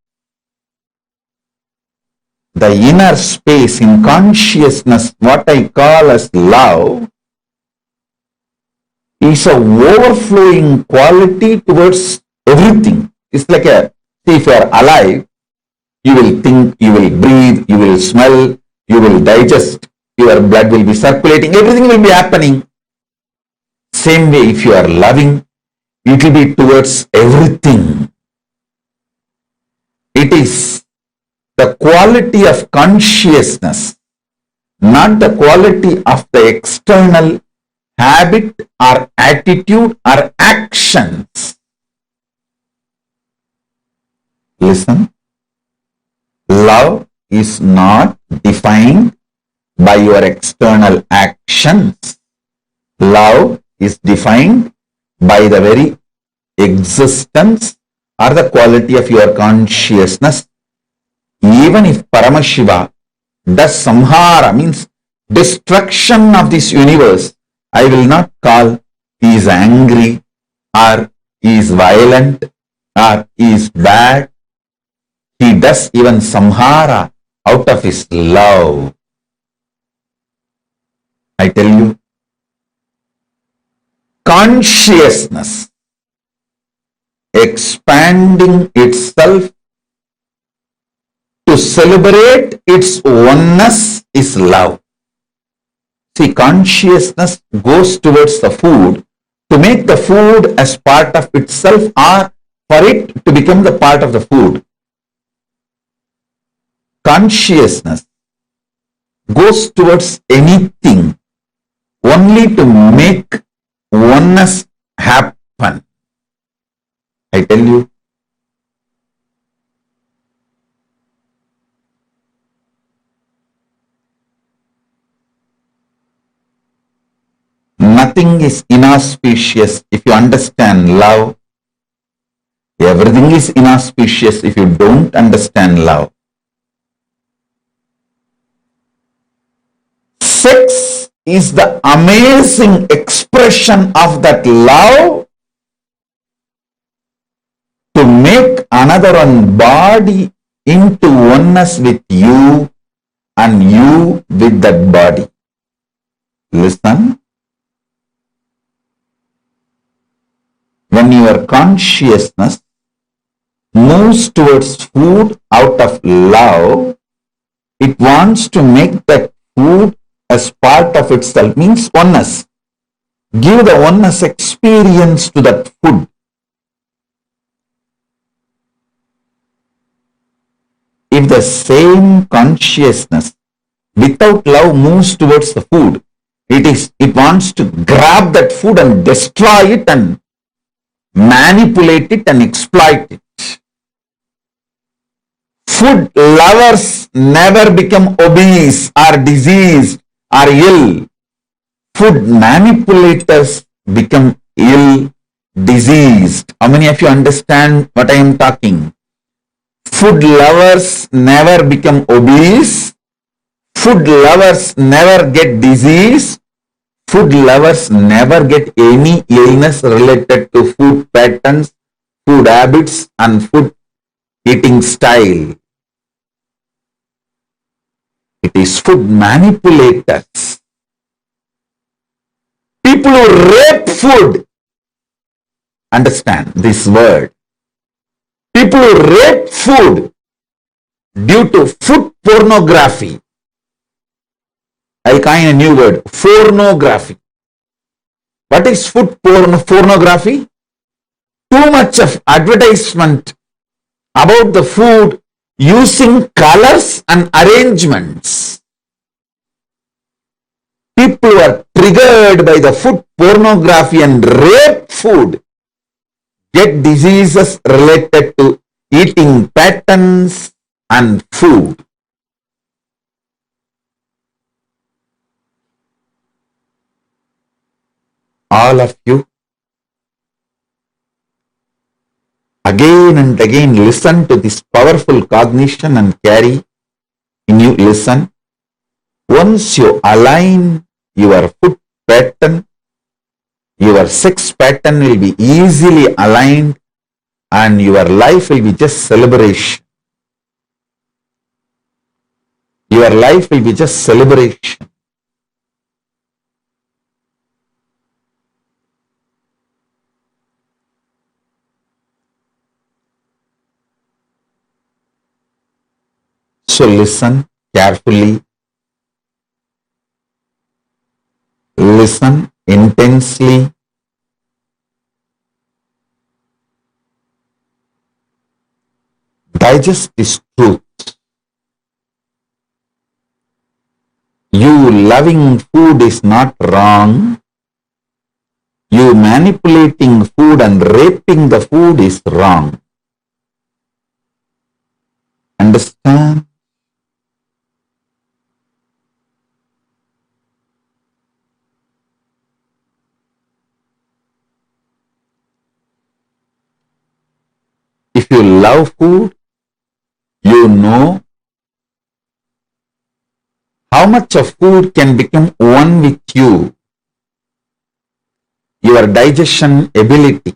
The inner space in consciousness, what I call as love, is a overflowing quality towards everything. It's like a, see, if you are alive, you will think, you will breathe, you will smell, you will digest, your blood will be circulating, everything will be happening. Same way, if you are loving, it will be towards everything. It is the quality of consciousness, not the quality of the external habit or attitude or actions. Listen, love is not defined by your external actions. Love is defined by the very existence or the quality of your consciousness. Even if Paramashiva does samhara, means destruction of this universe, I will not call he is angry or he is violent or he is bad. He does even samhara out of his love. I tell you, consciousness expanding itself to celebrate its oneness is love. See, consciousness goes towards the food to make the food as part of itself or for it to become the part of the food. Consciousness goes towards anything only to make oneness happen. I tell you, nothing is inauspicious if you understand love. Everything is inauspicious if you don't understand love. Sex is the amazing expression of that love to make another one body into oneness with you and you with that body. Listen. When your consciousness moves towards food out of love, it wants to make that food as part of itself, means oneness. Give the oneness experience to that food. If the same consciousness without love moves towards the food, it wants to grab that food and destroy it and manipulate it and exploit it. Food lovers never become obese or diseased or ill. Food manipulators become ill, diseased. How many of you understand what I am talking? Food lovers never become obese. Food lovers never get disease. Food lovers never get any illness related to food patterns, food habits, and food eating style. It is food manipulators. People who rape food. Understand this word. People who rape food due to food pornography. I coin a new word, pornography. What is food pornography? Too much of advertisement about the food using colors and arrangements. People who are triggered by the food pornography and rape food get diseases related to eating patterns and food. All of you, again and again listen to this powerful cognition and carry in you, listen. Once you align your food pattern, your sex pattern will be easily aligned and your life will be just celebration. Your life will be just celebration. So listen carefully, listen intensely, digest this truth. You loving food is not wrong. You manipulating food and raping the food is wrong. Understand? If you love food, you know how much of food can become one with you, your digestion ability.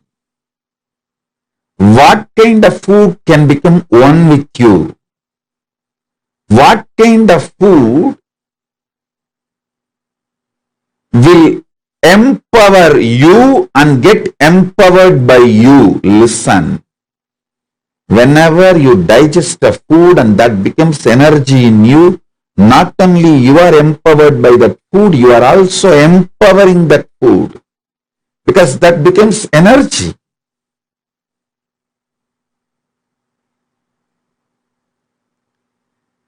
What kind of food can become one with you? What kind of food will empower you and get empowered by you? Listen. Whenever you digest a food and that becomes energy in you, not only you are empowered by that food, you are also empowering that food, because that becomes energy.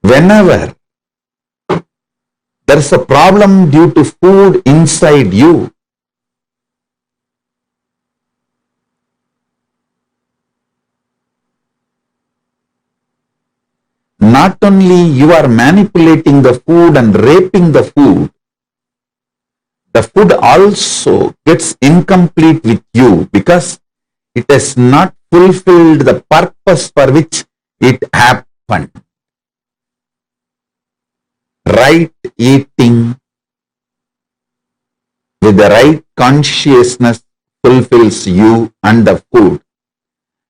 Whenever there is a problem due to food inside you, not only you are manipulating the food and raping the food also gets incomplete with you, because it has not fulfilled the purpose for which it happened. Right eating with the right consciousness fulfills you and the food.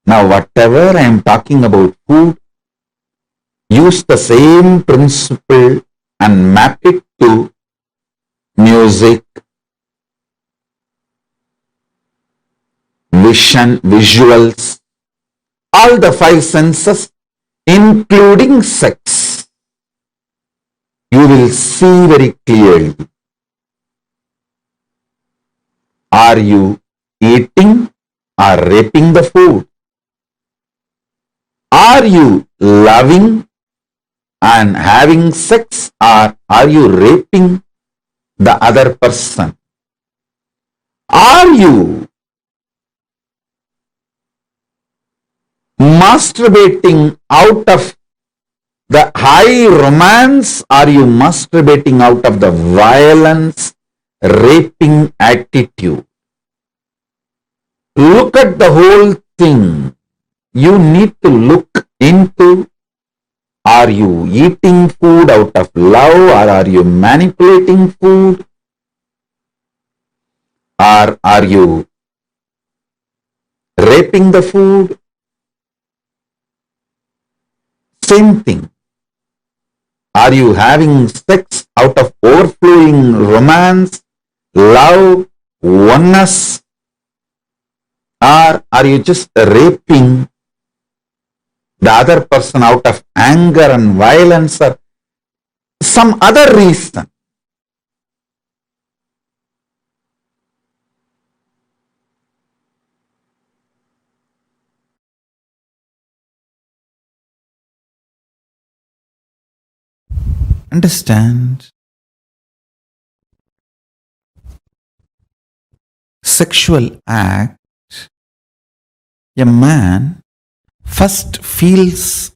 Now, whatever I am talking about food, use the same principle and map it to music, vision, visuals, all the five senses, including sex. You will see very clearly. Are you eating or raping the food? Are you loving and having sex, or are you raping the other person? Are you masturbating out of the high romance? Are you masturbating out of the violence, raping attitude? Look at the whole thing. You need to look into, are you eating food out of love, or are you manipulating food? Or are you raping the food? Same thing. Are you having sex out of overflowing romance, love, oneness? Or are you just raping the other person out of anger and violence or some other reason? Understand? Sexual act, a man first feels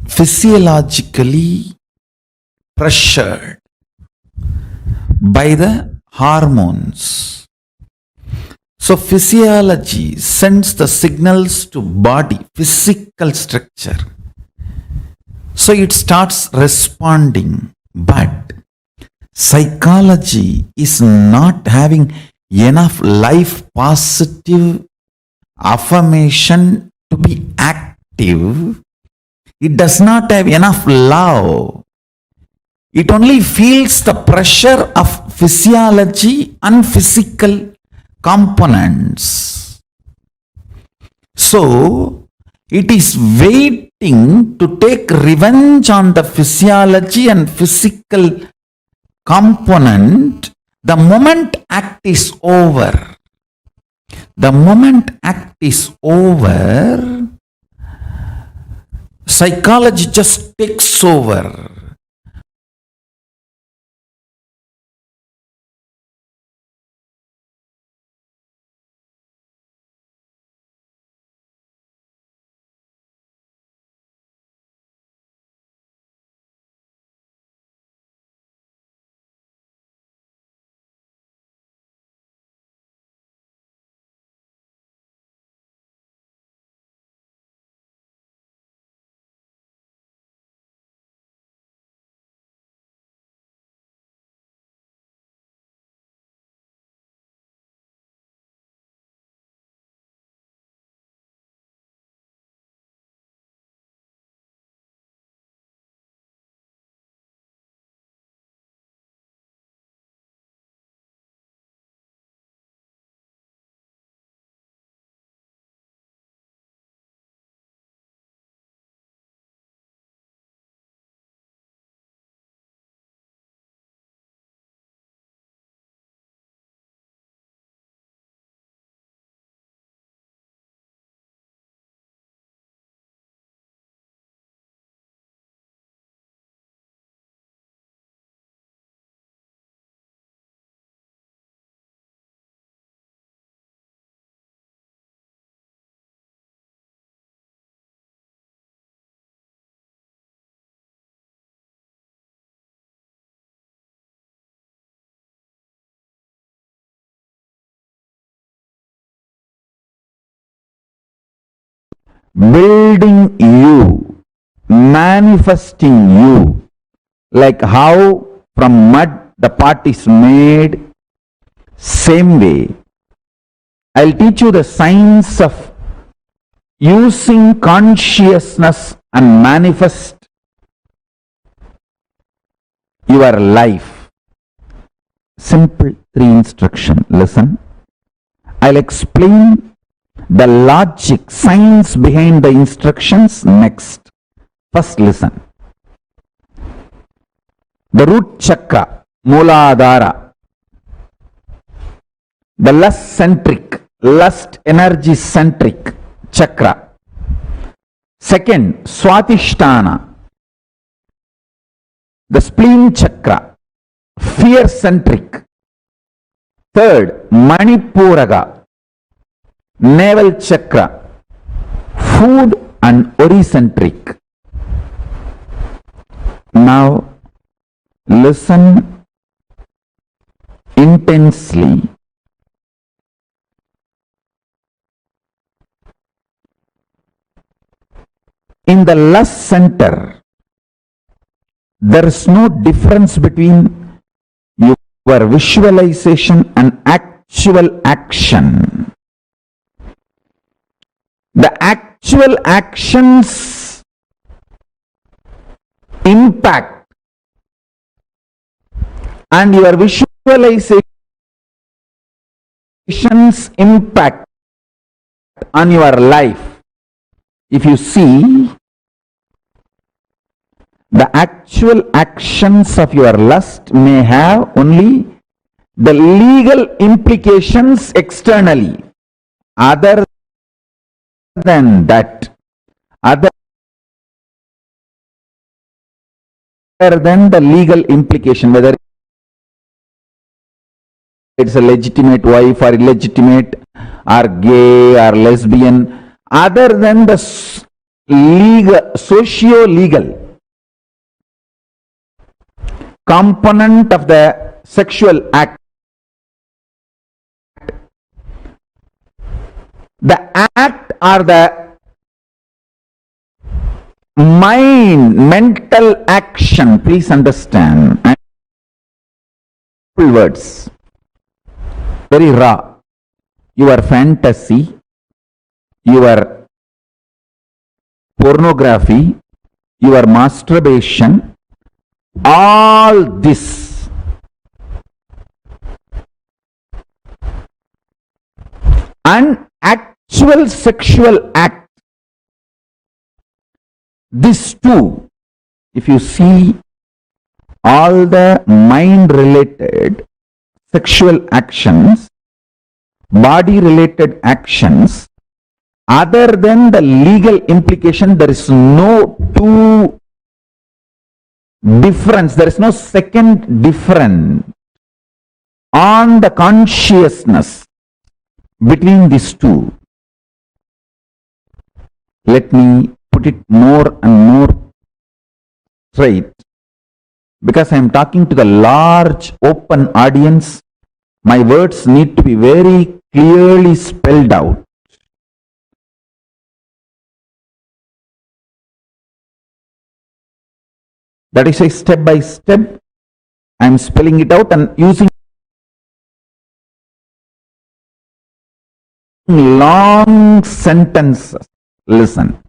physiologically pressured by the hormones. So physiology sends the signals to body, physical structure. So it starts responding, but psychology is not having enough life positive affirmation to be active. It does not have enough love. It only feels the pressure of physiology and physical components. So it is waiting to take revenge on the physiology and physical component the moment act is over. The moment act is over, psychology just takes over. building you, manifesting you, like how from mud the pot is made, same way. I'll teach you the science of using consciousness and manifest your life. Simple 3 instruction. Listen. I'll explain the logic, science behind the instructions next. First listen. The root chakra, Mooladhara, the lust energy centric chakra. Second, Swatisthana, the spleen chakra, fear centric. Third, Manipuraga, navel chakra, food and ori-centric. Now, listen intensely. In the lust center, there is no difference between your visualization and actual action. The actual actions impact and your visualizations impact on your life. If you see, the actual actions of your lust may have only the legal implications externally. Other than that, other than the legal implication, whether it's a legitimate wife or illegitimate or gay or lesbian, other than the legal, socio-legal component of the sexual act, the act or the mental action, please understand, words, very raw, your fantasy, your pornography, your masturbation, all this and actual sexual act, this too, if you see all the mind related sexual actions, body related actions, other than the legal implication, there is no two difference, there is no second difference on the consciousness between these two. Let me put it more and more straight, because I am talking to the large open audience. My words need to be very clearly spelled out. That is a step by step. I am spelling it out and using long sentences. Listen.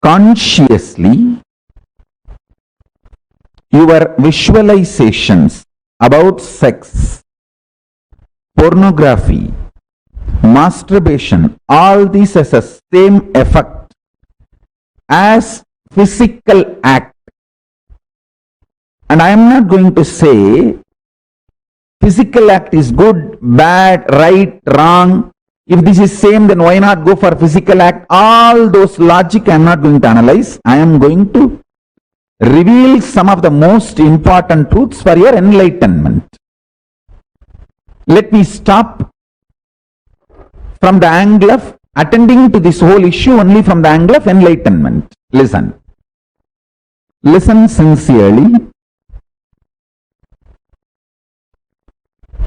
Consciously, your visualizations about sex, pornography, masturbation, all these has the same effect as physical act. And I am not going to say physical act is good, bad, right, wrong. If this is same, then why not go for physical act? All those logic I am not going to analyze. I am going to reveal some of the most important truths for your enlightenment. Let me stop from the angle of attending to this whole issue only from the angle of enlightenment. Listen. Listen sincerely.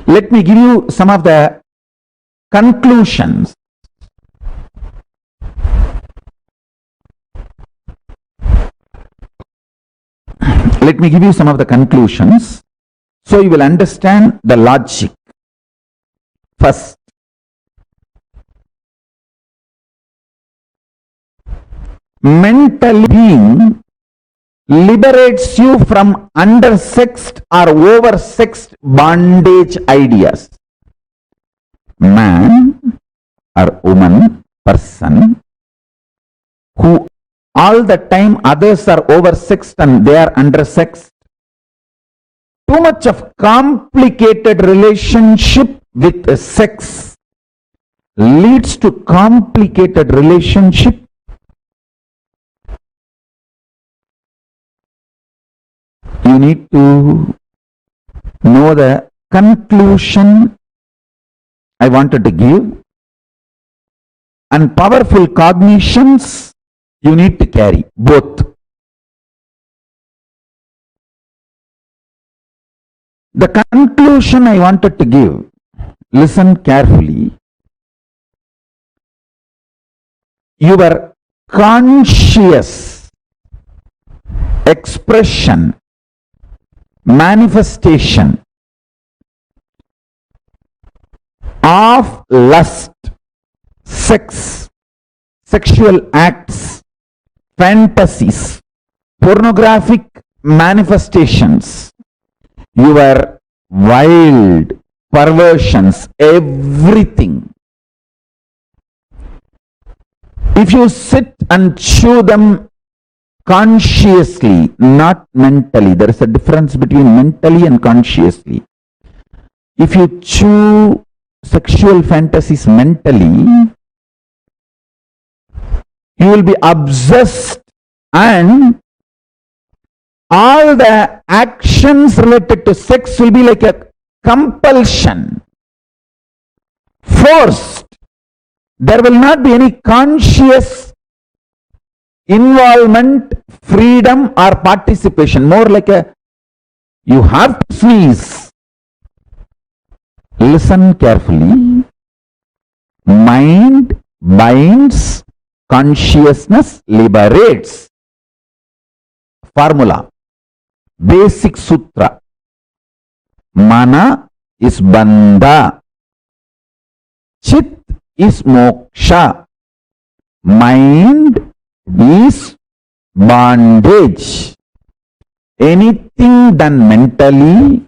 Let me give you some of the conclusions. Let me give you some of the conclusions so you will understand the logic. First, mental being liberates you from undersexed or oversexed bondage ideas. Man or woman, person, who all the time others are oversexed and they are undersexed. Too much of complicated relationship with sex leads to complicated relationship. You need to know the conclusion I wanted to give, and powerful cognitions you need to carry, both. The conclusion I wanted to give, listen carefully. Your conscious expression, manifestation of lust, sex, sexual acts, fantasies, pornographic manifestations, your wild perversions, everything. If you sit and chew them consciously, not mentally, there is a difference between mentally and consciously. If you chew sexual fantasies mentally, you will be obsessed, and all the actions related to sex will be like a compulsion, forced. There will not be any conscious involvement, freedom or participation. More like a, you have to sneeze. Listen carefully. Mind binds, consciousness liberates. Formula, basic sutra. Mana is bandha, chit is moksha, mind is bondage. Anything done mentally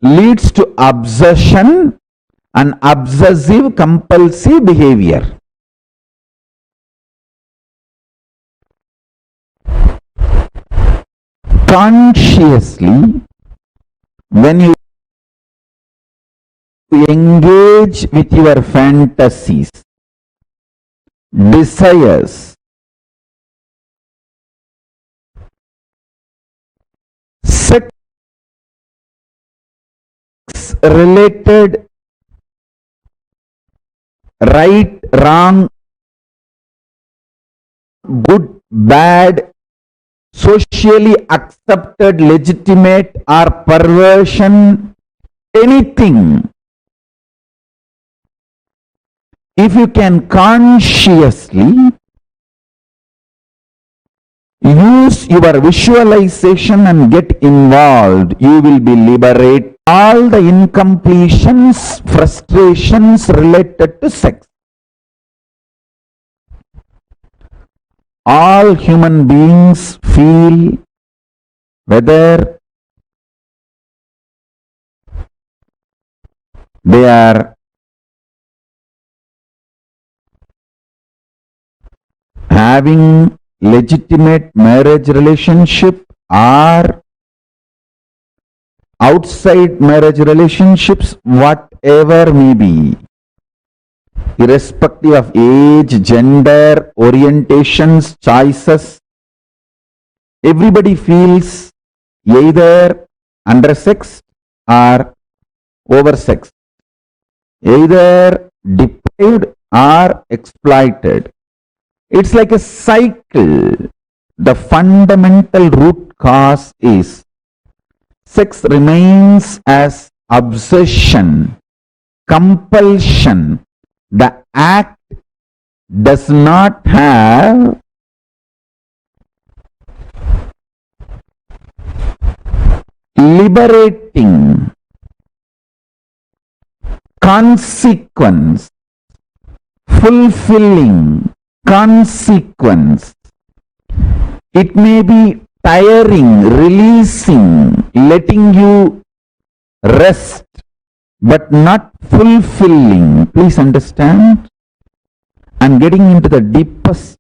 leads to obsession and obsessive compulsive behavior. Consciously, when you engage with your fantasies, desires, sex related right, wrong, good, bad, socially accepted, legitimate or perversion, anything. If you can consciously use your visualization and get involved, you will be liberated. All the incompletions, frustrations related to sex. All human beings feel, whether they are having legitimate marriage relationship or outside marriage relationships, whatever may be, irrespective of age, gender, orientations, choices, everybody feels either undersexed or oversexed, either deprived or exploited. It's like a cycle. The fundamental root cause is sex remains as obsession compulsion. The act does not have liberating consequence, fulfilling consequence. It may be tiring, releasing, letting you rest, but not fulfilling. Please understand. I'm getting into the deepest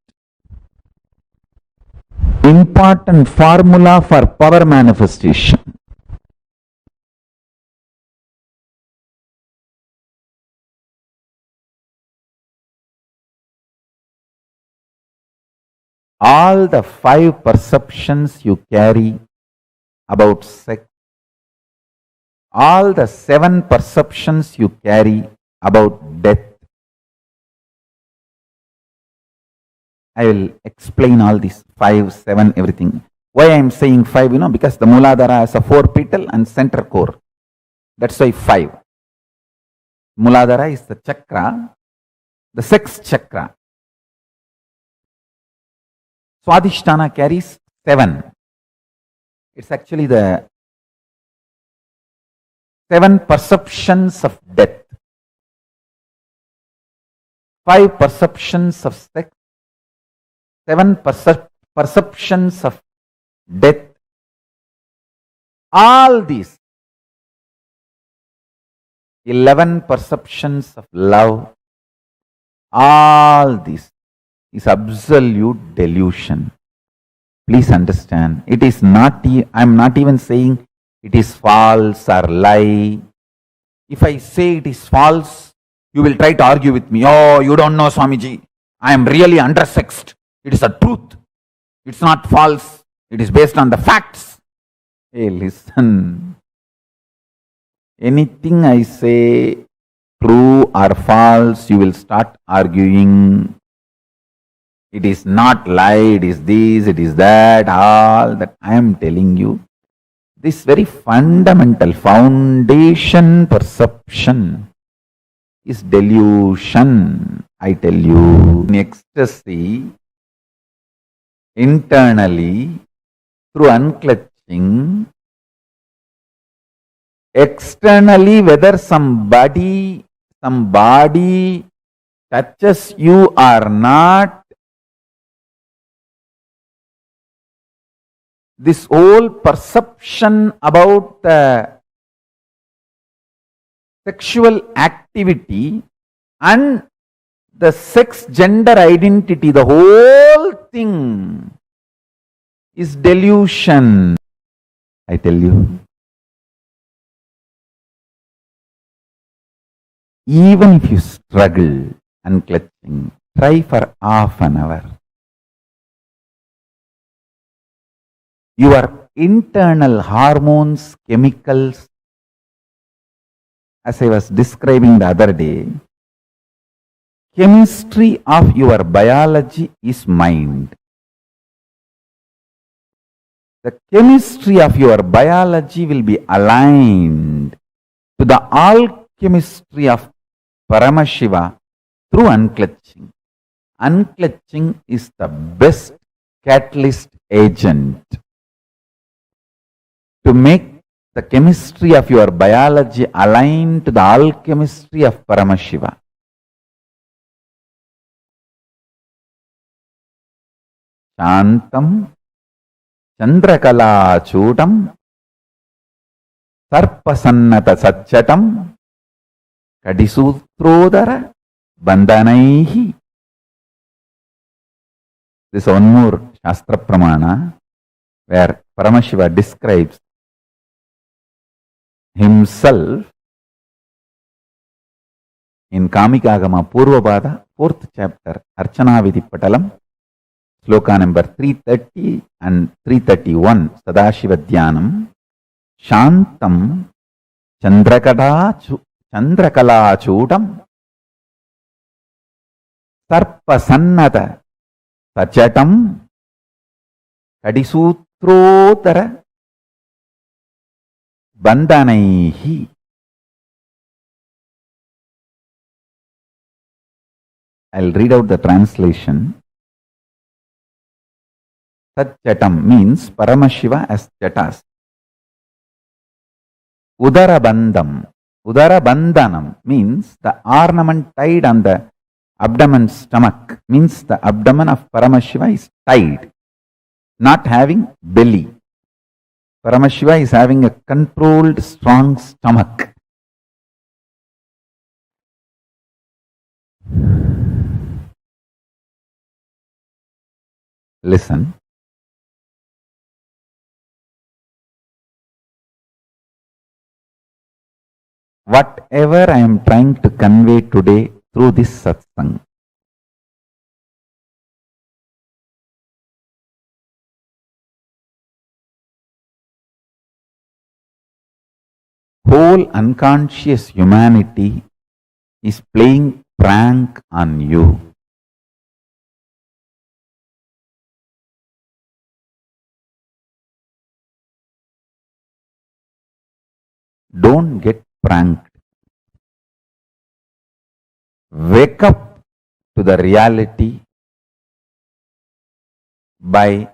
important formula for power manifestation. All the 5 perceptions you carry about sex, all the 7 perceptions you carry about death. I will explain all these 5, 7, everything. Why I am saying 5, because the Muladhara has a 4 petal and center core. That's why 5. Muladhara is the chakra, the sex chakra. Swadhisthana carries 7. It's actually the 7 perceptions of death. 5 perceptions of sex, 7 perceptions of death. All these 11 perceptions of love, all this is absolute delusion. Please understand. It is not, I am not even saying it is false or lie. If I say it is false, you will try to argue with me. Oh, you don't know, Swamiji. I am really undersexed. It is a truth. It's not false. It is based on the facts. Hey, listen. Anything I say, true or false, you will start arguing. It is not lie, it is this, it is that, all that I am telling you. This very fundamental foundation perception is delusion. I tell you, in ecstasy, internally, through unclutching, externally, whether somebody touches you or not, this whole perception about the sexual activity and the sex gender identity, the whole thing is delusion. I tell you. Even if you struggle unclutching, try for half an hour. Your internal hormones, chemicals, as I was describing the other day, chemistry of your biology is mind. The chemistry of your biology will be aligned to the alchemistry of Paramashiva through unclutching. Unclutching is the best catalyst agent to make the chemistry of your biology align to the alchemistry of Paramashiva. Shantam Chandrakala Chutam Sarpasannata Satchatam Kadisutrodara Bandhanaihi. This one more Shastra Pramana where Paramashiva describes himself in Kamikagama Purvapada, 4th chapter, Archana Vidhi Patalam, sloka number 330 and 331, Sadashiva Dhyanam, Shantam Chandrakala Chutam Sarpasannata Sachatam Kadisutrodara Bandhanaihi. I'll read out the translation. Tat Jatam means Paramashiva as Jatas. Udarabandham. Udarabandhanam means the ornament tied on the abdomen stomach, means the abdomen of Paramashiva is tied, not having belly. Paramashiva is having a controlled, strong stomach. Listen. Whatever I am trying to convey today through this satsang, whole unconscious humanity is playing prank on you. Don't get pranked. Wake up to the reality by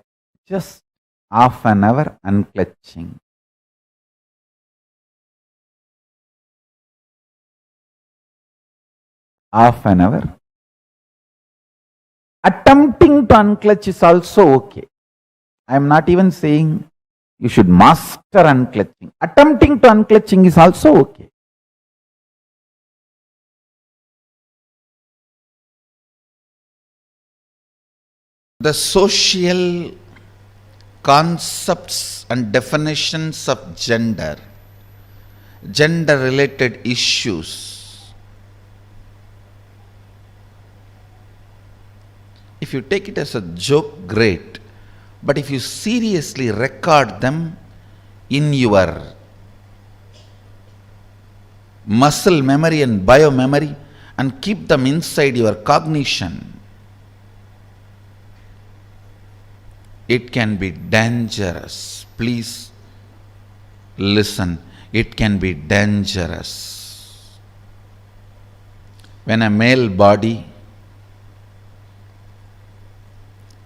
just half an hour unclutching. Half an hour. Attempting to unclutch is also okay. I am not even saying you should master unclutching. Attempting to unclutching is also okay. The social concepts and definitions of gender, gender-related issues, if you take it as a joke, great. But if you seriously record them in your muscle memory and biomemory and keep them inside your cognition, it can be dangerous. Please listen. It can be dangerous. When a male body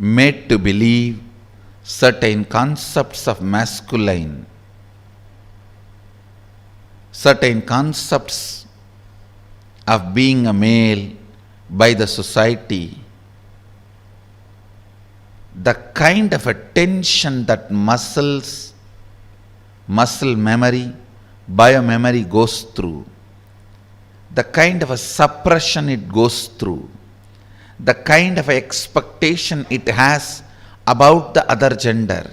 made to believe certain concepts of masculine, certain concepts of being a male by the society, the kind of a tension that muscle memory, biomemory goes through, the kind of a suppression it goes through, the kind of expectation it has about the other gender,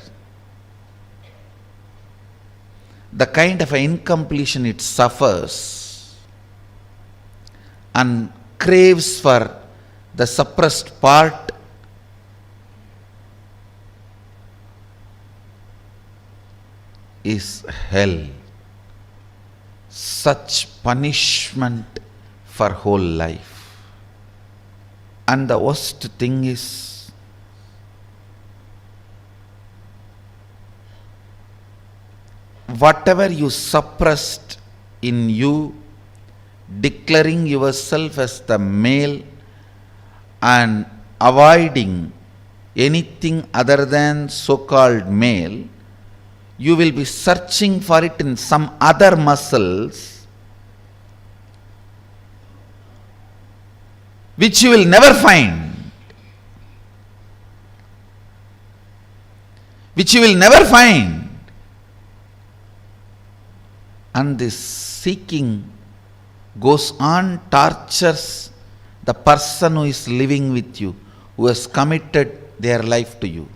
the kind of incompletion it suffers and craves for the suppressed part, is hell. Such punishment for whole life. And the worst thing is, whatever you suppressed in you, declaring yourself as the male and avoiding anything other than so-called male, you will be searching for it in some other muscles which you will never find. Which you will never find. And this seeking goes on, tortures the person who is living with you, who has committed their life to you.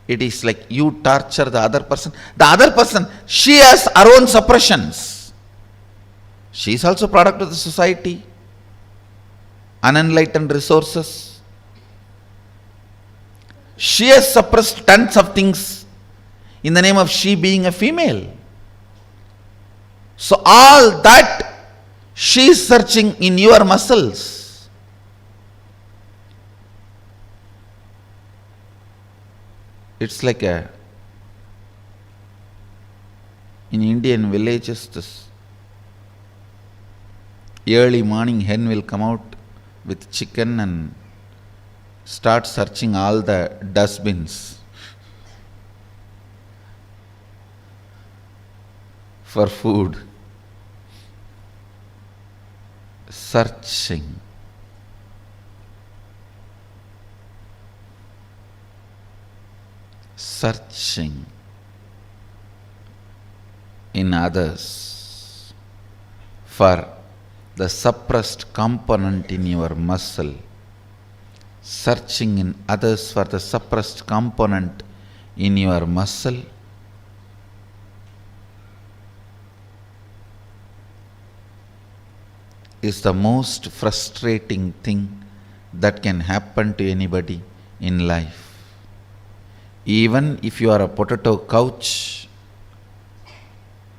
It is like you torture the other person. The other person, she has her own suppressions. She is also product of the society. Unenlightened resources. She has suppressed tons of things in the name of she being a female. So all that she is searching in your muscles. It's like in Indian villages, this Early morning hen will come out with chicken and start searching all the dustbins for food. Searching. Searching in others for the suppressed component in your muscle. Searching in others for the suppressed component in your muscle. Is the most frustrating thing that can happen to anybody in life. Even if you are a potato couch,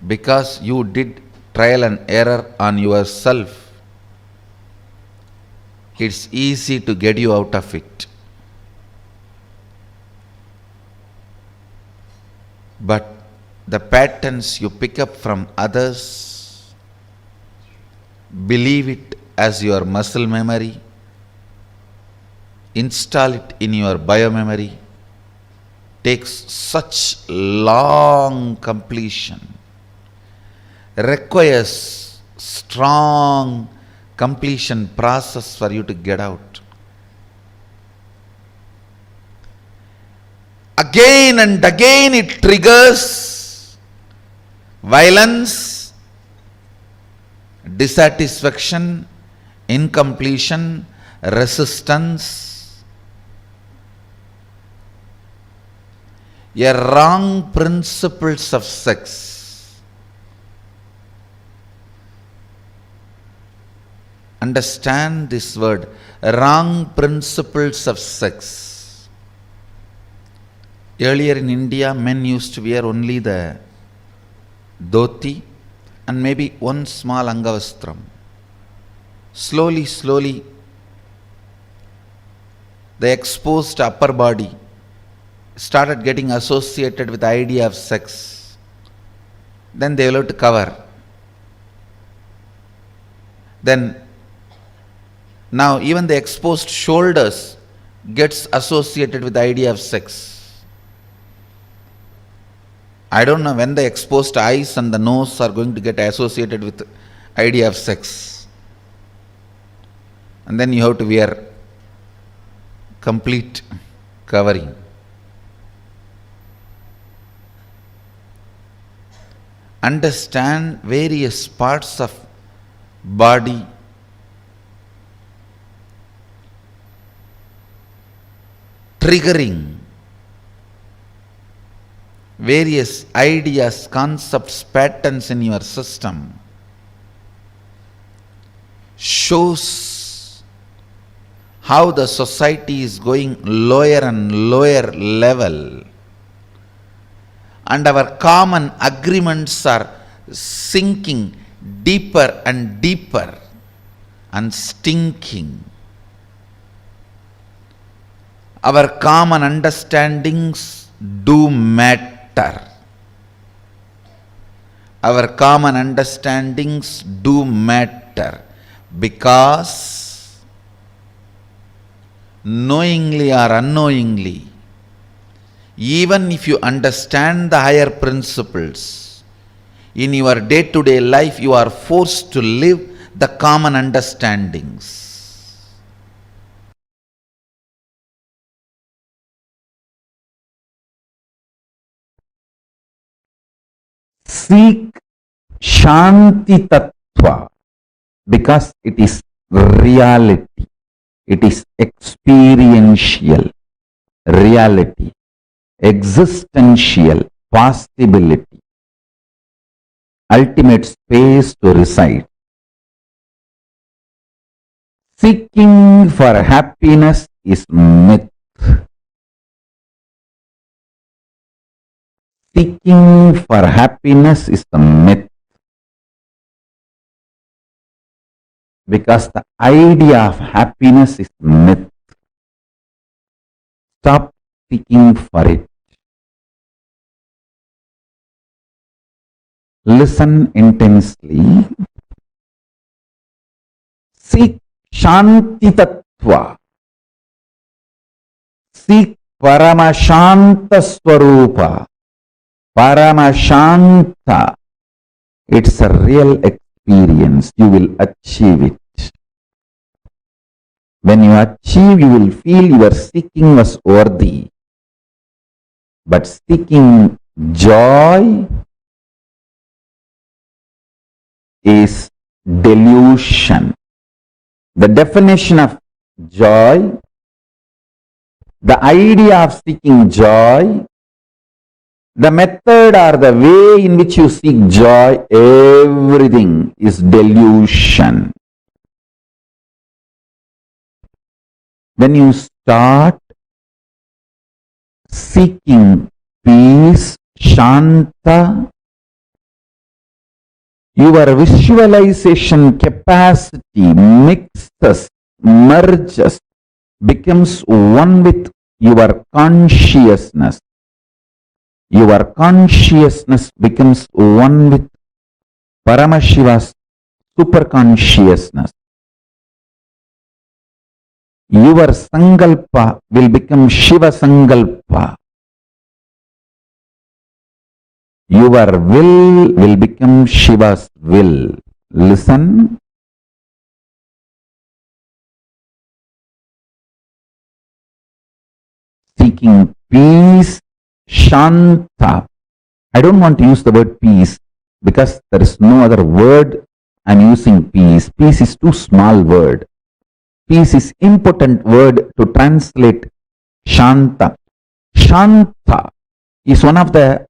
because you did trial and error on yourself, it's easy to get you out of it. But the patterns you pick up from others, believe it as your muscle memory, install it in your biomemory, takes such long completion, requires strong completion process for you to get out. Again and again it triggers violence, dissatisfaction, incompletion, resistance, a wrong principles of sex. Understand this word, wrong principles of sex. Earlier in India, men used to wear only the dhoti and maybe one small angavastram. Slowly, the exposed upper body started getting associated with the idea of sex. Then they will have to cover. Then now even the exposed shoulders gets associated with the idea of sex. I don't know when the exposed eyes and the nose are going to get associated with the idea of sex. And then you have to wear complete covering. Understand various parts of body triggering various ideas, concepts, patterns in your system shows how the society is going lower and lower level, and our common agreements are sinking deeper and deeper and stinking. Our common understandings do matter. Our common understandings do matter because knowingly or unknowingly, even if you understand the higher principles, in your day-to-day life you are forced to live the common understandings. Seek Shanti Tattva because it is reality. It is experiential reality, existential possibility, ultimate space to reside. Seeking for happiness is myth. Seeking for happiness is the myth. Because the idea of happiness is myth. Stop seeking for it. Listen intensely Seek Shanti Tattva. Seek Paramashanta Swarupa. Paramashanta. It's a real experience. You will achieve it. When you achieve, you will feel your seeking was worthy. But seeking joy is delusion. The definition of joy, the idea of seeking joy, the method or the way in which you seek joy, everything is delusion. When you start seeking peace, Shanta, your visualization capacity mixes, merges, becomes one with your consciousness. Your consciousness becomes one with Paramashiva's superconsciousness. Your Sankalpa will become Shiva Sankalpa. Your will become Shiva's will. Listen. Seeking peace, Shanta. I don't want to use the word peace because there is no other word I'm using peace. Peace is too small word. Peace is impotent word to translate Shanta. Shanta is one of the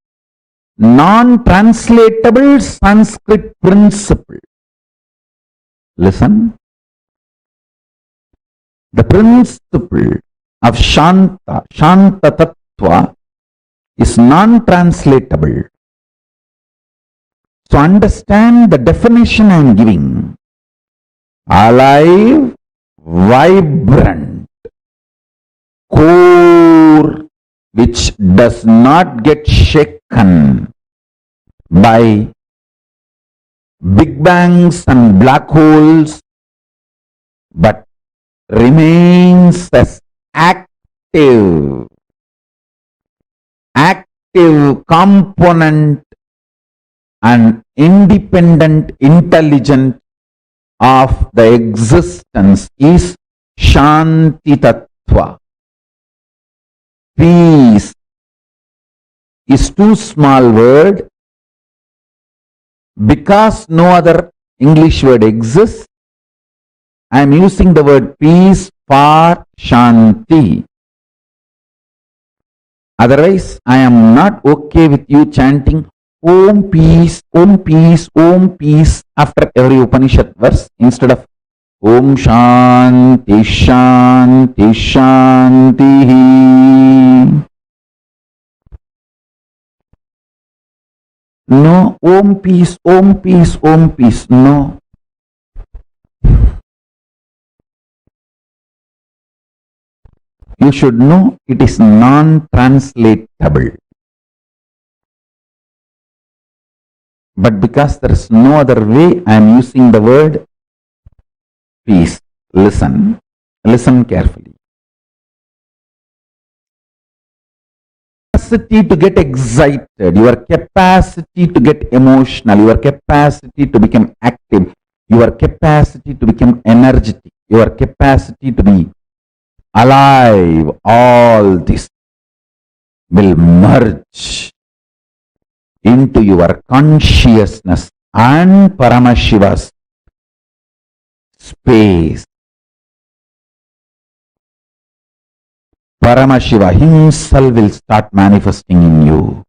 non-translatable Sanskrit principle. Listen. The principle of Shanta, Shanta Tattva, is non-translatable. So understand the definition I am giving. Alive, vibrant, core, which does not get shaken by big bangs and black holes, but remains as active component and independent intelligent of the existence is Shanti Tattva. Peace is too small word because no other English word exists. I am using the word peace for Shanti. Otherwise, I am not okay with you chanting Om peace, Om peace, Om peace after every Upanishad verse instead of Om Shanti, Shanti, Shanti. No, Om peace, Om peace, Om peace. No. You should know it is non-translatable. But because there is no other way, I am using the word peace. Listen. Listen carefully. Capacity to get excited, your capacity to get emotional, your capacity to become active, your capacity to become energetic, your capacity to be alive, all this will merge into your consciousness and Paramashiva's space. Paramashiva himself will start manifesting in you.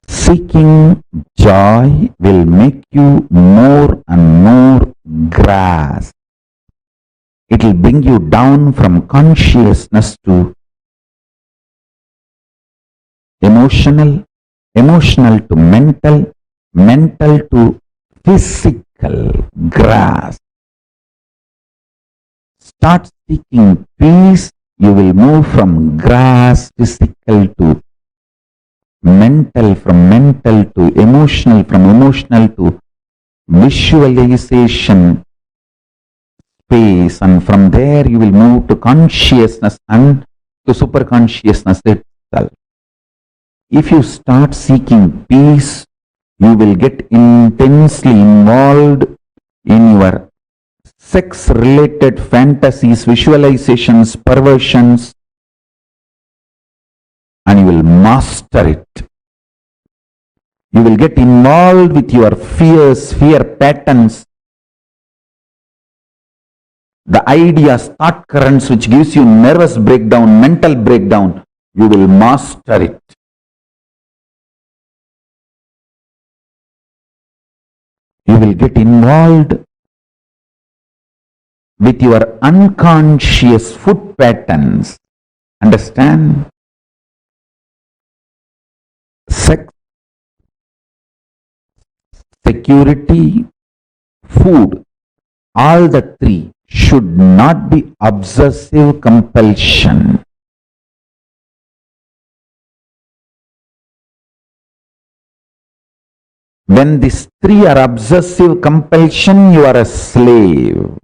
Seeking joy will make you more and more grasp. It will bring you down from consciousness to emotional, emotional to mental, mental to physical grasp. Start seeking peace, you will move from grasp, physical to mental, from mental to emotional, from emotional to visualization space, and from there you will move to consciousness and to superconsciousness itself. If you start seeking peace, you will get intensely involved in your sex-related fantasies, visualizations, perversions, and you will master it. You will get involved with your fears, fear patterns, the ideas, thought currents which gives you nervous breakdown, mental breakdown. You will master it. You will get involved with your unconscious food patterns. Understand? Sex, security, food, all the three should not be obsessive compulsion. When these three are obsessive compulsion, you are a slave.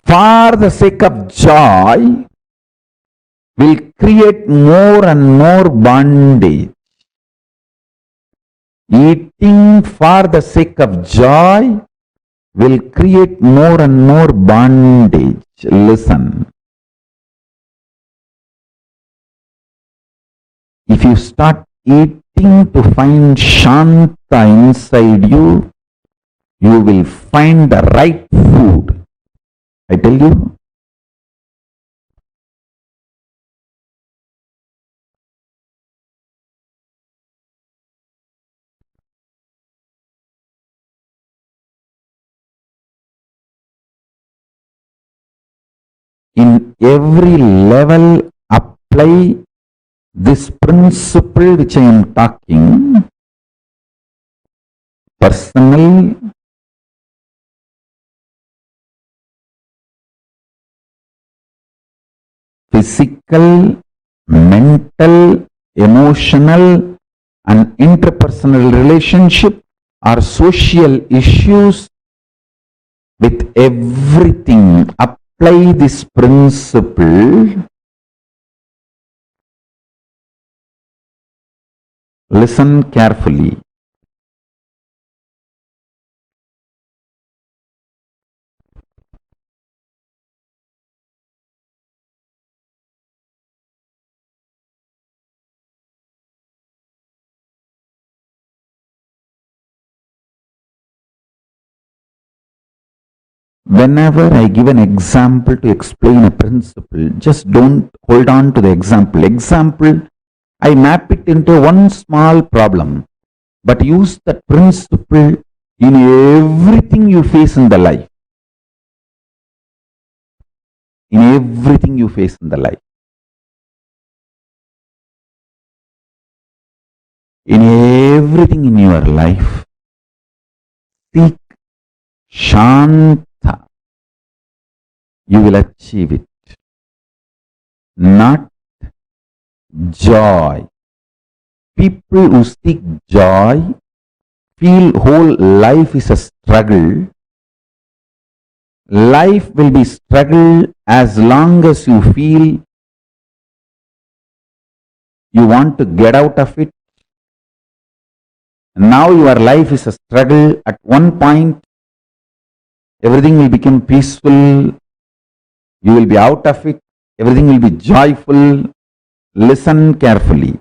For the sake of joy, will create more and more bondage. Eating for the sake of joy will create more and more bondage. Listen. If you start eating to find Shanta inside you, you will find the right food. I tell you. In every level, apply this principle which I am talking. Personal, physical, mental, emotional, and interpersonal relationship are social issues. With everything, apply this principle. Listen carefully. Whenever I give an example to explain a principle, just don't hold on to the example. Example, I map it into one small problem, but use that principle in everything you face in the life. In everything you face in the life. In everything in your life, seek Shanta. You will achieve it. Not joy. People who seek joy feel whole life is a struggle. Life will be struggle as long as you feel you want to get out of it. Now your life is a struggle. At one point, everything will become peaceful. You will be out of it. Everything will be joyful. Listen carefully.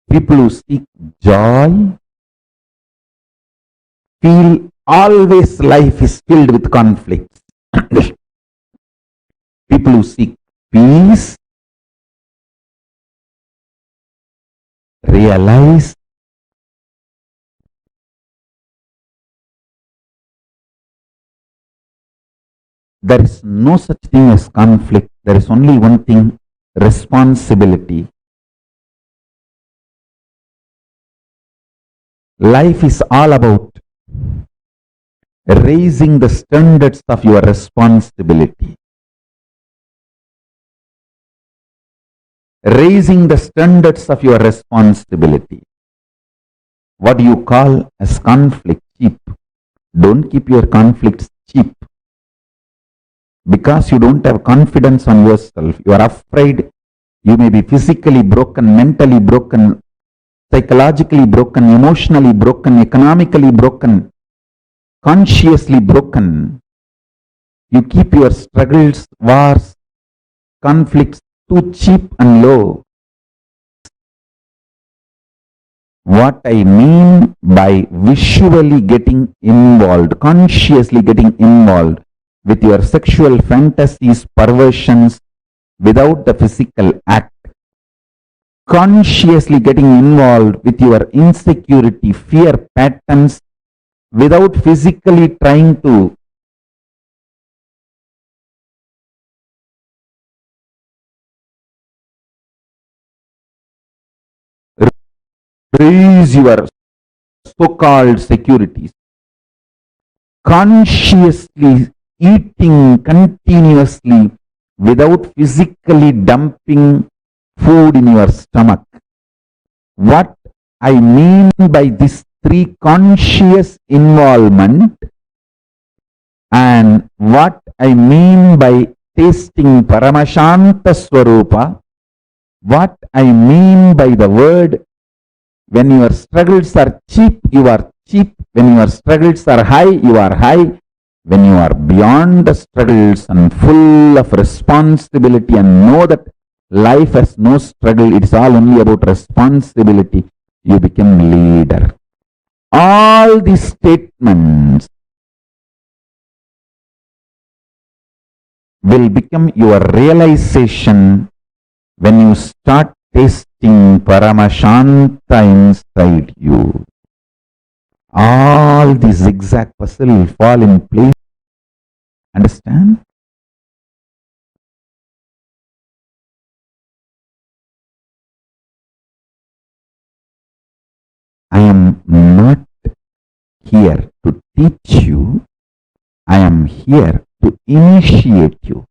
People who seek joy feel always life is filled with conflicts. People who seek peace realize there is no such thing as conflict. There is only one thing, responsibility. Life is all about raising the standards of your responsibility. raising the standards of your responsibility. What do you call as conflict cheap? Don't keep your conflicts cheap. Because you don't have confidence on yourself, you are afraid you may be physically broken, mentally broken, psychologically broken, emotionally broken, economically broken, consciously broken. You keep your struggles, wars, conflicts too cheap and low. What I mean by visually getting involved, consciously getting involved with your sexual fantasies, perversions, without the physical act, consciously getting involved with your insecurity, fear patterns, without physically trying to raise your so-called securities, consciously eating continuously without physically dumping food in your stomach. What I mean by this three conscious involvement and what I mean by tasting Paramashanta Swarupa, what I mean by the word, when your struggles are cheap, you are cheap. When your struggles are high, you are high. When you are beyond the struggles and full of responsibility and know that life has no struggle, it is all only about responsibility, you become leader. All these statements will become your realization when you start tasting Paramashanta inside you. All the zigzag puzzle will fall in place. Understand? I am not here to teach you. I am here to initiate you.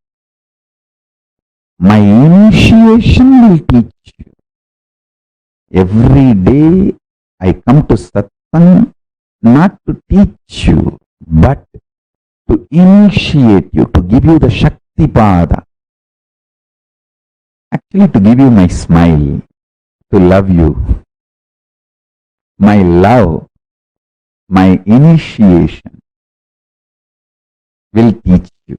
My initiation will teach you. Every day I come to satsang not to teach you, but to initiate you, to give you the Shakti Pada. Actually, to give you my smile, to love you. My love, my initiation will teach you.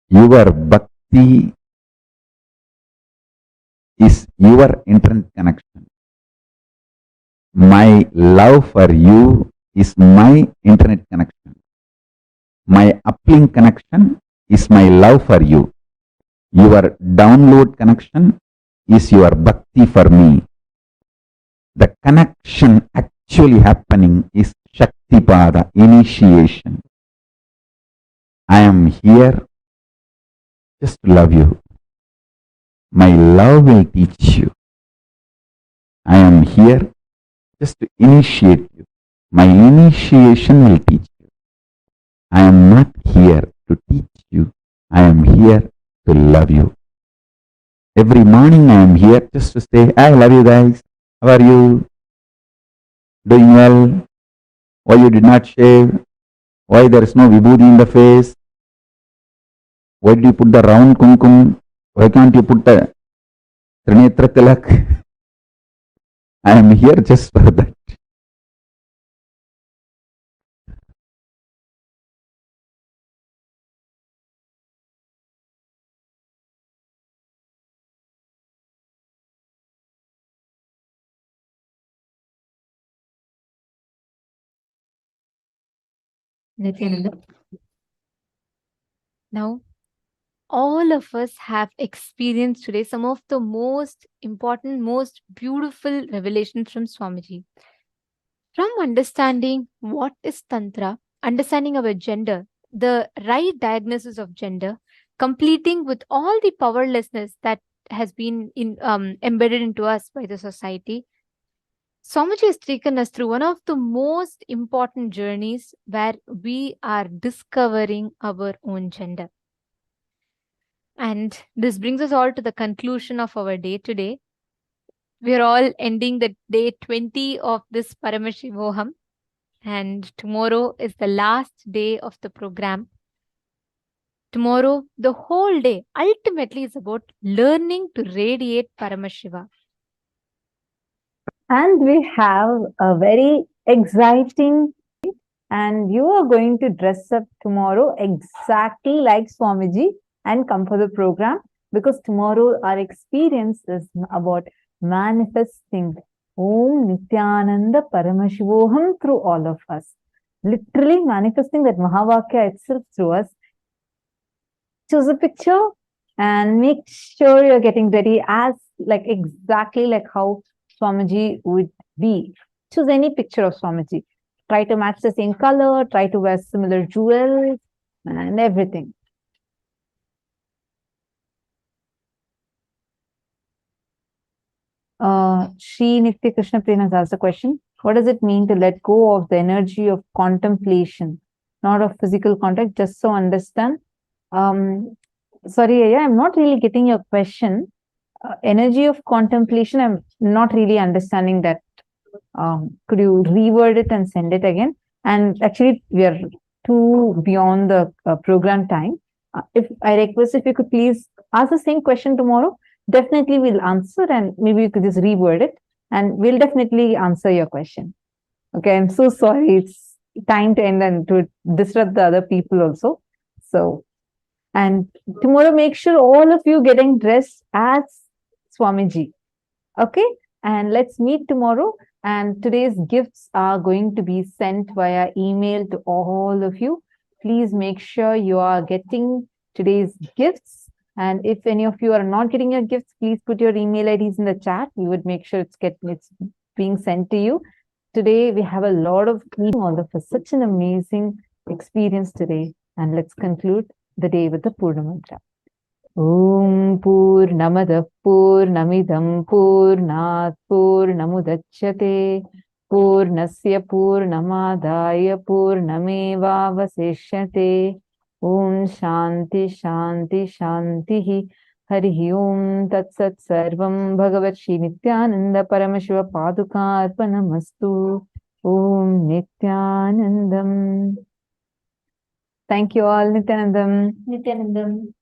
Your bhakti is your internet connection. My love for you is my internet connection. My uplink connection is my love for you. Your download connection is your bhakti for me. The connection actually happening is Shakti Pada, initiation. I am here just to love you. My love will teach you. I am here just to initiate you. My initiation will teach you. I am not here to teach you. I am here to love you. Every morning I am here just to say, I love you guys. How are you? Doing well? Why you did not shave? Why there is no vibhuti in the face? Why did you put the round kumkum? Why can't you put the Trinetra Tilak? I am here just for that. Nithyananda. Now, all of us have experienced today some of the most important, most beautiful revelations from Swamiji. From understanding what is Tantra, understanding our gender, the right diagnosis of gender, completing with all the powerlessness that has been embedded into us by the society, Swamiji has taken us through one of the most important journeys where we are discovering our own gender. And this brings us all to the conclusion of our day today. We are all ending the day 20 of this Paramashivoham, and tomorrow is the last day of the program. Tomorrow, the whole day ultimately is about learning to radiate Paramashiva. And we have a very exciting, and you are going to dress up tomorrow exactly like Swamiji and come for the program, because tomorrow our experience is about manifesting Om Nithyananda Paramashivoham through all of us. Literally manifesting that Mahavakya itself through us. Choose a picture and make sure you're getting ready as exactly like how Swamiji would be. Choose any picture of Swamiji. Try to match the same color, try to wear similar jewels and everything. Shri Nitya Krishna Prem has asked a question. What does it mean to let go of the energy of contemplation, not of physical contact, just so understand? Sorry, Aya, I'm not really getting your question. Energy of contemplation, I'm not really understanding that. Could you reword it and send it again? And actually, we are too beyond the program time. If I request, if you could please ask the same question tomorrow, definitely we'll answer, and maybe you could just reword it, and we'll definitely answer your question. Okay, I'm so sorry. It's time to end and to disrupt the other people also. So, and tomorrow, make sure all of you getting dressed as Swamiji. Okay, and let's meet tomorrow. And today's gifts are going to be sent via email to all of you. Please make sure you are getting today's gifts. And if any of you are not getting your gifts, please put your email IDs in the chat. We would make sure it's being sent to you. Today, we have a lot of meeting all of us. Such an amazing experience today. And let's conclude the day with the Purna Mantra. Om Purnamadav Purnamidam Purnat Purnamudachyate Purnasya Purnamadaya Purnamevavaseshyate. Om Shanti Shanti Shanti Hari Om Tat Sat Sarvam Bhagavat Shri Nithyananda Paramashiva Paduka Arpanamastu. Om Nithyanandam. Thank you all. Nithyanandam. Nithyanandam.